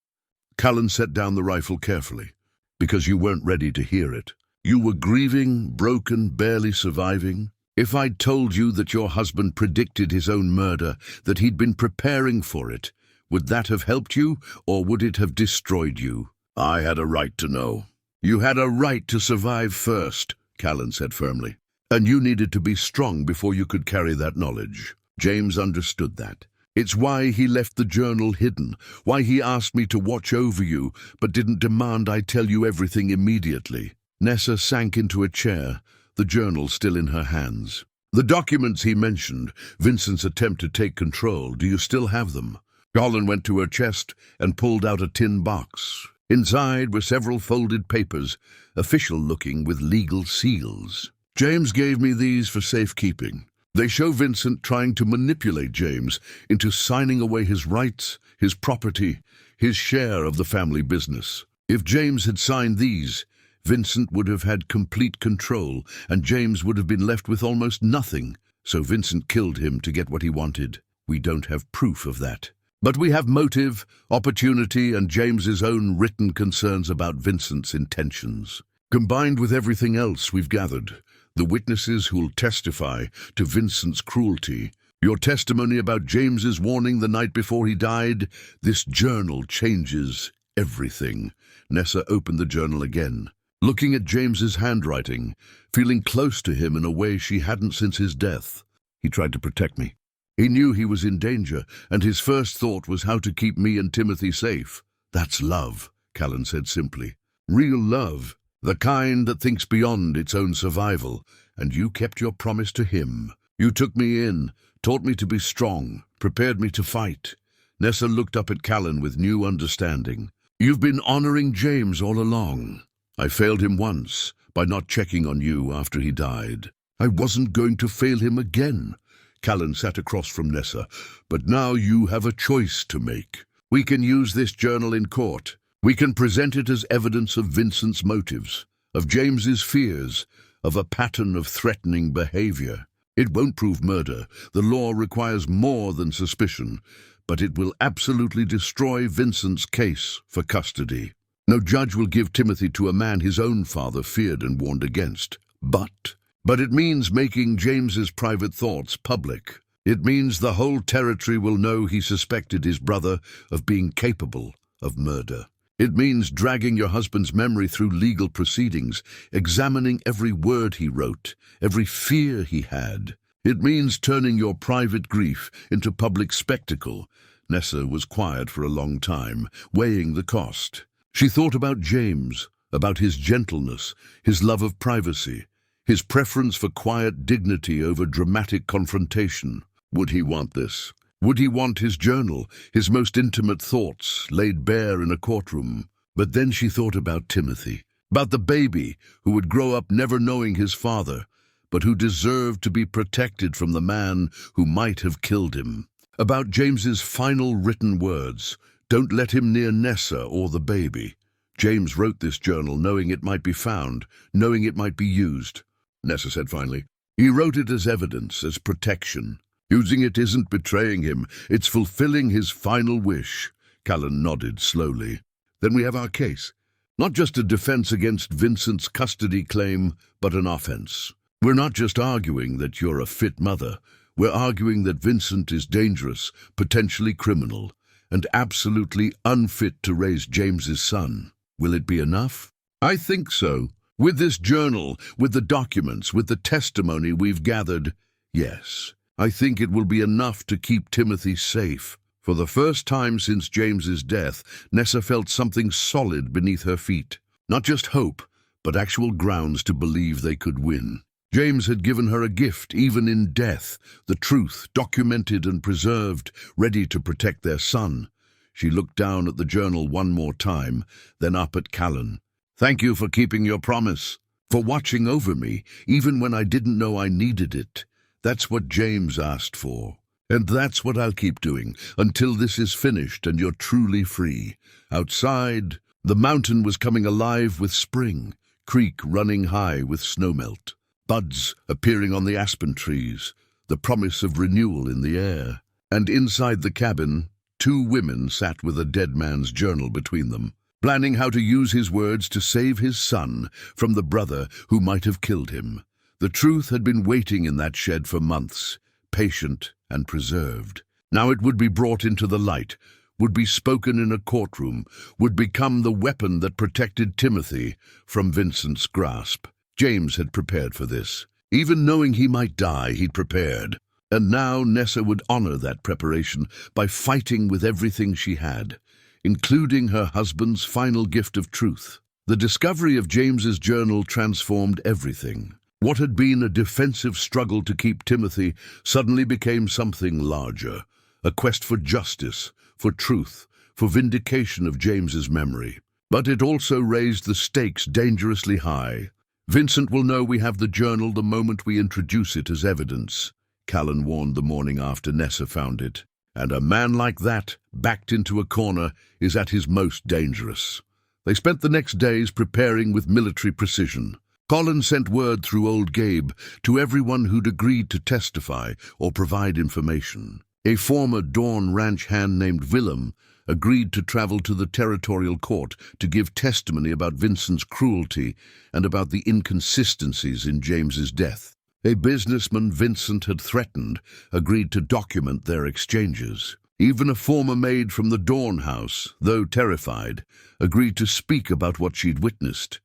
Callen set down the rifle carefully. "Because you weren't ready to hear it. You were grieving, broken, barely surviving. If I'd told you that your husband predicted his own murder, that he'd been preparing for it, would that have helped you, or would it have destroyed you?" "I had a right to know." "You had a right to survive first," Callen said firmly. "And you needed to be strong before you could carry that knowledge." James understood that. It's why he left the journal hidden, why he asked me to watch over you, but didn't demand I tell you everything immediately. Nessa sank into a chair, the journal still in her hands. "The documents he mentioned, Vincent's attempt to take control, do you still have them?" Callen went to her chest and pulled out a tin box. Inside were several folded papers, official-looking with legal seals. "James gave me these for safekeeping. They show Vincent trying to manipulate James into signing away his rights, his property, his share of the family business. If James had signed these, Vincent would have had complete control, and James would have been left with almost nothing. So Vincent killed him to get what he wanted. We don't have proof of that. But we have motive, opportunity, and James's own written concerns about Vincent's intentions. Combined with everything else we've gathered, the witnesses who'll testify to Vincent's cruelty, your testimony about James's warning the night before he died, this journal changes everything." Nessa opened the journal again, looking at James's handwriting, feeling close to him in a way she hadn't since his death. "He tried to protect me. He knew he was in danger, and his first thought was how to keep me and Timothy safe. That's love," Callen said simply. "Real love. The kind that thinks beyond its own survival, and you kept your promise to him. You took me in, taught me to be strong, prepared me to fight." Nessa looked up at Callen with new understanding. "You've been honoring James all along. I failed him once, by not checking on you after he died. I wasn't going to fail him again." Callen sat across from Nessa. "But now you have a choice to make. We can use this journal in court. We can present it as evidence of Vincent's motives, of James's fears, of a pattern of threatening behavior. It won't prove murder. The law requires more than suspicion, but it will absolutely destroy Vincent's case for custody. No judge will give Timothy to a man his own father feared and warned against. But it means making James's private thoughts public. It means the whole territory will know he suspected his brother of being capable of murder. It means dragging your husband's memory through legal proceedings, examining every word he wrote, every fear he had. It means turning your private grief into public spectacle." Nessa was quiet for a long time, weighing the cost. She thought about James, about his gentleness, his love of privacy, his preference for quiet dignity over dramatic confrontation. Would he want this? Would he want his journal, his most intimate thoughts, laid bare in a courtroom? But then she thought about Timothy, about the baby who would grow up never knowing his father, but who deserved to be protected from the man who might have killed him. About James's final written words, "Don't let him near Nessa or the baby." James wrote this journal knowing it might be found, knowing it might be used. Nessa said finally, "He wrote it as evidence, as protection. Using it isn't betraying him, it's fulfilling his final wish." Callen nodded slowly. "Then we have our case. Not just a defense against Vincent's custody claim, but an offense. We're not just arguing that you're a fit mother. We're arguing that Vincent is dangerous, potentially criminal, and absolutely unfit to raise James's son. Will it be enough?" "I think so," With this journal, with the documents, with the testimony we've gathered, yes, I think it will be enough to keep Timothy safe. For the first time since James's death, Nessa felt something solid beneath her feet. Not just hope, but actual grounds to believe they could win. James had given her a gift, even in death, the truth, documented and preserved, ready to protect their son. She looked down at the journal one more time, then up at Callen. Thank you for keeping your promise, for watching over me, even when I didn't know I needed it. That's what James asked for. And that's what I'll keep doing, until this is finished and you're truly free. Outside, the mountain was coming alive with spring, creek running high with snowmelt, buds appearing on the aspen trees, the promise of renewal in the air. And inside the cabin, 2 women sat with a dead man's journal between them, planning how to use his words to save his son from the brother who might have killed him. The truth had been waiting in that shed for months, patient and preserved. Now it would be brought into the light, would be spoken in a courtroom, would become the weapon that protected Timothy from Vincent's grasp. James had prepared for this. Even knowing he might die, he'd prepared. And now Nessa would honor that preparation by fighting with everything she had, including her husband's final gift of truth. The discovery of James's journal transformed everything. What had been a defensive struggle to keep Timothy suddenly became something larger, a quest for justice, for truth, for vindication of James's memory. But it also raised the stakes dangerously high. Vincent will know we have the journal the moment we introduce it as evidence, Callen warned the morning after Nessa found it. And a man like that, backed into a corner, is at his most dangerous. They spent the next days preparing with military precision. Callen sent word through old Gabe to everyone who'd agreed to testify or provide information. A former Dorne ranch hand named Willem agreed to travel to the territorial court to give testimony about Vincent's cruelty and about the inconsistencies in James's death. A businessman Vincent had threatened agreed to document their exchanges. Even a former maid from the Dorne house, though terrified, agreed to speak about what she'd witnessed.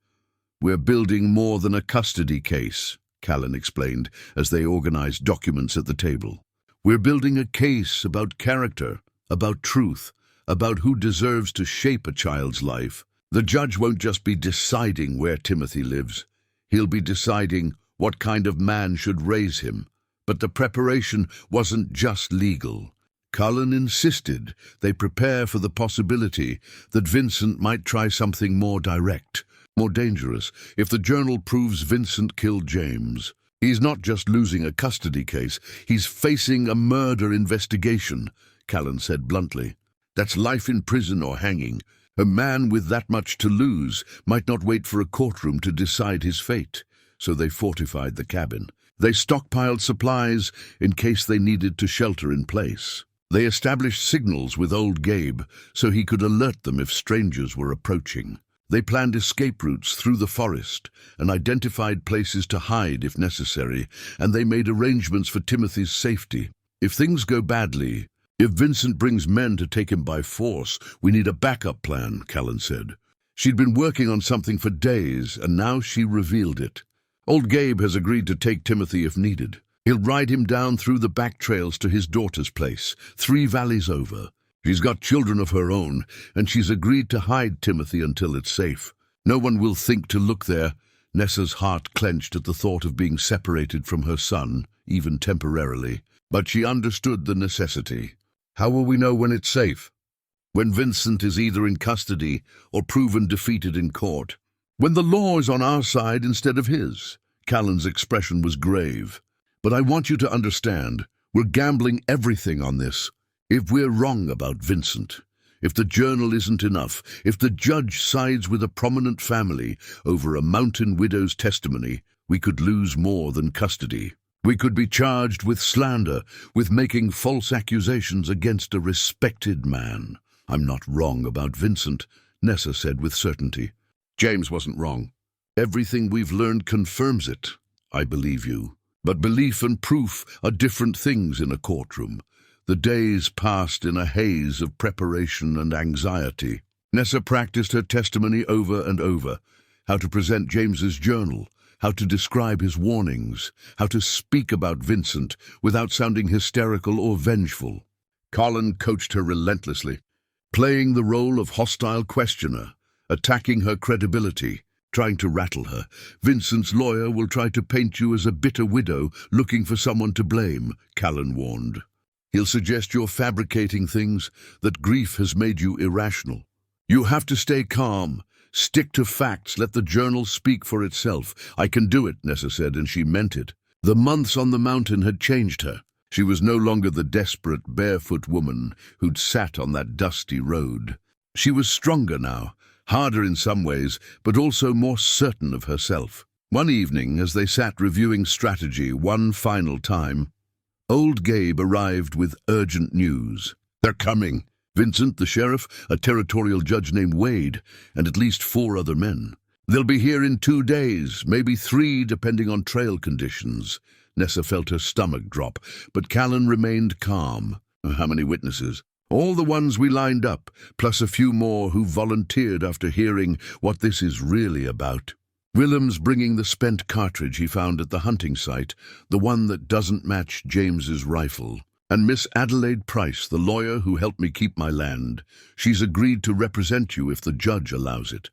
We're building more than a custody case, Callen explained as they organized documents at the table. We're building a case about character, about truth, about who deserves to shape a child's life. The judge won't just be deciding where Timothy lives. He'll be deciding what kind of man should raise him. But the preparation wasn't just legal. Callen insisted they prepare for the possibility that Vincent might try something more direct, more dangerous. If the journal proves Vincent killed James, he's not just losing a custody case, he's facing a murder investigation, Callen said bluntly. That's life in prison or hanging. A man with that much to lose might not wait for a courtroom to decide his fate. So they fortified the cabin. They stockpiled supplies in case they needed to shelter in place. They established signals with old Gabe so he could alert them if strangers were approaching. They planned escape routes through the forest and identified places to hide if necessary, and they made arrangements for Timothy's safety. If things go badly, if Vincent brings men to take him by force, we need a backup plan, Callen said. She'd been working on something for days, and now she revealed it. Old Gabe has agreed to take Timothy if needed. He'll ride him down through the back trails to his daughter's place, 3 valleys over. She's got children of her own, and she's agreed to hide Timothy until it's safe. No one will think to look there. Nessa's heart clenched at the thought of being separated from her son, even temporarily. But she understood the necessity. How will we know when it's safe? When Vincent is either in custody or proven defeated in court. When the law is on our side instead of his. Callen's expression was grave. But I want you to understand, we're gambling everything on this. If we're wrong about Vincent, if the journal isn't enough, if the judge sides with a prominent family over a mountain widow's testimony, we could lose more than custody. We could be charged with slander, with making false accusations against a respected man. I'm not wrong about Vincent, Nessa said with certainty. James wasn't wrong. Everything we've learned confirms it. I believe you. But belief and proof are different things in a courtroom. The days passed in a haze of preparation and anxiety. Nessa practiced her testimony over and over, how to present James's journal, how to describe his warnings, how to speak about Vincent without sounding hysterical or vengeful. Callen coached her relentlessly, playing the role of hostile questioner, attacking her credibility, trying to rattle her. Vincent's lawyer will try to paint you as a bitter widow looking for someone to blame, Callen warned. He'll suggest you're fabricating things, that grief has made you irrational. You have to stay calm. Stick to facts. Let the journal speak for itself. I can do it, Nessa said, and she meant it. The months on the mountain had changed her. She was no longer the desperate, barefoot woman who'd sat on that dusty road. She was stronger now, harder in some ways, but also more certain of herself. One evening, as they sat reviewing strategy one final time, old Gabe arrived with urgent news. They're coming. Vincent, the sheriff, a territorial judge named Wade, and at least 4 other men. They'll be here in 2 days, maybe 3, depending on trail conditions. Nessa felt her stomach drop, but Callen remained calm. How many witnesses? All the ones we lined up, plus a few more who volunteered after hearing what this is really about. Willem's bringing the spent cartridge he found at the hunting site, the one that doesn't match James's rifle. And Miss Adelaide Price, the lawyer who helped me keep my land. She's agreed to represent you if the judge allows it.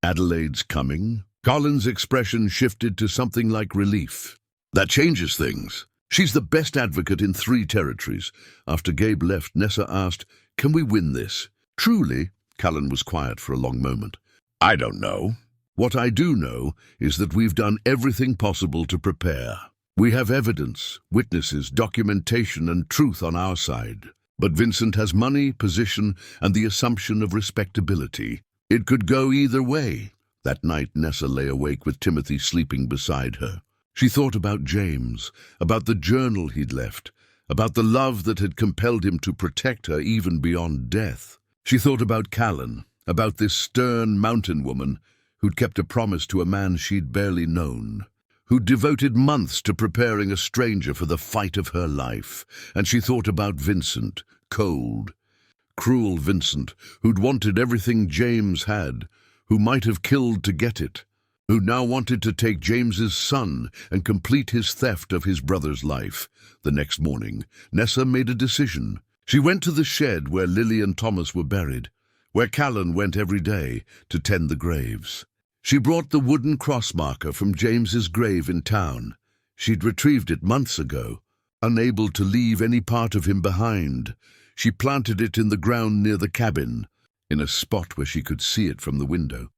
Adelaide's coming? Callen's expression shifted to something like relief. That changes things. She's the best advocate in 3 territories. After Gabe left, Nessa asked, "Can we win this?" "Truly?" Callen was quiet for a long moment. "I don't know. What I do know is that we've done everything possible to prepare. We have evidence, witnesses, documentation, and truth on our side. But Vincent has money, position, and the assumption of respectability. It could go either way." That night, Nessa lay awake with Timothy sleeping beside her. She thought about James, about the journal he'd left, about the love that had compelled him to protect her even beyond death. She thought about Callen, about this stern mountain woman who'd kept a promise to a man she'd barely known, who'd devoted months to preparing a stranger for the fight of her life. And she thought about Vincent, cold, cruel Vincent, who'd wanted everything James had, who might have killed to get it, who now wanted to take James's son and complete his theft of his brother's life. The next morning, Nessa made a decision. She went to the shed where Lily and Thomas were buried, where Callen went every day to tend the graves. She brought the wooden cross marker from James's grave in town. She'd retrieved it months ago. Unable to leave any part of him behind, she planted it in the ground near the cabin, in a spot where she could see it from the window.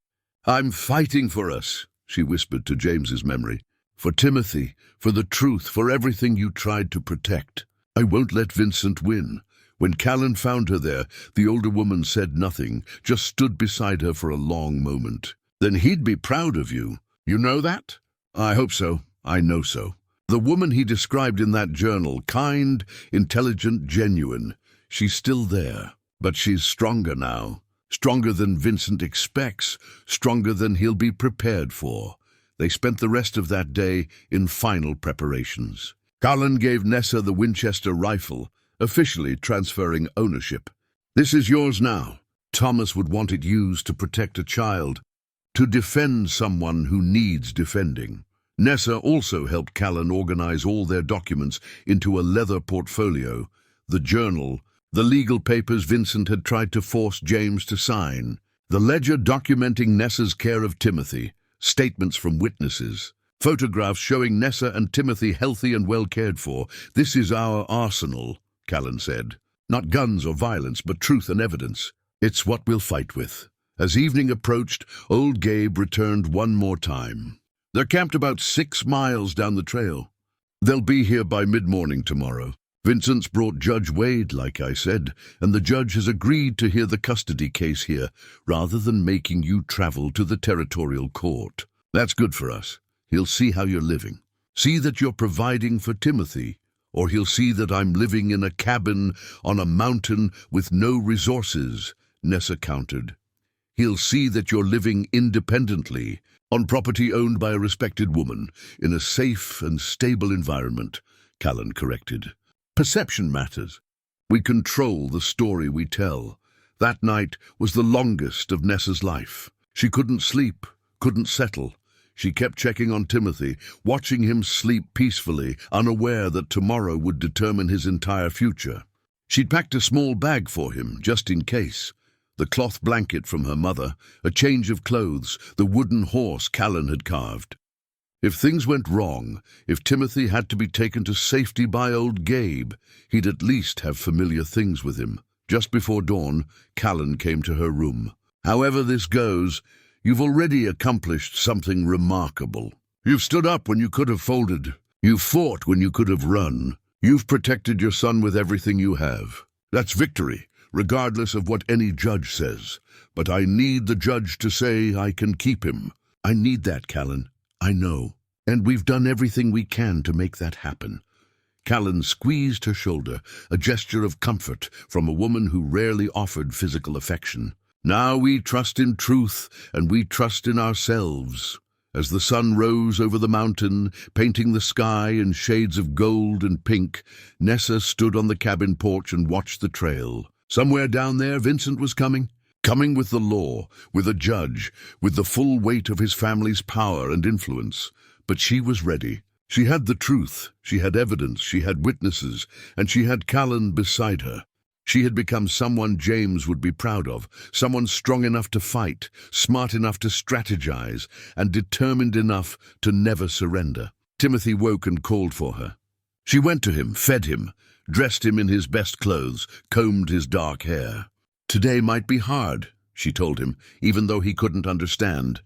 "I'm fighting for us," she whispered to James's memory. "For Timothy, for the truth, for everything you tried to protect. I won't let Vincent win." When Callen found her there, the older woman said nothing, just stood beside her for a long moment. "Then he'd be proud of you. You know that?" "I hope so. I know so." The woman he described in that journal, kind, intelligent, genuine, she's still there. But she's stronger now. Stronger than Vincent expects, stronger than he'll be prepared for. They spent the rest of that day in final preparations. Callen gave Nessa the Winchester rifle, officially transferring ownership. "This is yours now. Thomas would want it used to protect a child, to defend someone who needs defending." Nessa also helped Callen organize all their documents into a leather portfolio, the journal, the legal papers Vincent had tried to force James to sign, the ledger documenting Nessa's care of Timothy, statements from witnesses, photographs showing Nessa and Timothy healthy and well cared for. "This is our arsenal," Callen said. "Not guns or violence, but truth and evidence. It's what we'll fight with." As evening approached, old Gabe returned one more time. "They're camped about 6 miles down the trail. They'll be here by mid-morning tomorrow. Vincent's brought Judge Wade, like I said, and the judge has agreed to hear the custody case here, rather than making you travel to the territorial court. That's good for us. He'll see how you're living. See that you're providing for Timothy, or he'll see that I'm living in a cabin on a mountain with no resources," Nessa countered. "He'll see that you're living independently, on property owned by a respected woman, in a safe and stable environment," Callen corrected. "Perception matters. We control the story we tell." That night was the longest of Nessa's life. She couldn't sleep, couldn't settle. She kept checking on Timothy, watching him sleep peacefully, unaware that tomorrow would determine his entire future. She'd packed a small bag for him, just in case. The cloth blanket from her mother, a change of clothes, the wooden horse Callen had carved. If things went wrong, if Timothy had to be taken to safety by old Gabe, he'd at least have familiar things with him. Just before dawn, Callen came to her room. "However this goes, you've already accomplished something remarkable. You've stood up when you could have folded. You've fought when you could have run. You've protected your son with everything you have. That's victory, regardless of what any judge says. But I need the judge to say I can keep him. I need that, Callen. I know. And we've done everything we can to make that happen." Callen squeezed her shoulder, a gesture of comfort from a woman who rarely offered physical affection. "Now we trust in truth, and we trust in ourselves." As the sun rose over the mountain, painting the sky in shades of gold and pink, Nessa stood on the cabin porch and watched the trail. Somewhere down there, Vincent was coming. Coming with the law, with a judge, with the full weight of his family's power and influence. But she was ready. She had the truth, she had evidence, she had witnesses, and she had Callen beside her. She had become someone James would be proud of, someone strong enough to fight, smart enough to strategize, and determined enough to never surrender. Timothy woke and called for her. She went to him, fed him, dressed him in his best clothes, combed his dark hair. "Today might be hard," she told him, even though he couldn't understand.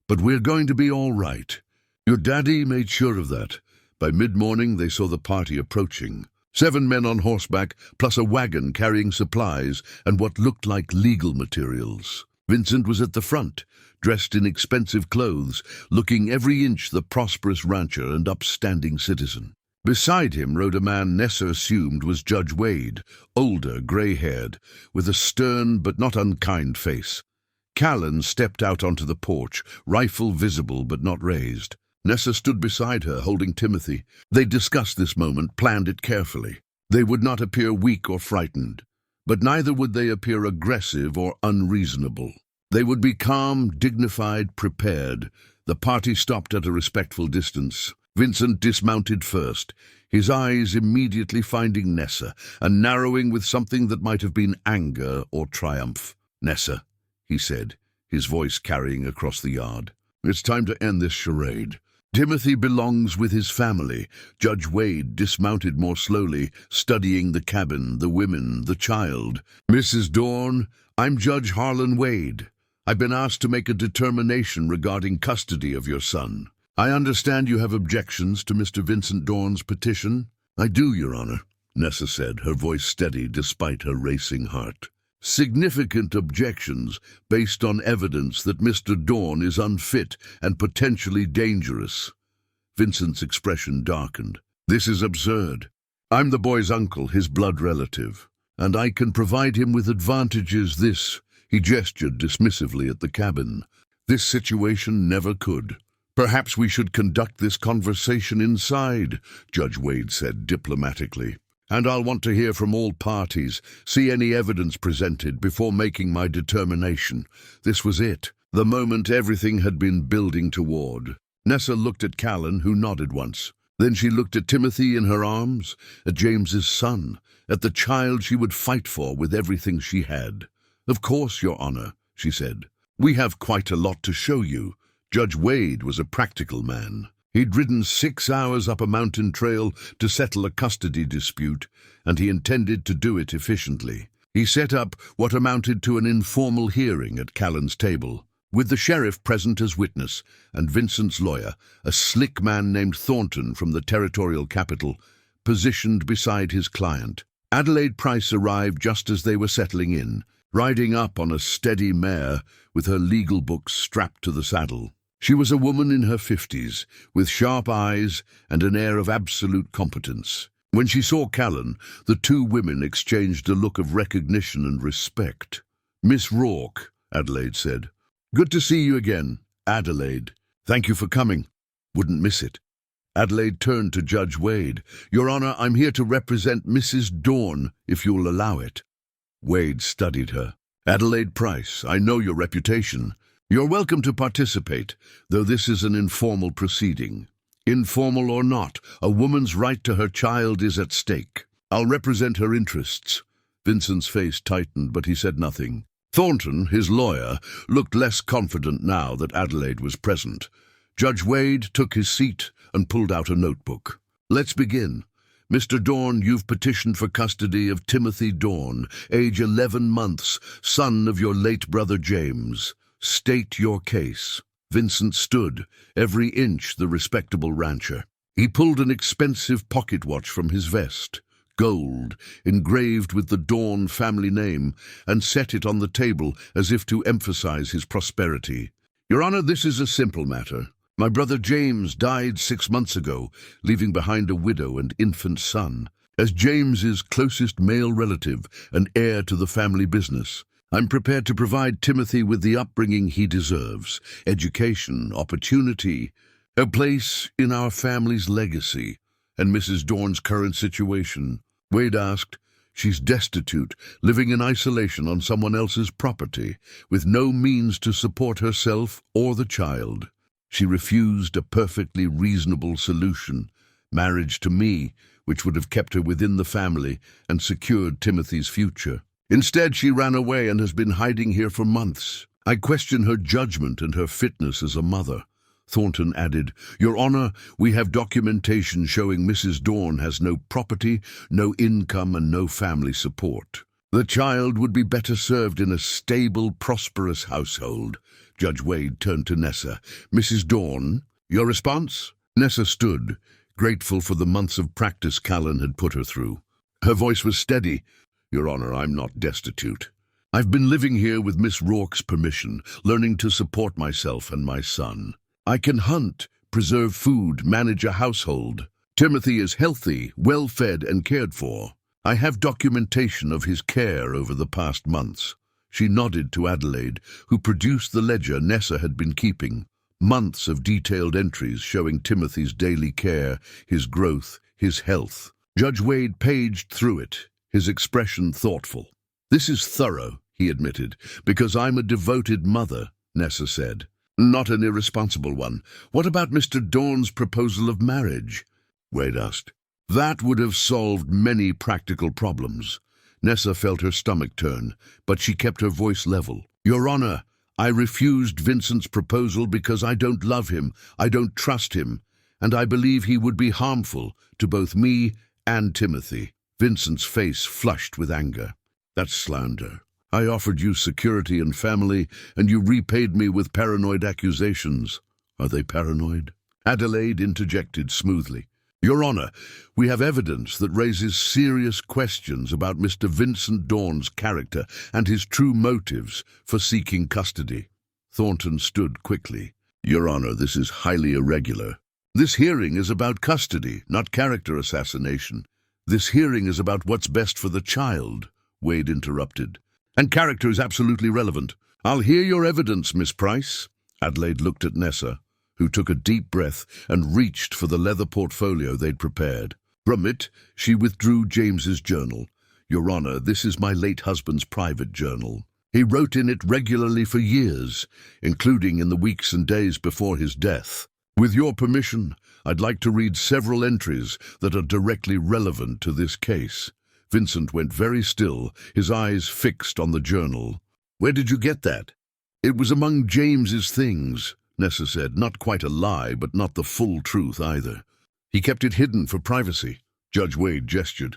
"But we're going to be all right. Your daddy made sure of that." By mid-morning they saw the party approaching. 7 men on horseback, plus a wagon carrying supplies and what looked like legal materials. Vincent was at the front, dressed in expensive clothes, looking every inch the prosperous rancher and upstanding citizen. Beside him rode a man Nessa assumed was Judge Wade, older, gray-haired, with a stern but not unkind face. Callen stepped out onto the porch, rifle visible but not raised. Nessa stood beside her, holding Timothy. They discussed this moment, planned it carefully. They would not appear weak or frightened, but neither would they appear aggressive or unreasonable. They would be calm, dignified, prepared. The party stopped at a respectful distance. Vincent dismounted first, his eyes immediately finding Nessa, and narrowing with something that might have been anger or triumph. "Nessa," he said, his voice carrying across the yard. "It's time to end this charade. Timothy belongs with his family." Judge Wade dismounted more slowly, studying the cabin, the women, the child. "Mrs. Dorne, I'm Judge Harlan Wade. I've been asked to make a determination regarding custody of your son. I understand you have objections to Mr. Vincent Dorne's petition." "I do, Your Honor," Nessa said, her voice steady despite her racing heart. "Significant objections based on evidence that Mr. Dorne is unfit and potentially dangerous." Vincent's expression darkened. "This is absurd. I'm the boy's uncle, his blood relative, and I can provide him with advantages he gestured dismissively at the cabin. "This situation never could." "Perhaps we should conduct this conversation inside," Judge Wade said diplomatically. "And I'll want to hear from all parties, see any evidence presented before making my determination." This was it, the moment everything had been building toward. Nessa looked at Callen, who nodded once. Then she looked at Timothy in her arms, at James's son, at the child she would fight for with everything she had. "Of course, Your Honor," she said. "We have quite a lot to show you." Judge Wade was a practical man. He'd ridden 6 hours up a mountain trail to settle a custody dispute, and he intended to do it efficiently. He set up what amounted to an informal hearing at Callen's table, with the sheriff present as witness, and Vincent's lawyer, a slick man named Thornton from the territorial capital, positioned beside his client. Adelaide Price arrived just as they were settling in, riding up on a steady mare with her legal books strapped to the saddle. She was a woman in her 50s, with sharp eyes and an air of absolute competence. When she saw Callen, the 2 women exchanged a look of recognition and respect. "Miss Rourke," Adelaide said. "Good to see you again, Adelaide. Thank you for coming. Wouldn't miss it." Adelaide turned to Judge Wade. "Your Honor, I'm here to represent Mrs. Dorne, if you'll allow it." Wade studied her. "Adelaide Price, I know your reputation. You're welcome to participate, though this is an informal proceeding. Informal or not, a woman's right to her child is at stake. I'll represent her interests. Vincent's face tightened, but he said nothing. Thornton, his lawyer, looked less confident now that Adelaide was present. Judge Wade took his seat and pulled out a notebook. Let's begin. Mr. Dorne, you've petitioned for custody of Timothy Dorne, age 11 months, son of your late brother James. State your case. Vincent stood, every inch the respectable rancher. He pulled an expensive pocket watch from his vest, gold, engraved with the Dorne family name, and set it on the table as if to emphasize his prosperity. Your Honor, this is a simple matter. My brother James died 6 months ago, leaving behind a widow and infant son. As James's closest male relative and heir to the family business, I'm prepared to provide Timothy with the upbringing he deserves, education, opportunity, a place in our family's legacy, and Mrs. Dorne's current situation. Wade asked. She's destitute, living in isolation on someone else's property, with no means to support herself or the child. She refused a perfectly reasonable solution, marriage to me, which would have kept her within the family and secured Timothy's future. Instead, she ran away and has been hiding here for months. I question her judgment and her fitness as a mother. Thornton added, Your Honor, we have documentation showing Mrs. Dorne has no property, no income, and no family support. The child would be better served in a stable, prosperous household. Judge Wade turned to Nessa. Mrs. Dorne, your response? Nessa stood, grateful for the months of practice Callen had put her through. Her voice was steady. Your Honor, I'm not destitute. I've been living here with Miss Rourke's permission, learning to support myself and my son. I can hunt, preserve food, manage a household. Timothy is healthy, well-fed and cared for. I have documentation of his care over the past months. She nodded to Adelaide, who produced the ledger Nessa had been keeping. Months of detailed entries showing Timothy's daily care, his growth, his health. Judge Wade paged through it, his expression thoughtful. This is thorough, he admitted, because I'm a devoted mother, Nessa said. Not an irresponsible one. What about Mr. Dorne's proposal of marriage? Wade asked. That would have solved many practical problems. Nessa felt her stomach turn, but she kept her voice level. Your Honor, I refused Vincent's proposal because I don't love him, I don't trust him, and I believe he would be harmful to both me and Timothy. Vincent's face flushed with anger. That's slander. I offered you security and family, and you repaid me with paranoid accusations. Are they paranoid? Adelaide interjected smoothly. Your Honor, we have evidence that raises serious questions about Mr. Vincent Dorne's character and his true motives for seeking custody. Thornton stood quickly. Your Honor, this is highly irregular. This hearing is about custody, not character assassination. This hearing is about what's best for the child, Wade interrupted. And character is absolutely relevant. I'll hear your evidence, Miss Price. Adelaide looked at Nessa, who took a deep breath and reached for the leather portfolio they'd prepared. From it, she withdrew James's journal. Your Honor, this is my late husband's private journal. He wrote in it regularly for years, including in the weeks and days before his death. With your permission, I'd like to read several entries that are directly relevant to this case. Vincent went very still, his eyes fixed on the journal. Where did you get that? It was among James's things, Nessa said, not quite a lie, but not the full truth either. He kept it hidden for privacy. Judge Wade gestured.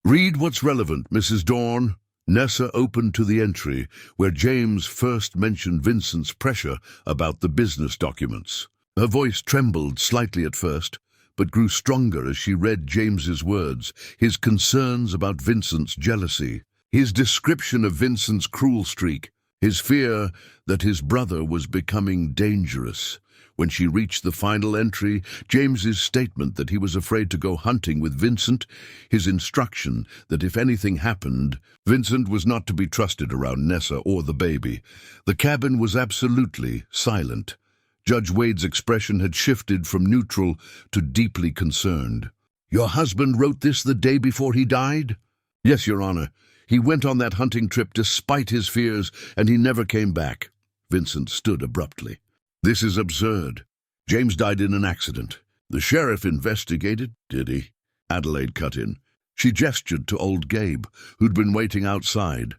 Read what's relevant, Mrs. Dorne. Nessa opened to the entry where James first mentioned Vincent's pressure about the business documents. Her voice trembled slightly at first, but grew stronger as she read James's words, his concerns about Vincent's jealousy, his description of Vincent's cruel streak, his fear that his brother was becoming dangerous. When she reached the final entry, James's statement that he was afraid to go hunting with Vincent, his instruction that if anything happened, Vincent was not to be trusted around Nessa or the baby. The cabin was absolutely silent. Judge Wade's expression had shifted from neutral to deeply concerned. Your husband wrote this the day before he died? Yes, Your Honor. He went on that hunting trip despite his fears, and he never came back. Vincent stood abruptly. This is absurd. James died in an accident. The sheriff investigated, did he? Adelaide cut in. She gestured to old Gabe, who'd been waiting outside.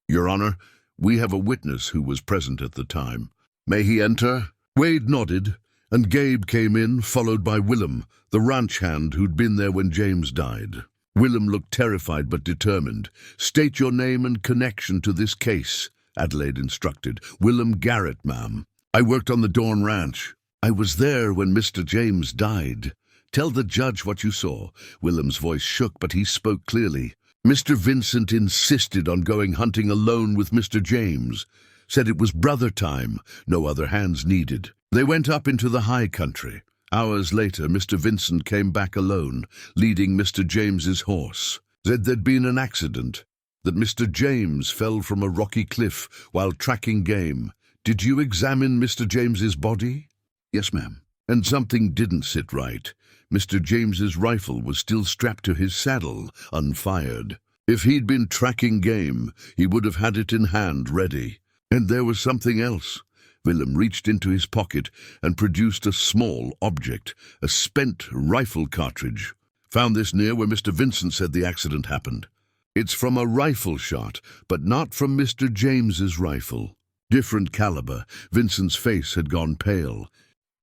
Your Honor, we have a witness who was present at the time. May he enter? Wade nodded, and Gabe came in, followed by Willem, the ranch hand who'd been there when James died. Willem looked terrified but determined. State your name and connection to this case, Adelaide instructed. Willem Garrett, ma'am. I worked on the Dorne Ranch. I was there when Mr. James died. Tell the judge what you saw. Willem's voice shook, but he spoke clearly. Mr. Vincent insisted on going hunting alone with Mr. James. Said it was brother time, no other hands needed. They went up into the high country. Hours later, Mr. Vincent came back alone, leading Mr. James's horse. Said there'd been an accident, that Mr. James fell from a rocky cliff while tracking game. Did you examine Mr. James's body? Yes, ma'am. And something didn't sit right. Mr. James's rifle was still strapped to his saddle, unfired. If he'd been tracking game, he would have had it in hand, ready. And there was something else. Willem reached into his pocket and produced a small object, a spent rifle cartridge. Found this near where Mr. Vincent said the accident happened. It's from a rifle shot, but not from Mr. James's rifle. Different caliber. Vincent's face had gone pale.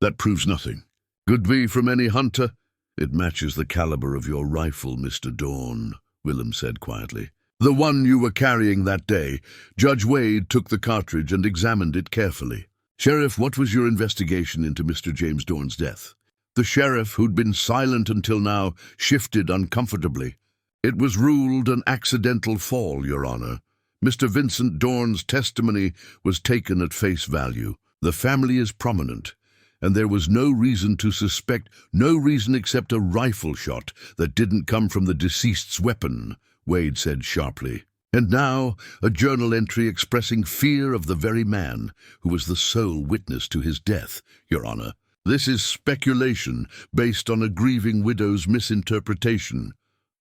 That proves nothing. Could be from any hunter. It matches the caliber of your rifle, Mr. Dorne, Willem said quietly. The one you were carrying that day. Judge Wade took the cartridge and examined it carefully. Sheriff, what was your investigation into Mr. James Dorne's death? The sheriff, who'd been silent until now, shifted uncomfortably. It was ruled an accidental fall, Your Honor. Mr. Vincent Dorne's testimony was taken at face value. The family is prominent, and there was no reason to suspect, no reason except a rifle shot that didn't come from the deceased's weapon, Wade said sharply. And now, a journal entry expressing fear of the very man who was the sole witness to his death, Your Honor. This is speculation based on a grieving widow's misinterpretation.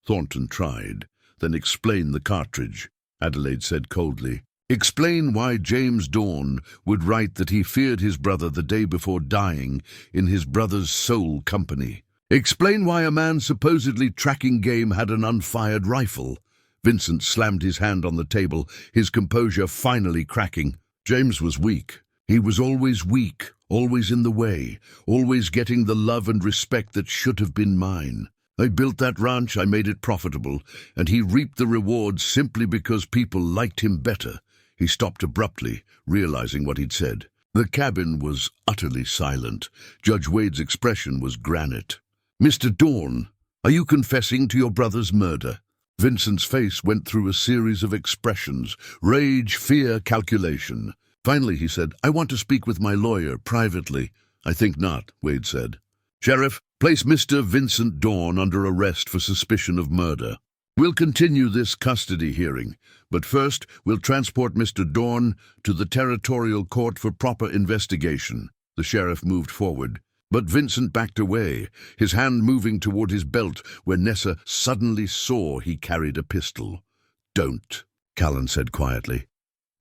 Thornton tried. Then explain the cartridge, Adelaide said coldly. Explain why James Dorne would write that he feared his brother the day before dying in his brother's sole company. Explain why a man supposedly tracking game had an unfired rifle. Vincent slammed his hand on the table, his composure finally cracking. James was weak. He was always weak, always in the way, always getting the love and respect that should have been mine. I built that ranch, I made it profitable, and he reaped the rewards simply because people liked him better. He stopped abruptly, realizing what he'd said. The cabin was utterly silent. Judge Wade's expression was granite. Mr. Dorne, are you confessing to your brother's murder? Vincent's face went through a series of expressions, rage, fear, calculation. Finally, he said, I want to speak with my lawyer privately. I think not, Wade said. Sheriff, place Mr. Vincent Dorne under arrest for suspicion of murder. We'll continue this custody hearing, but first we'll transport Mr. Dorne to the territorial court for proper investigation. The sheriff moved forward, but Vincent backed away, his hand moving toward his belt where Nessa suddenly saw he carried a pistol. Don't, Callen said quietly,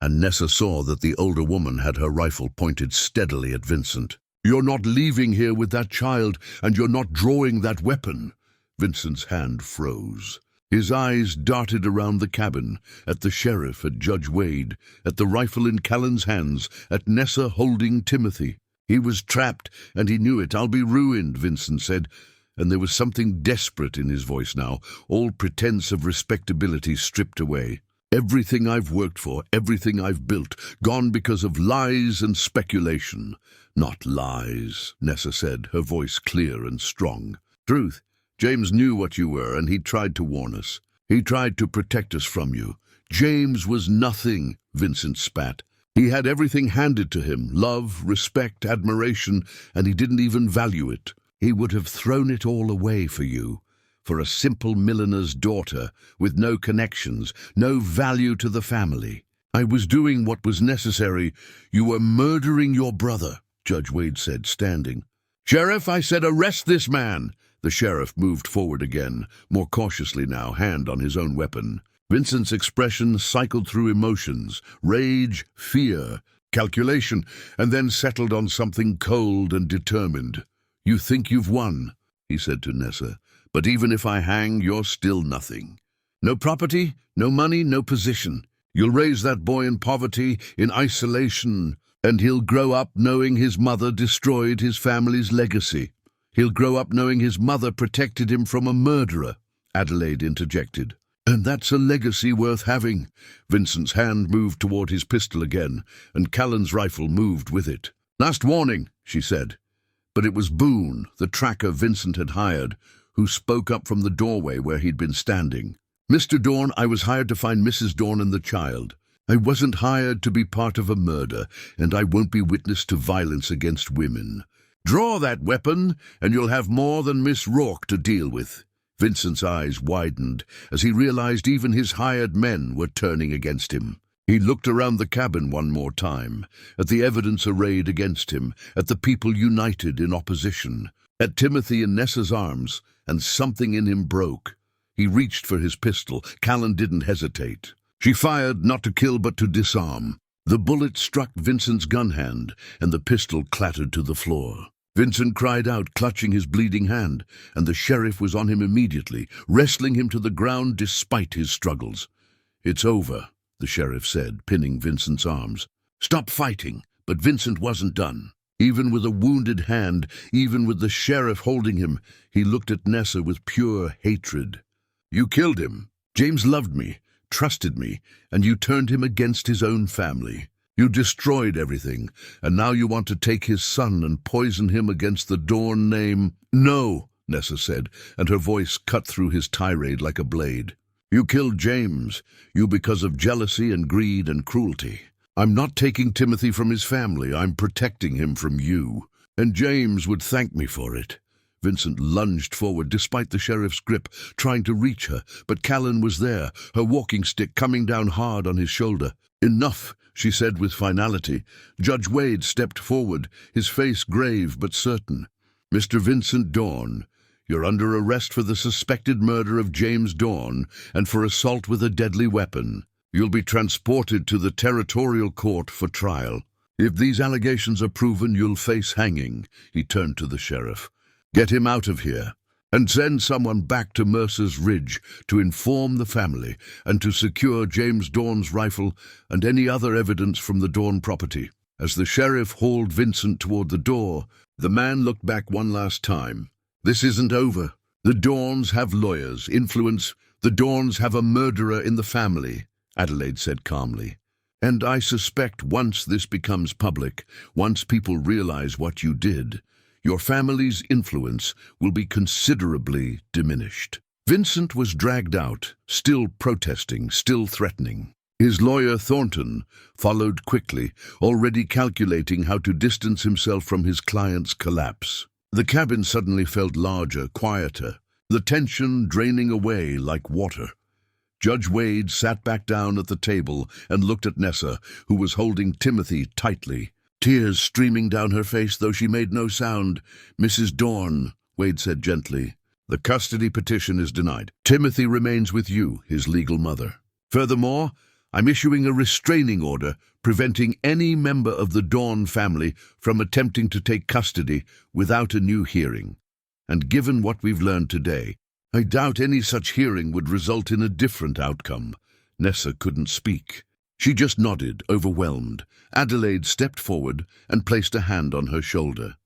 and Nessa saw that the older woman had her rifle pointed steadily at Vincent. You're not leaving here with that child, and you're not drawing that weapon. Vincent's hand froze. His eyes darted around the cabin, at the sheriff, at Judge Wade, at the rifle in Callen's hands, at Nessa holding Timothy. He was trapped, and he knew it. I'll be ruined, Vincent said, and there was something desperate in his voice now, all pretense of respectability stripped away. Everything I've worked for, everything I've built, gone because of lies and speculation. Not lies, Nessa said, her voice clear and strong. Truth. James knew what you were, and he tried to warn us. He tried to protect us from you. James was nothing, Vincent spat. He had everything handed to him, love, respect, admiration, and he didn't even value it. He would have thrown it all away for you, for a simple milliner's daughter, with no connections, no value to the family. I was doing what was necessary. You were murdering your brother, Judge Wade said, standing. Sheriff, I said, arrest this man. The sheriff moved forward again, more cautiously now, hand on his own weapon. Vincent's expression cycled through emotions, rage, fear, calculation, and then settled on something cold and determined. "You think you've won," he said to Nessa, "but even if I hang, you're still nothing. No property, no money, no position. You'll raise that boy in poverty, in isolation, and he'll grow up knowing his mother destroyed his family's legacy. He'll grow up knowing his mother protected him from a murderer," Adelaide interjected. "And that's a legacy worth having." Vincent's hand moved toward his pistol again, and Callen's rifle moved with it. "Last warning," she said. But it was Boone, the tracker Vincent had hired, who spoke up from the doorway where he'd been standing. "Mr. Dorne, I was hired to find Mrs. Dorne and the child. I wasn't hired to be part of a murder, and I won't be witness to violence against women. Draw that weapon, and you'll have more than Miss Rourke to deal with." Vincent's eyes widened as he realized even his hired men were turning against him. He looked around the cabin one more time, at the evidence arrayed against him, at the people united in opposition, at Timothy in Nessa's arms, and something in him broke. He reached for his pistol. Callen didn't hesitate. She fired, not to kill but to disarm. The bullet struck Vincent's gun hand, and the pistol clattered to the floor. Vincent cried out, clutching his bleeding hand, and the sheriff was on him immediately, wrestling him to the ground despite his struggles. "It's over," the sheriff said, pinning Vincent's arms. "Stop fighting." But Vincent wasn't done. Even with a wounded hand, even with the sheriff holding him, he looked at Nessa with pure hatred. "You killed him. James loved me, trusted me, and you turned him against his own family. You destroyed everything, and now you want to take his son and poison him against the Dorne name." "No," Nessa said, and her voice cut through his tirade like a blade. "You killed James, you because of jealousy and greed and cruelty. I'm not taking Timothy from his family, I'm protecting him from you. And James would thank me for it." Vincent lunged forward despite the sheriff's grip, trying to reach her, but Callen was there, her walking stick coming down hard on his shoulder. "Enough," she said with finality. Judge Wade stepped forward, his face grave but certain. "Mr. Vincent Dorne, you're under arrest for the suspected murder of James Dorne and for assault with a deadly weapon. You'll be transported to the territorial court for trial. If these allegations are proven, you'll face hanging." He turned to the sheriff. "Get him out of here, and send someone back to Mercer's Ridge to inform the family and to secure James Dorne's rifle and any other evidence from the Dorne property." As the sheriff hauled Vincent toward the door, the man looked back one last time. "This isn't over. The Dornes have lawyers, influence. The Dornes have a murderer in the family," Adelaide said calmly. "And I suspect once this becomes public, once people realize what you did, your family's influence will be considerably diminished." Vincent was dragged out, still protesting, still threatening. His lawyer, Thornton, followed quickly, already calculating how to distance himself from his client's collapse. The cabin suddenly felt larger, quieter, the tension draining away like water. Judge Wade sat back down at the table and looked at Nessa, who was holding Timothy tightly, tears streaming down her face, though she made no sound. "Mrs. Dorne," Wade said gently, "the custody petition is denied. Timothy remains with you, his legal mother. Furthermore, I'm issuing a restraining order preventing any member of the Dorne family from attempting to take custody without a new hearing. And given what we've learned today, I doubt any such hearing would result in a different outcome." Nessa couldn't speak. She just nodded, overwhelmed. Adelaide stepped forward and placed a hand on her shoulder.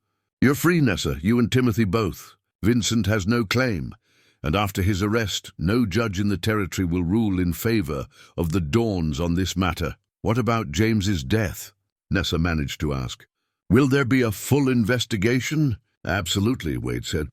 "You're free, Nessa, you and Timothy both. Vincent has no claim, and after his arrest, no judge in the territory will rule in favor of the Dornes on this matter." "What about James's death?" Nessa managed to ask. "Will there be a full investigation?" "Absolutely," Wade said.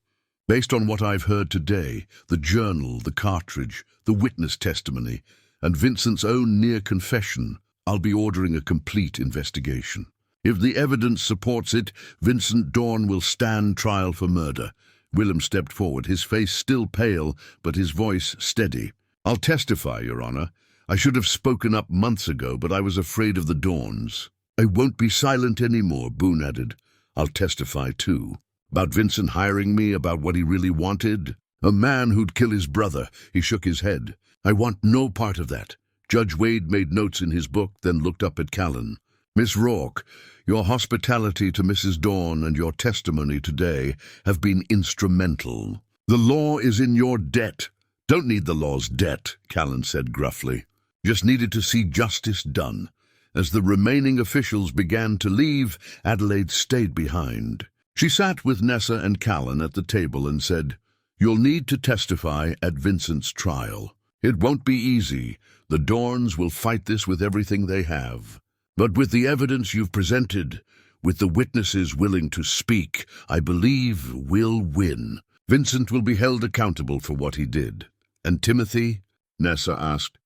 "Based on what I've heard today, the journal, the cartridge, the witness testimony, and Vincent's own near confession, I'll be ordering a complete investigation. If the evidence supports it, Vincent Dorne will stand trial for murder." Willem stepped forward, his face still pale, but his voice steady. "I'll testify, Your Honor. I should have spoken up months ago, but I was afraid of the Dornes." "I won't be silent anymore," Boone added. "I'll testify, too. About Vincent hiring me, about what he really wanted. A man who'd kill his brother." He shook his head. "I want no part of that." Judge Wade made notes in his book, then looked up at Callen. Miss Rourke, your hospitality to Mrs. Dorne and your testimony today have been instrumental. The law is in your debt. Don't need the law's debt, Callen said gruffly. Just needed to see justice done. As the remaining officials began to leave, Adelaide stayed behind. She sat with Nessa and Callen at the table and said, "You'll need to testify at Vincent's trial. It won't be easy. The Dornes will fight this with everything they have. But with the evidence you've presented, with the witnesses willing to speak, I believe we'll win. Vincent will be held accountable for what he did." "And Timothy?" Nessa asked.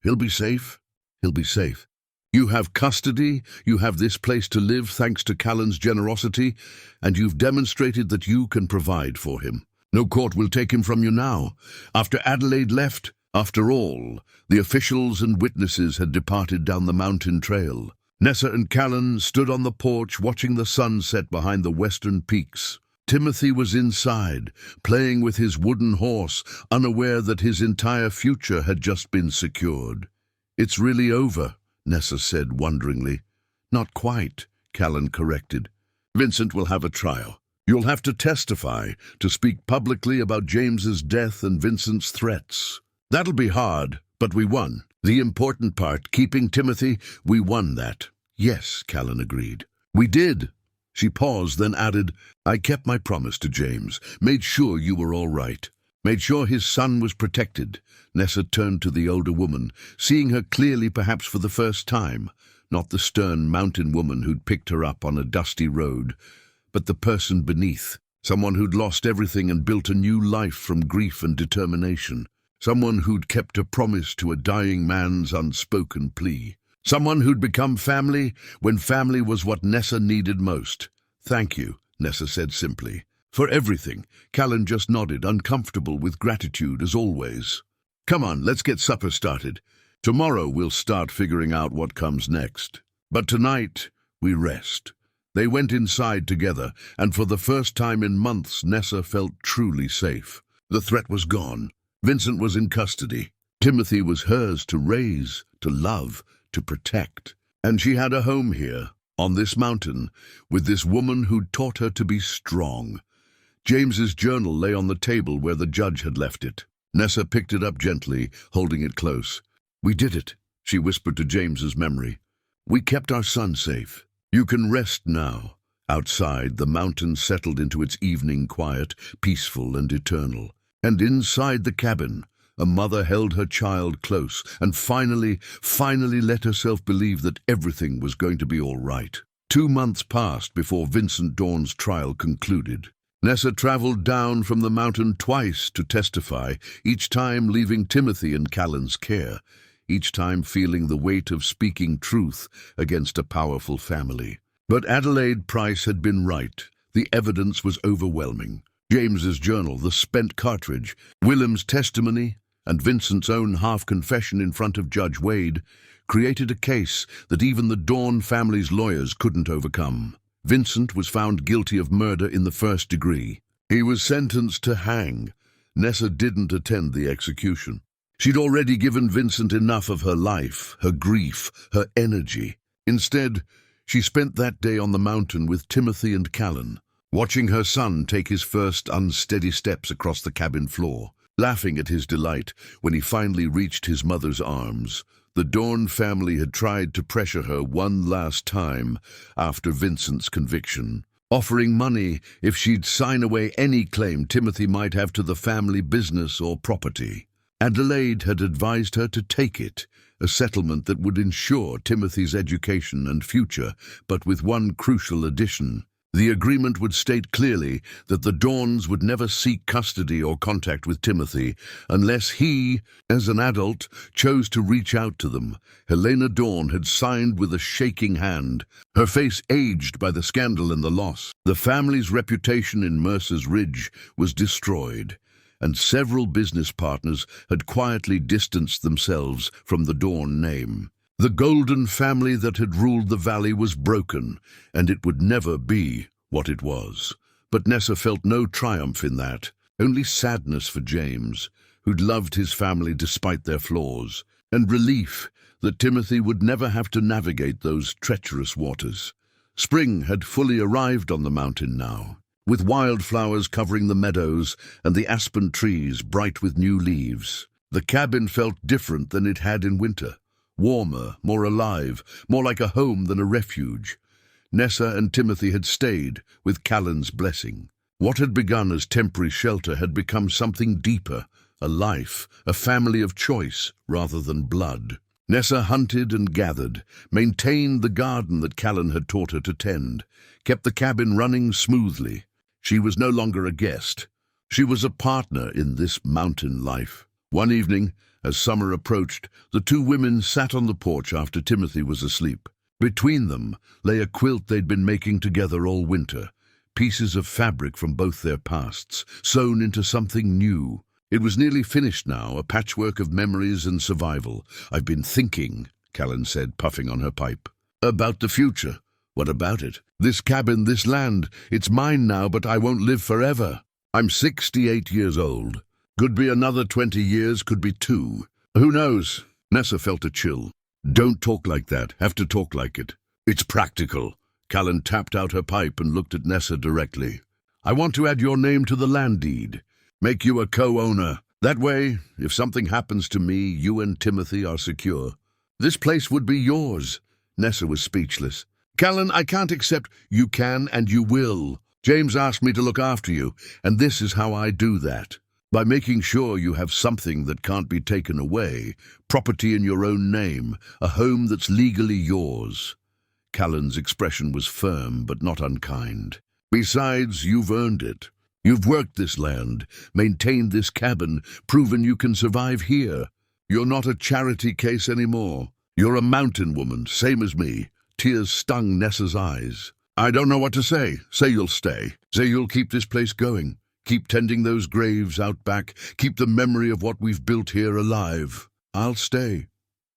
"He'll be safe. He'll be safe. You have custody, you have this place to live thanks to Callen's generosity, and you've demonstrated that you can provide for him. No court will take him from you now. After Adelaide left, after all, the officials and witnesses had departed down the mountain trail. Nessa and Callen stood on the porch watching the sun set behind the western peaks. Timothy was inside, playing with his wooden horse, unaware that his entire future had just been secured. "It's really over," Nessa said wonderingly. "Not quite," Callen corrected. "Vincent will have a trial. You'll have to testify, to speak publicly about James's death and Vincent's threats. That'll be hard, but we won. The important part, keeping Timothy, we won that." "Yes," Callen agreed. "We did." She paused, then added, "I kept my promise to James, made sure you were all right, made sure his son was protected." Nessa turned to the older woman, seeing her clearly perhaps for the first time, not the stern mountain woman who'd picked her up on a dusty road, but the person beneath, someone who'd lost everything and built a new life from grief and determination, someone who'd kept a promise to a dying man's unspoken plea. Someone who'd become family when family was what Nessa needed most. "Thank you," Nessa said simply. "For everything." Callen just nodded, uncomfortable with gratitude as always. "Come on, let's get supper started. Tomorrow we'll start figuring out what comes next. But tonight, we rest." They went inside together, and for the first time in months Nessa felt truly safe. The threat was gone. Vincent was in custody. Timothy was hers to raise, to love, to protect. And she had a home here, on this mountain, with this woman who'd taught her to be strong. James's journal lay on the table where the judge had left it. Nessa picked it up gently, holding it close. "We did it," she whispered to James's memory. "We kept our son safe. You can rest now." Outside, the mountain settled into its evening quiet, peaceful and eternal. And inside the cabin, a mother held her child close and finally let herself believe that everything was going to be all right. 2 months passed before Vincent Dorne's trial concluded. Nessa traveled down from the mountain twice to testify, each time leaving Timothy in Callen's care, each time feeling the weight of speaking truth against a powerful family. But Adelaide Price had been right. The evidence was overwhelming. James's journal, the spent cartridge, Willem's testimony, and Vincent's own half-confession in front of Judge Wade created a case that even the Dorne family's lawyers couldn't overcome. Vincent was found guilty of murder in the 1st degree. He was sentenced to hang. Nessa didn't attend the execution. She'd already given Vincent enough of her life, her grief, her energy. Instead, she spent that day on the mountain with Timothy and Callen, watching her son take his first unsteady steps across the cabin floor, laughing at his delight when he finally reached his mother's arms. The Dorne family had tried to pressure her one last time after Vincent's conviction, offering money if she'd sign away any claim Timothy might have to the family business or property. Adelaide had advised her to take it, a settlement that would ensure Timothy's education and future, but with one crucial addition. The agreement would state clearly that the Dornes would never seek custody or contact with Timothy unless he, as an adult, chose to reach out to them. Helena Dorne had signed with a shaking hand, her face aged by the scandal and the loss. The family's reputation in Mercer's Ridge was destroyed, and several business partners had quietly distanced themselves from the Dorne name. The golden family that had ruled the valley was broken, and it would never be what it was. But Nessa felt no triumph in that, only sadness for James, who'd loved his family despite their flaws, and relief that Timothy would never have to navigate those treacherous waters. Spring had fully arrived on the mountain now, with wildflowers covering the meadows and the aspen trees bright with new leaves. The cabin felt different than it had in winter, warmer, more alive, more like a home than a refuge. Nessa and Timothy had stayed, with Callen's blessing. What had begun as temporary shelter had become something deeper, a life, a family of choice rather than blood. Nessa hunted and gathered, maintained the garden that Callen had taught her to tend, kept the cabin running smoothly. She was no longer a guest. She was a partner in this mountain life. One evening, as summer approached, the two women sat on the porch after Timothy was asleep. Between them lay a quilt they'd been making together all winter, pieces of fabric from both their pasts, sewn into something new. It was nearly finished now, a patchwork of memories and survival. "I've been thinking," Callen said, puffing on her pipe. "About the future." "What about it?" "This cabin, this land, it's mine now, but I won't live forever. I'm 68 years old. Could be another 20 years, could be 2. Who knows?" Nessa felt a chill. "Don't talk like that. Have to talk like it. It's practical." Callen tapped out her pipe and looked at Nessa directly. "I want to add your name to the land deed. Make you a co-owner. That way, if something happens to me, you and Timothy are secure. This place would be yours." Nessa was speechless. "Callen, I can't accept." "You can and you will. James asked me to look after you, and this is how I do that. By making sure you have something that can't be taken away, property in your own name, a home that's legally yours." Callen's expression was firm but not unkind. "Besides, you've earned it. You've worked this land, maintained this cabin, proven you can survive here. You're not a charity case anymore. You're a mountain woman, same as me." Tears stung Nessa's eyes. "I don't know what to say. Say you'll stay. Say you'll keep this place going. Keep tending those graves out back. Keep the memory of what we've built here alive." "I'll stay,"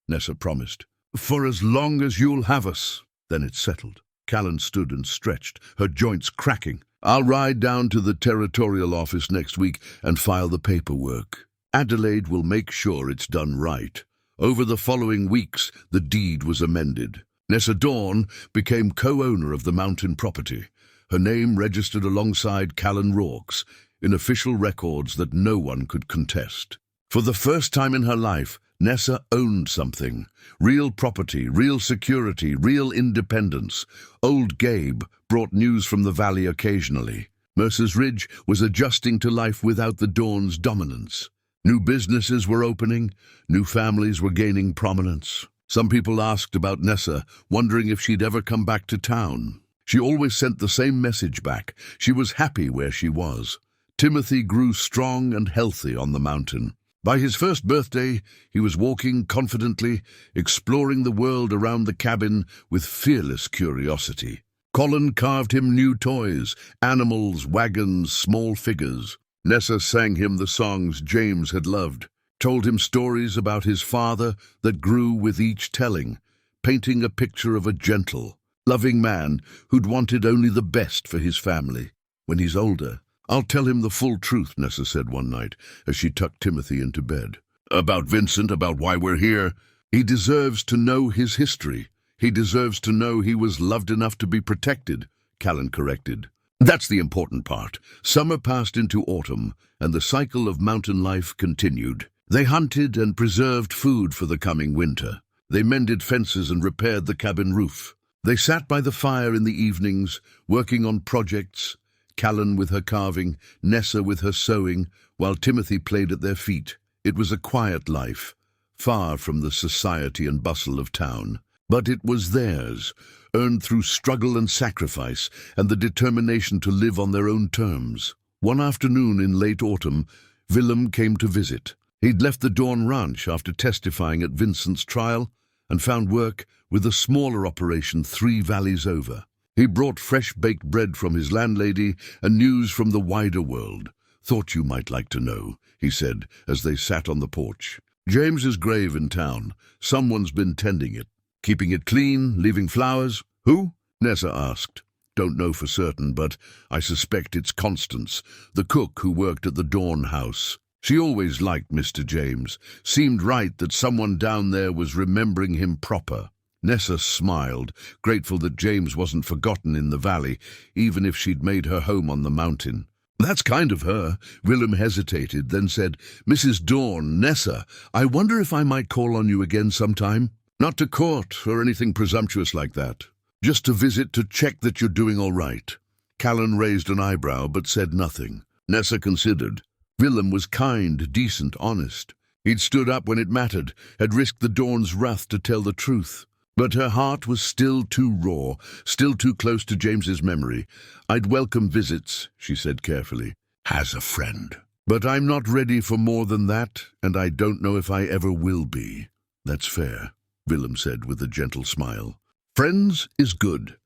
Nessa promised. "For as long as you'll have us." Then it settled. Callen stood and stretched, her joints cracking. "I'll ride down to the territorial office next week and file the paperwork. Adelaide will make sure it's done right." Over the following weeks, the deed was amended. Nessa Dorne became co-owner of the mountain property, her name registered alongside Callen Rourke's in official records that no one could contest. For the first time in her life, Nessa owned something. Real property, real security, real independence. Old Gabe brought news from the valley occasionally. Mercer's Ridge was adjusting to life without the Dorne's dominance. New businesses were opening, new families were gaining prominence. Some people asked about Nessa, wondering if she'd ever come back to town. She always sent the same message back. She was happy where she was. Timothy grew strong and healthy on the mountain. By his first birthday, he was walking confidently, exploring the world around the cabin with fearless curiosity. Callen carved him new toys, animals, wagons, small figures. Nessa sang him the songs James had loved, told him stories about his father that grew with each telling, painting a picture of a gentle, loving man who'd wanted only the best for his family. "When he's older, I'll tell him the full truth," Nessa said one night as she tucked Timothy into bed. "About Vincent, about why we're here. He deserves to know his history. He deserves to know he was loved enough to be protected," Callen corrected. "That's the important part." Summer passed into autumn, and the cycle of mountain life continued. They hunted and preserved food for the coming winter. They mended fences and repaired the cabin roof. They sat by the fire in the evenings, working on projects, Callen with her carving, Nessa with her sewing, while Timothy played at their feet. It was a quiet life, far from the society and bustle of town. But it was theirs, earned through struggle and sacrifice, and the determination to live on their own terms. One afternoon in late autumn, Willem came to visit. He'd left the Dorne ranch after testifying at Vincent's trial and found work with a smaller operation 3 valleys over. He brought fresh-baked bread from his landlady and news from the wider world. "Thought you might like to know," he said as they sat on the porch. "James's grave in town. Someone's been tending it. Keeping it clean, leaving flowers." "Who?" Nessa asked. "Don't know for certain, but I suspect it's Constance, the cook who worked at the Dorne house." She always liked Mr. James. Seemed right that someone down there was remembering him proper. Nessa smiled, grateful that James wasn't forgotten in the valley, even if she'd made her home on the mountain. That's kind of her. Willem hesitated, then said, Mrs. Dorne, Nessa, I wonder if I might call on you again sometime? Not to court or anything presumptuous like that. Just to visit to check that you're doing all right. Callen raised an eyebrow but said nothing. Nessa considered. Willem was kind, decent, honest. He'd stood up when it mattered, had risked the Dorne's wrath to tell the truth. But her heart was still too raw, still too close to James's memory. I'd welcome visits, she said carefully, as a friend. But I'm not ready for more than that, and I don't know if I ever will be. That's fair, Willem said with a gentle smile. Friends is good.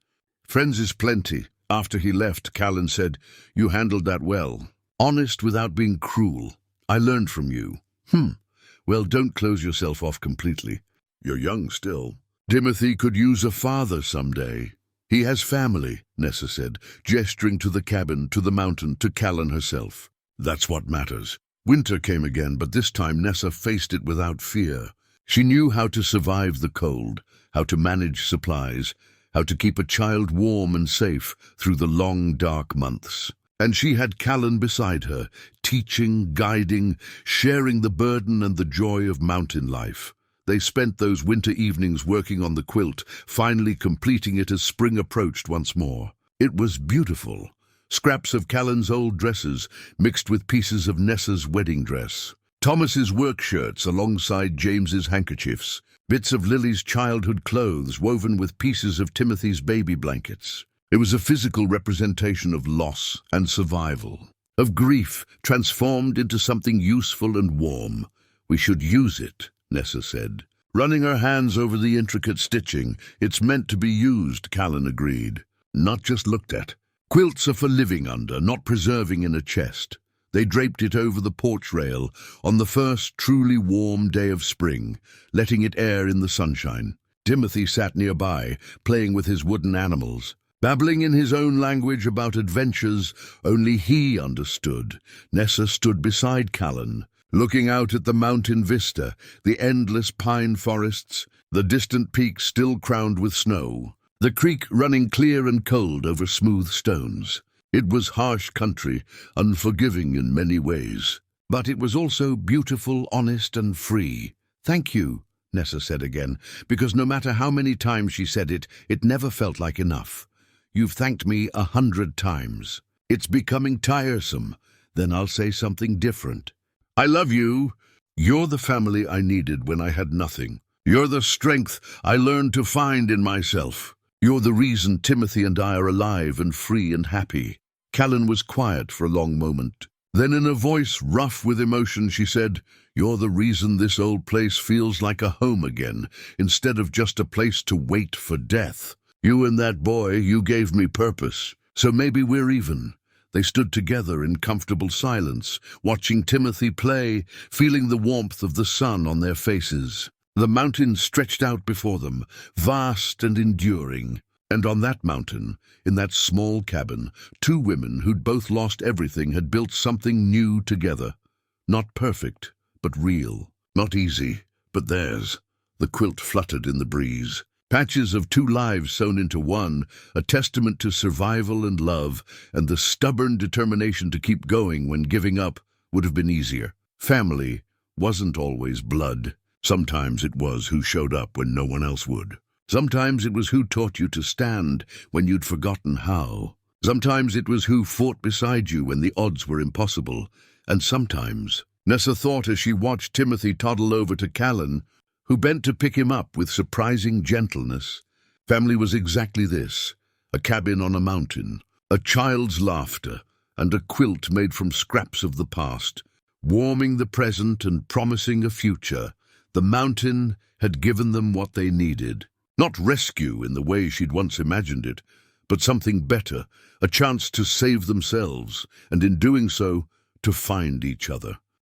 Friends is plenty. After he left, Callen said, You handled that well. Honest without being cruel. I learned from you. Well, don't close yourself off completely. You're young still. Timothy could use a father someday. He has family, Nessa said, gesturing to the cabin, to the mountain, to Callen herself. That's what matters. Winter came again, but this time Nessa faced it without fear. She knew how to survive the cold, how to manage supplies, how to keep a child warm and safe through the long, dark months. And she had Callen beside her, teaching, guiding, sharing the burden and the joy of mountain life. They spent those winter evenings working on the quilt, finally completing it as spring approached once more. It was beautiful. Scraps of Callen's old dresses mixed with pieces of Nessa's wedding dress. Thomas's work shirts alongside James's handkerchiefs. Bits of Lily's childhood clothes woven with pieces of Timothy's baby blankets. It was a physical representation of loss and survival, of grief transformed into something useful and warm. We should use it, Nessa said. Running her hands over the intricate stitching. It's meant to be used, Callen agreed. Not just looked at. Quilts are for living under, not preserving in a chest. They draped it over the porch rail on the first truly warm day of spring, letting it air in the sunshine. Timothy sat nearby, playing with his wooden animals. Babbling in his own language about adventures only he understood. Nessa stood beside Callen, looking out at the mountain vista, the endless pine forests, the distant peaks still crowned with snow, the creek running clear and cold over smooth stones. It was harsh country, unforgiving in many ways. But it was also beautiful, honest, and free. Thank you, Nessa said again, because no matter how many times she said it, it never felt like enough. You've thanked me 100 times. It's becoming tiresome. Then I'll say something different. I love you. You're the family I needed when I had nothing. You're the strength I learned to find in myself. You're the reason Timothy and I are alive and free and happy. Callen was quiet for a long moment. Then in a voice rough with emotion she said, You're the reason this old place feels like a home again, instead of just a place to wait for death. You and that boy, you gave me purpose. So maybe we're even. They stood together in comfortable silence, watching Timothy play, feeling the warmth of the sun on their faces. The mountain stretched out before them, vast and enduring. And on that mountain, in that small cabin, two women who'd both lost everything had built something new together. Not perfect, but real. Not easy, but theirs. The quilt fluttered in the breeze. Patches of two lives sewn into one, a testament to survival and love, and the stubborn determination to keep going when giving up would have been easier. Family wasn't always blood. Sometimes it was who showed up when no one else would. Sometimes it was who taught you to stand when you'd forgotten how. Sometimes it was who fought beside you when the odds were impossible. And sometimes, Nessa thought as she watched Timothy toddle over to Callen, who bent to pick him up with surprising gentleness. Family was exactly this, a cabin on a mountain, a child's laughter, and a quilt made from scraps of the past, warming the present and promising a future. The mountain had given them what they needed. Not rescue in the way she'd once imagined it, but something better, a chance to save themselves, and in doing so, to find each other.